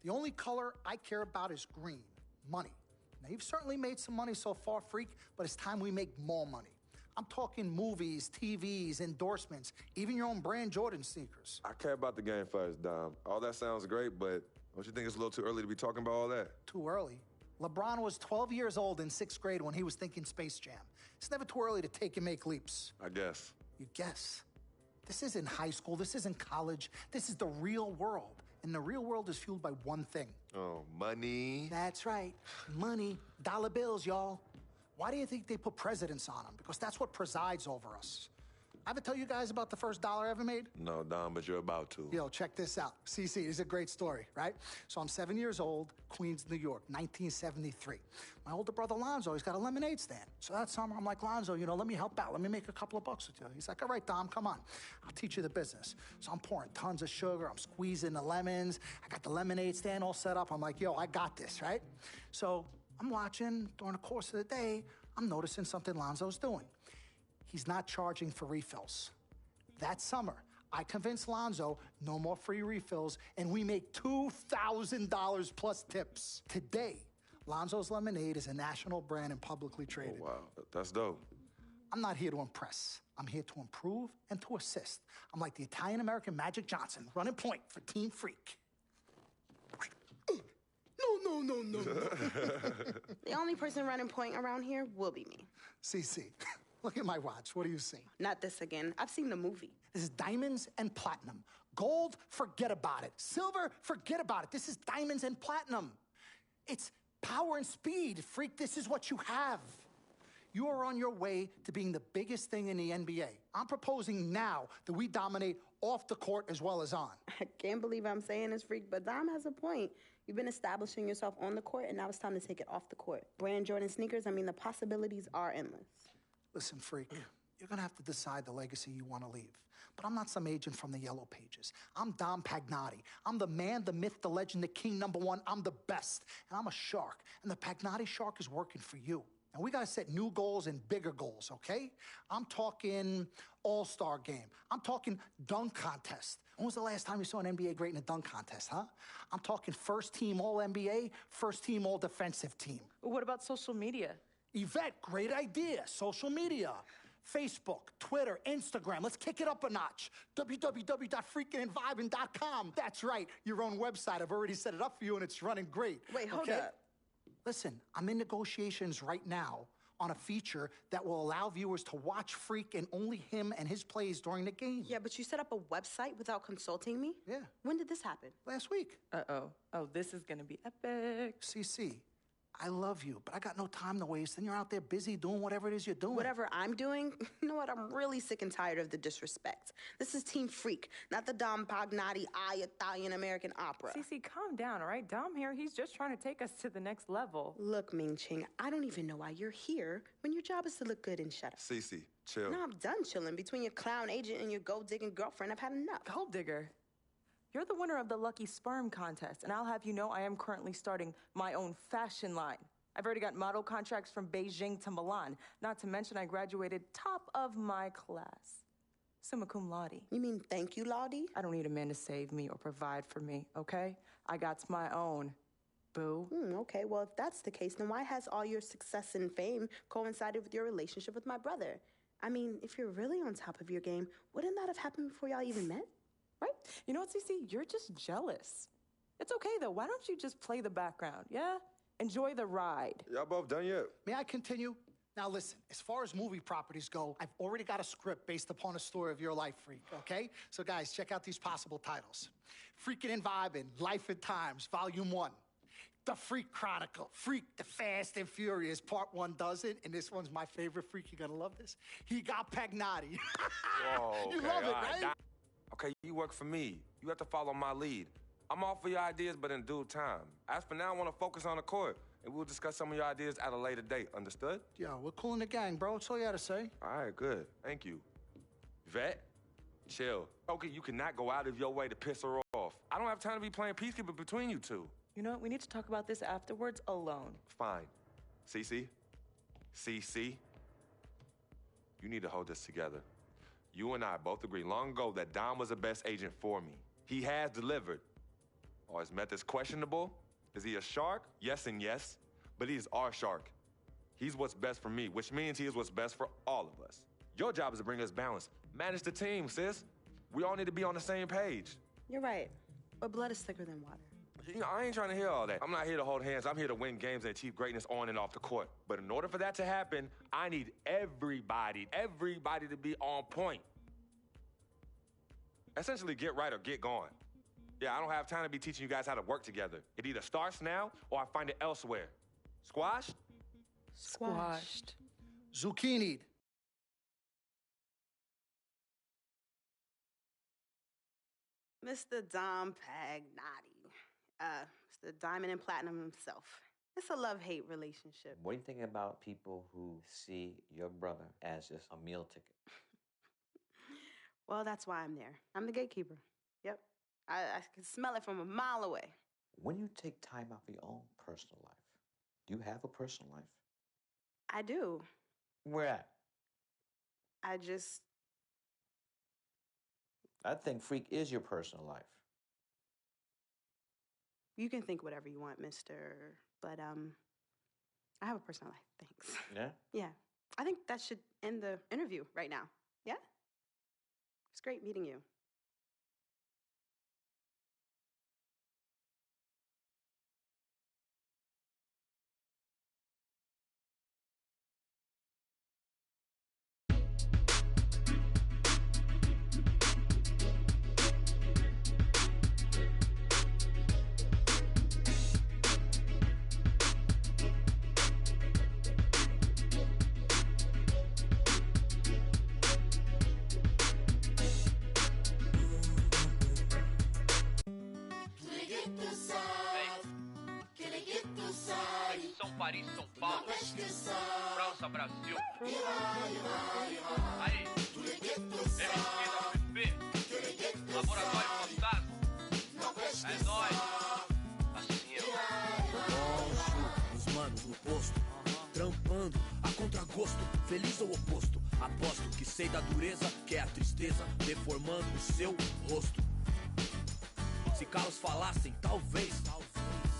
The only color I care about is green, money. Now, you've certainly made some money so far, Freak, but it's time we make more money. I'm talking movies, TVs, endorsements, even your own brand Jordan sneakers. I care about the game first, Dom. All that sounds great, but don't you think it's a little too early to be talking about all that? Too early? LeBron was 12 years old in 6th grade when he was thinking Space Jam. It's never too early to take and make leaps. I guess. You guess? This isn't high school. This isn't college. This is the real world. And the real world is fueled by one thing. Oh, money. That's right. Money. Dollar bills, y'all. Why do you think they put presidents on them? Because that's what presides over us. I ever tell you guys about the first dollar I ever made? No, Dom, but you're about to. Yo, check this out. CC, this is a great story, right? So I'm 7 years old, Queens, New York, 1973. My older brother, Lonzo, he's got a lemonade stand. So that summer, I'm like, Lonzo, you know, let me help out. Let me make a couple of bucks with you. He's like, all right, Dom, come on. I'll teach you the business. So I'm pouring tons of sugar. I'm squeezing the lemons. I got the lemonade stand all set up. I'm like, yo, I got this, right? So I'm watching during the course of the day. I'm noticing something Lonzo's doing. He's not charging for refills. That summer, I convinced Lonzo no more free refills, and we make $2,000 plus tips. Today, Lonzo's Lemonade is a national brand and publicly traded. Oh, wow. That's dope. I'm not here to impress. I'm here to improve and to assist. I'm like the Italian-American Magic Johnson, running point for Team Freak. No. The only person running point around here will be me. CC, look at my watch. What do you see? Not this again. I've seen the movie. This is diamonds and platinum. Gold, forget about it. Silver, forget about it. This is diamonds and platinum. It's power and speed. Freak, this is what you have. You are on your way to being the biggest thing in the NBA. I'm proposing now that we dominate off the court as well as on. I can't believe I'm saying this, Freak, but Dom has a point. You've been establishing yourself on the court, and now it's time to take it off the court. Brand Jordan sneakers, I mean, the possibilities are endless. Listen, Freak, you're going to have to decide the legacy you want to leave. But I'm not some agent from the Yellow Pages. I'm Dom Pagnotti. I'm the man, the myth, the legend, the king #1. I'm the best. And I'm a shark. And the Pagnotti shark is working for you. And we got to set new goals and bigger goals, okay? I'm talking all-star game. I'm talking dunk contest. When was the last time you saw an NBA great in a dunk contest, huh? I'm talking first team All-NBA, first team All-Defensive team. What about social media? Yvette, great idea. Social media. Facebook, Twitter, Instagram. Let's kick it up a notch. www.freakingandvibing.com. That's right, your own website. I've already set it up for you, and it's running great. Wait, hold up. Listen, I'm in negotiations right now on a feature that will allow viewers to watch Freak and only him and his plays during the game. Yeah, but you set up a website without consulting me? Yeah. When did this happen? Last week. Uh-oh. Oh, this is gonna be epic. CC, I love you, but I got no time to waste. And you're out there busy doing whatever it is you're doing. Whatever I'm doing, you know what? I'm really sick and tired of the disrespect. This is Team Freak, not the Dom Pagnotti Italian-American opera. Cece, calm down, all right? Dom here, he's just trying to take us to the next level. Look, Ming Ching, I don't even know why you're here when your job is to look good and shut up. Cece, chill. No, I'm done chilling. Between your clown agent and your gold-digging girlfriend, I've had enough. Gold digger? You're the winner of the Lucky Sperm contest, and I'll have you know I am currently starting my own fashion line. I've already got model contracts from Beijing to Milan. Not to mention I graduated top of my class. Summa cum laude. You mean thank you, Laude? I don't need a man to save me or provide for me, okay? I got my own, boo. Okay, well, if that's the case, then why has all your success and fame coincided with your relationship with my brother? I mean, if you're really on top of your game, wouldn't that have happened before y'all even met? Right? You know what, Cece? You're just jealous. It's okay, though. Why don't you just play the background, yeah? Enjoy the ride. Y'all both done yet? May I continue? Now listen, as far as movie properties go, I've already got a script based upon a story of your life, Freak, okay? So guys, check out these possible titles. Freaking and Vibing, Life and Times, Volume 1. The Freak Chronicle, Freak the Fast and Furious, Part 1 does it, and this one's my favorite, Freak, you're gonna love this. He got Pagnotti. Whoa, You love it, right? Okay, you work for me. You have to follow my lead. I'm all for your ideas, but in due time. As for now, I want to focus on the court, and we'll discuss some of your ideas at a later date. Understood? Yeah, we're cool in the gang, bro. That's all you had to say. All right, good. Thank you. Vet, chill. Okay, you cannot go out of your way to piss her off. I don't have time to be playing peacekeeper between you two. You know what? We need to talk about this afterwards alone. Fine. CC? CC? You need to hold this together. You and I both agreed long ago that Dom was the best agent for me. He has delivered. Are his methods questionable? Is he a shark? Yes and yes. But he is our shark. He's what's best for me, which means he is what's best for all of us. Your job is to bring us balance. Manage the team, sis. We all need to be on the same page. You're right. But blood is thicker than water. You know, I ain't trying to hear all that. I'm not here to hold hands. I'm here to win games and achieve greatness on and off the court. But in order for that to happen, I need everybody to be on point. Essentially, get right or get gone. Yeah, I don't have time to be teaching you guys how to work together. It either starts now or I find it elsewhere. Squashed? Squashed. Zucchini'd. Mr. Dom Pagnotti. Mr. Diamond and Platinum himself. It's a love-hate relationship. What do you think about people who see your brother as just a meal ticket? Well, that's why I'm there. I'm the gatekeeper. Yep. I can smell it from a mile away. When you take time out for your own personal life, do you have a personal life? I do. Where at? I think Freak is your personal life. You can think whatever you want, mister. But, I have a personal life. Thanks. Yeah? Yeah. I think that should end the interview right now. Yeah? It's great meeting you. Paris, São Paulo, França, Brasil. Aí, MSP, Laboratório Fantasma. É nóis. Assim, ó. Os manos no posto, trampando rosto, feliz ou oposto? Aposto que sei da dureza, que é a tristeza deformando o seu rosto. Se calos falassem, talvez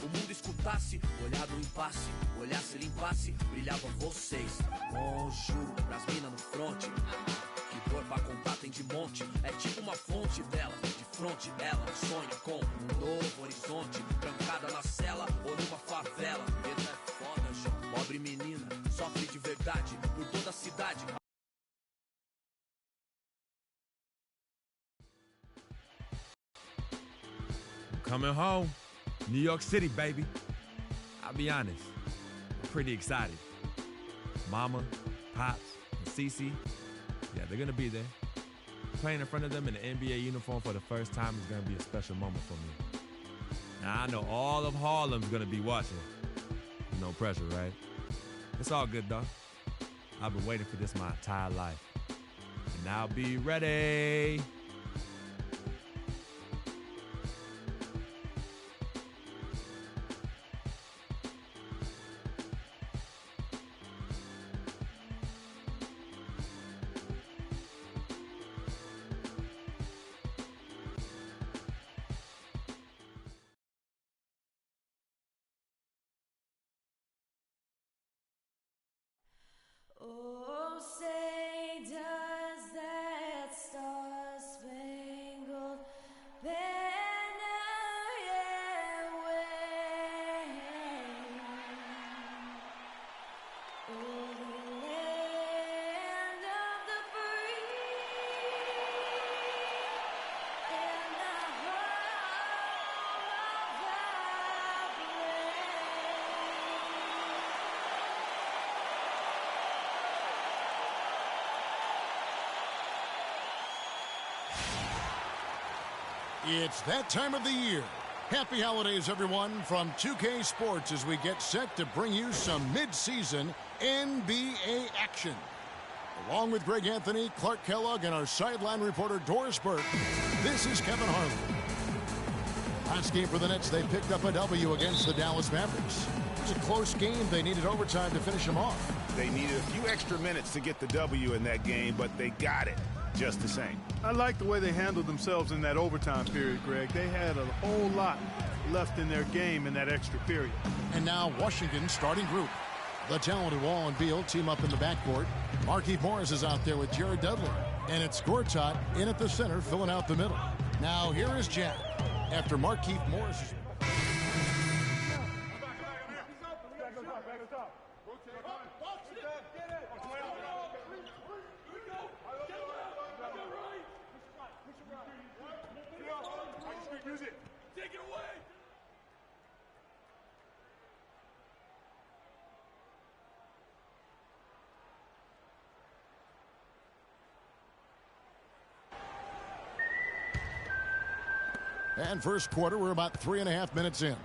o mundo escutasse, olhar do impasse, olhasse, limpasse, brilhavam vocês. Juro pras minas no fronte, que dor pra contar tem de monte. É tipo uma fonte dela, de fronte ela sonha com um novo horizonte. Trancada na cela ou numa favela. Vida é foda, João. Pobre menina, sofre de verdade por toda a cidade. Coming home. New York City, baby. I'll be honest, I'm pretty excited. Mama, Pops, and Cece, yeah, they're gonna be there. Playing in front of them in the NBA uniform for the first time is gonna be a special moment for me. Now, I know all of Harlem's gonna be watching. No pressure, right? It's all good, though. I've been waiting for this my entire life. And I'll be ready. Oh, say does that star-spangled banner yet wave? Oh, the land of the free and the home of the brave. It's that time of the year. Happy holidays, everyone, from 2K Sports as we get set to bring you some mid-season NBA action. Along with Greg Anthony, Clark Kellogg, and our sideline reporter Doris Burke, this is Kevin Harlan. Last game for the Nets, they picked up a W against the Dallas Mavericks. It was a close game. They needed overtime to finish them off. They needed a few extra minutes to get the W in that game, but they got it just the same. I like the way they handled themselves in that overtime period, Greg. They had a whole lot left in their game in that extra period. And now Washington's starting group. The talented Wall and Beal team up in the backcourt. Markieff Morris is out there with Jared Dudley. And it's Gortat in at the center, filling out the middle. Now here is Jack after Markieff Morris. Take it away! And first quarter, we're about 3.5 minutes in.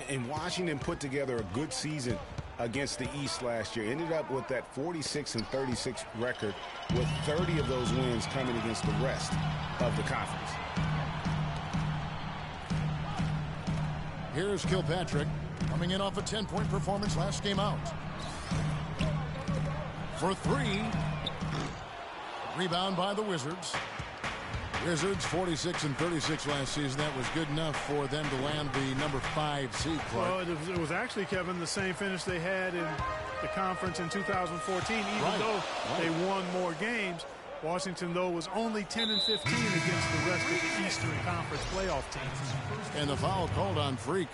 And Washington put together a good season against the East last year. Ended up with that 46-36 record, with 30 of those wins coming against the rest of the conference. Here's Kilpatrick coming in off a 10-point performance last game out. For three. Rebound by the Wizards. Wizards 46-36 last season. That was good enough for them to land the number 5 seed. Well, it was actually, Kevin, the same finish they had in the conference in 2014. Even though they won more games, Washington, though, was only 10-15 against the rest of the Eastern Conference playoff teams. And the foul called on Freak.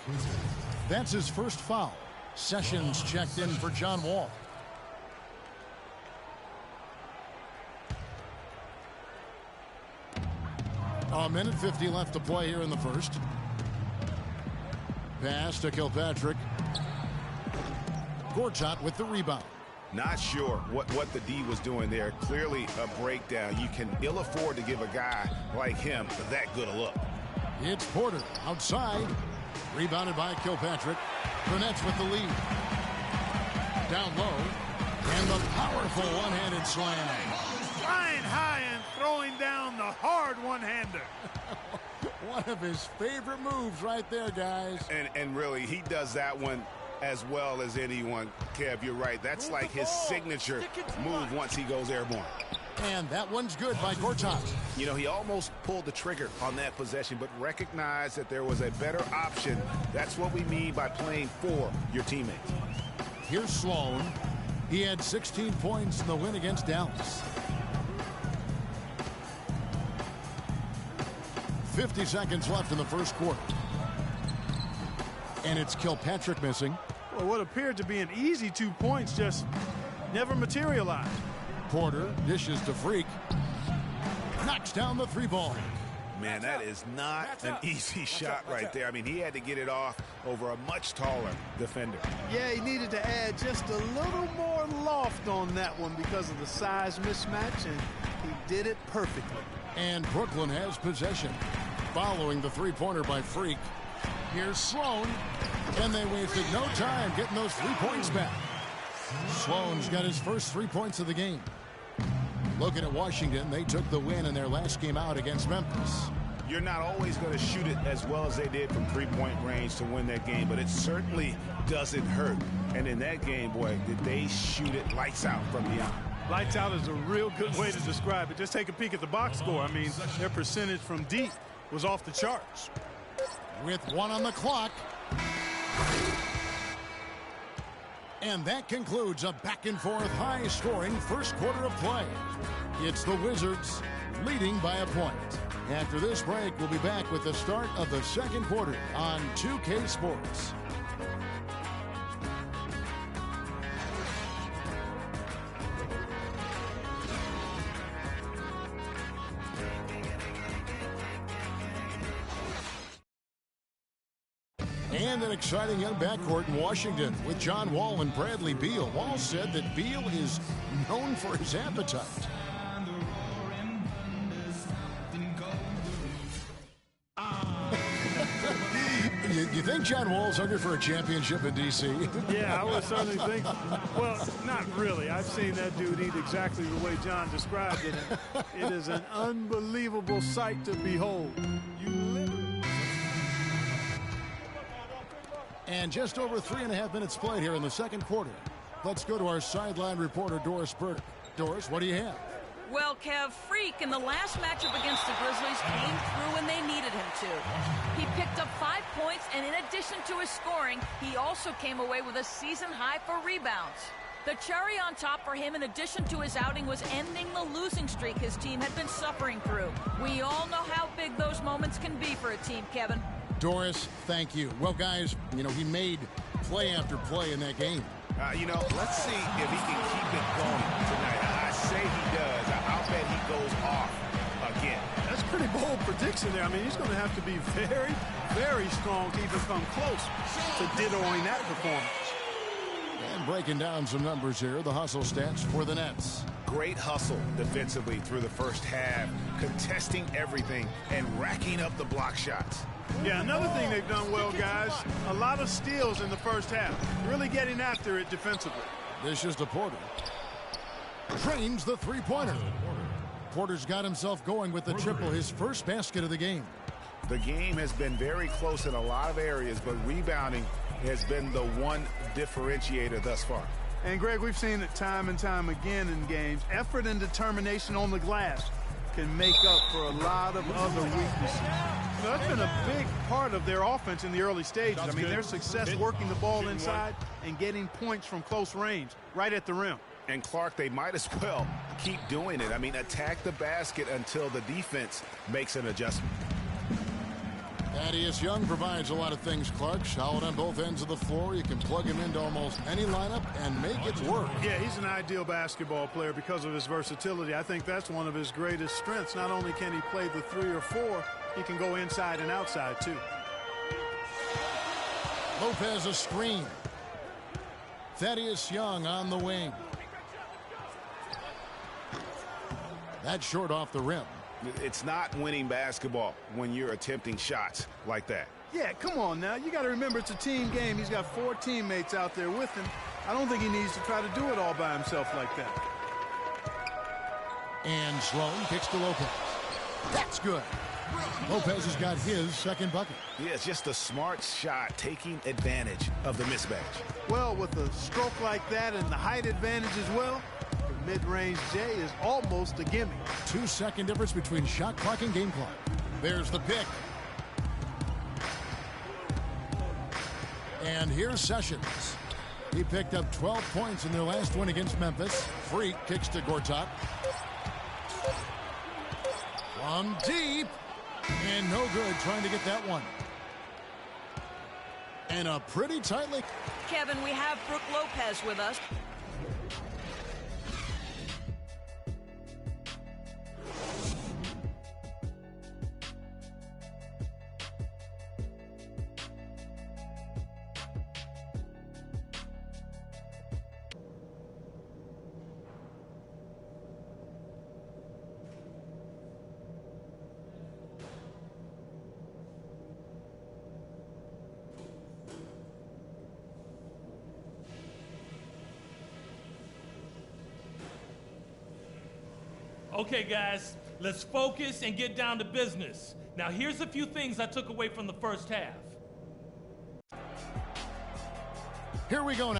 That's his first foul. Sessions checked in for John Wall. A minute 50 left to play here in the first. Pass to Kilpatrick. Gortat with the rebound. Not sure what the D was doing there. Clearly a breakdown. You can ill afford to give a guy like him that good a look. It's Porter outside. Rebounded by Kilpatrick. The Nets with the lead. Down low. And the powerful one-handed slam. Flying high and throwing down the hard one-hander. One of his favorite moves right there, guys. And really, he does that one as well as anyone. Kev, you're right. That's like his signature move once he goes airborne. And that one's good by Gortat. You know, he almost pulled the trigger on that possession, but recognized that there was a better option. That's what we mean by playing for your teammates. Here's Sloan. He had 16 points in the win against Dallas. 50 seconds left in the first quarter. And it's Kilpatrick missing. Well, what appeared to be an easy 2 points just never materialized. Porter dishes to Freak. Knocks down the 3-ball. Man, that is not an easy shot right there. I mean, he had to get it off over a much taller defender. Yeah, he needed to add just a little more loft on that one because of the size mismatch, and he did it perfectly. And Brooklyn has possession. Following the 3-pointer by Freak. Here's Sloan. And they wasted no time getting those 3 points back. Sloan's got his first 3 points of the game. Looking at Washington, they took the win in their last game out against Memphis. You're not always going to shoot it as well as they did from 3-point range to win that game, but it certainly doesn't hurt. And in that game, boy, did they shoot it lights out from beyond. Lights out is a real good way to describe it. Just take a peek at the box score. I mean, their percentage from deep was off the charts. With 1 on the clock. And that concludes a back-and-forth, high-scoring first quarter of play. It's the Wizards leading by a point. After this break, we'll be back with the start of the second quarter on 2K Sports. And an exciting young backcourt in Washington with John Wall and Bradley Beal. Wall said that Beal is known for his appetite. You think John Wall's hungry for a championship in D.C.? Yeah, I would certainly think. Well, not really. I've seen that dude eat exactly the way John described it. It is an unbelievable sight to behold. And just over 3.5 minutes played here in the second quarter. Let's go to our sideline reporter, Doris Burke. Doris, what do you have? Well, Kev, Freak in the last matchup against the Grizzlies came through when they needed him to. He picked up 5 points, and in addition to his scoring, he also came away with a season high for rebounds. The cherry on top for him, in addition to his outing, was ending the losing streak his team had been suffering through. We all know how big those moments can be for a team, Kevin. Doris, thank you. Well, guys, you know, he made play after play in that game. You know, let's see if he can keep it going tonight. I say he does. I'll bet he goes off again. That's a pretty bold prediction there. I mean, he's going to have to be very, very strong to even come close to dittoing that performance. And breaking down some numbers here, the hustle stats for the Nets. Great hustle defensively through the first half, contesting everything and racking up the block shots. Yeah, another thing they've done well, guys, a lot of steals in the first half. Really getting after it defensively. This is the Porter. Trains the 3-pointer. Porter's got himself going with the triple, his first basket of the game. The game has been very close in a lot of areas, but rebounding has been the one differentiator thus far. And, Greg, we've seen it time and time again in games. Effort and determination on the glass can make up for a lot of other weaknesses. You know, that's been a big part of their offense in the early stages. I mean, their success working the ball inside and getting points from close range, right at the rim. And, Clark, they might as well keep doing it. I mean, attack the basket until the defense makes an adjustment. Thaddeus Young provides a lot of things, Clark. Solid on both ends of the floor. You can plug him into almost any lineup and make it work. Yeah, he's an ideal basketball player because of his versatility. I think that's one of his greatest strengths. Not only can he play the 3 or 4, he can go inside and outside, too. Lopez a screen. Thaddeus Young on the wing. That's short off the rim. It's not winning basketball when you're attempting shots like that. Yeah, come on now. You got to remember it's a team game. He's got 4 teammates out there with him. I don't think he needs to try to do it all by himself like that. And Sloan kicks to Lopez. That's good. Lopez has got his second bucket. Yeah, it's just a smart shot, taking advantage of the mismatch. Well, with a stroke like that and the height advantage as well, the mid-range J is almost a gimme. 2-second difference between shot clock and game clock. There's the pick. And here's Sessions. He picked up 12 points in their last win against Memphis. Freak kicks to Gortat. From deep. And no good trying to get that one. And a pretty tightly. Kevin, we have Brooke Lopez with us. Okay, guys, let's focus and get down to business. Now, here's a few things I took away from the first half. Here we go now.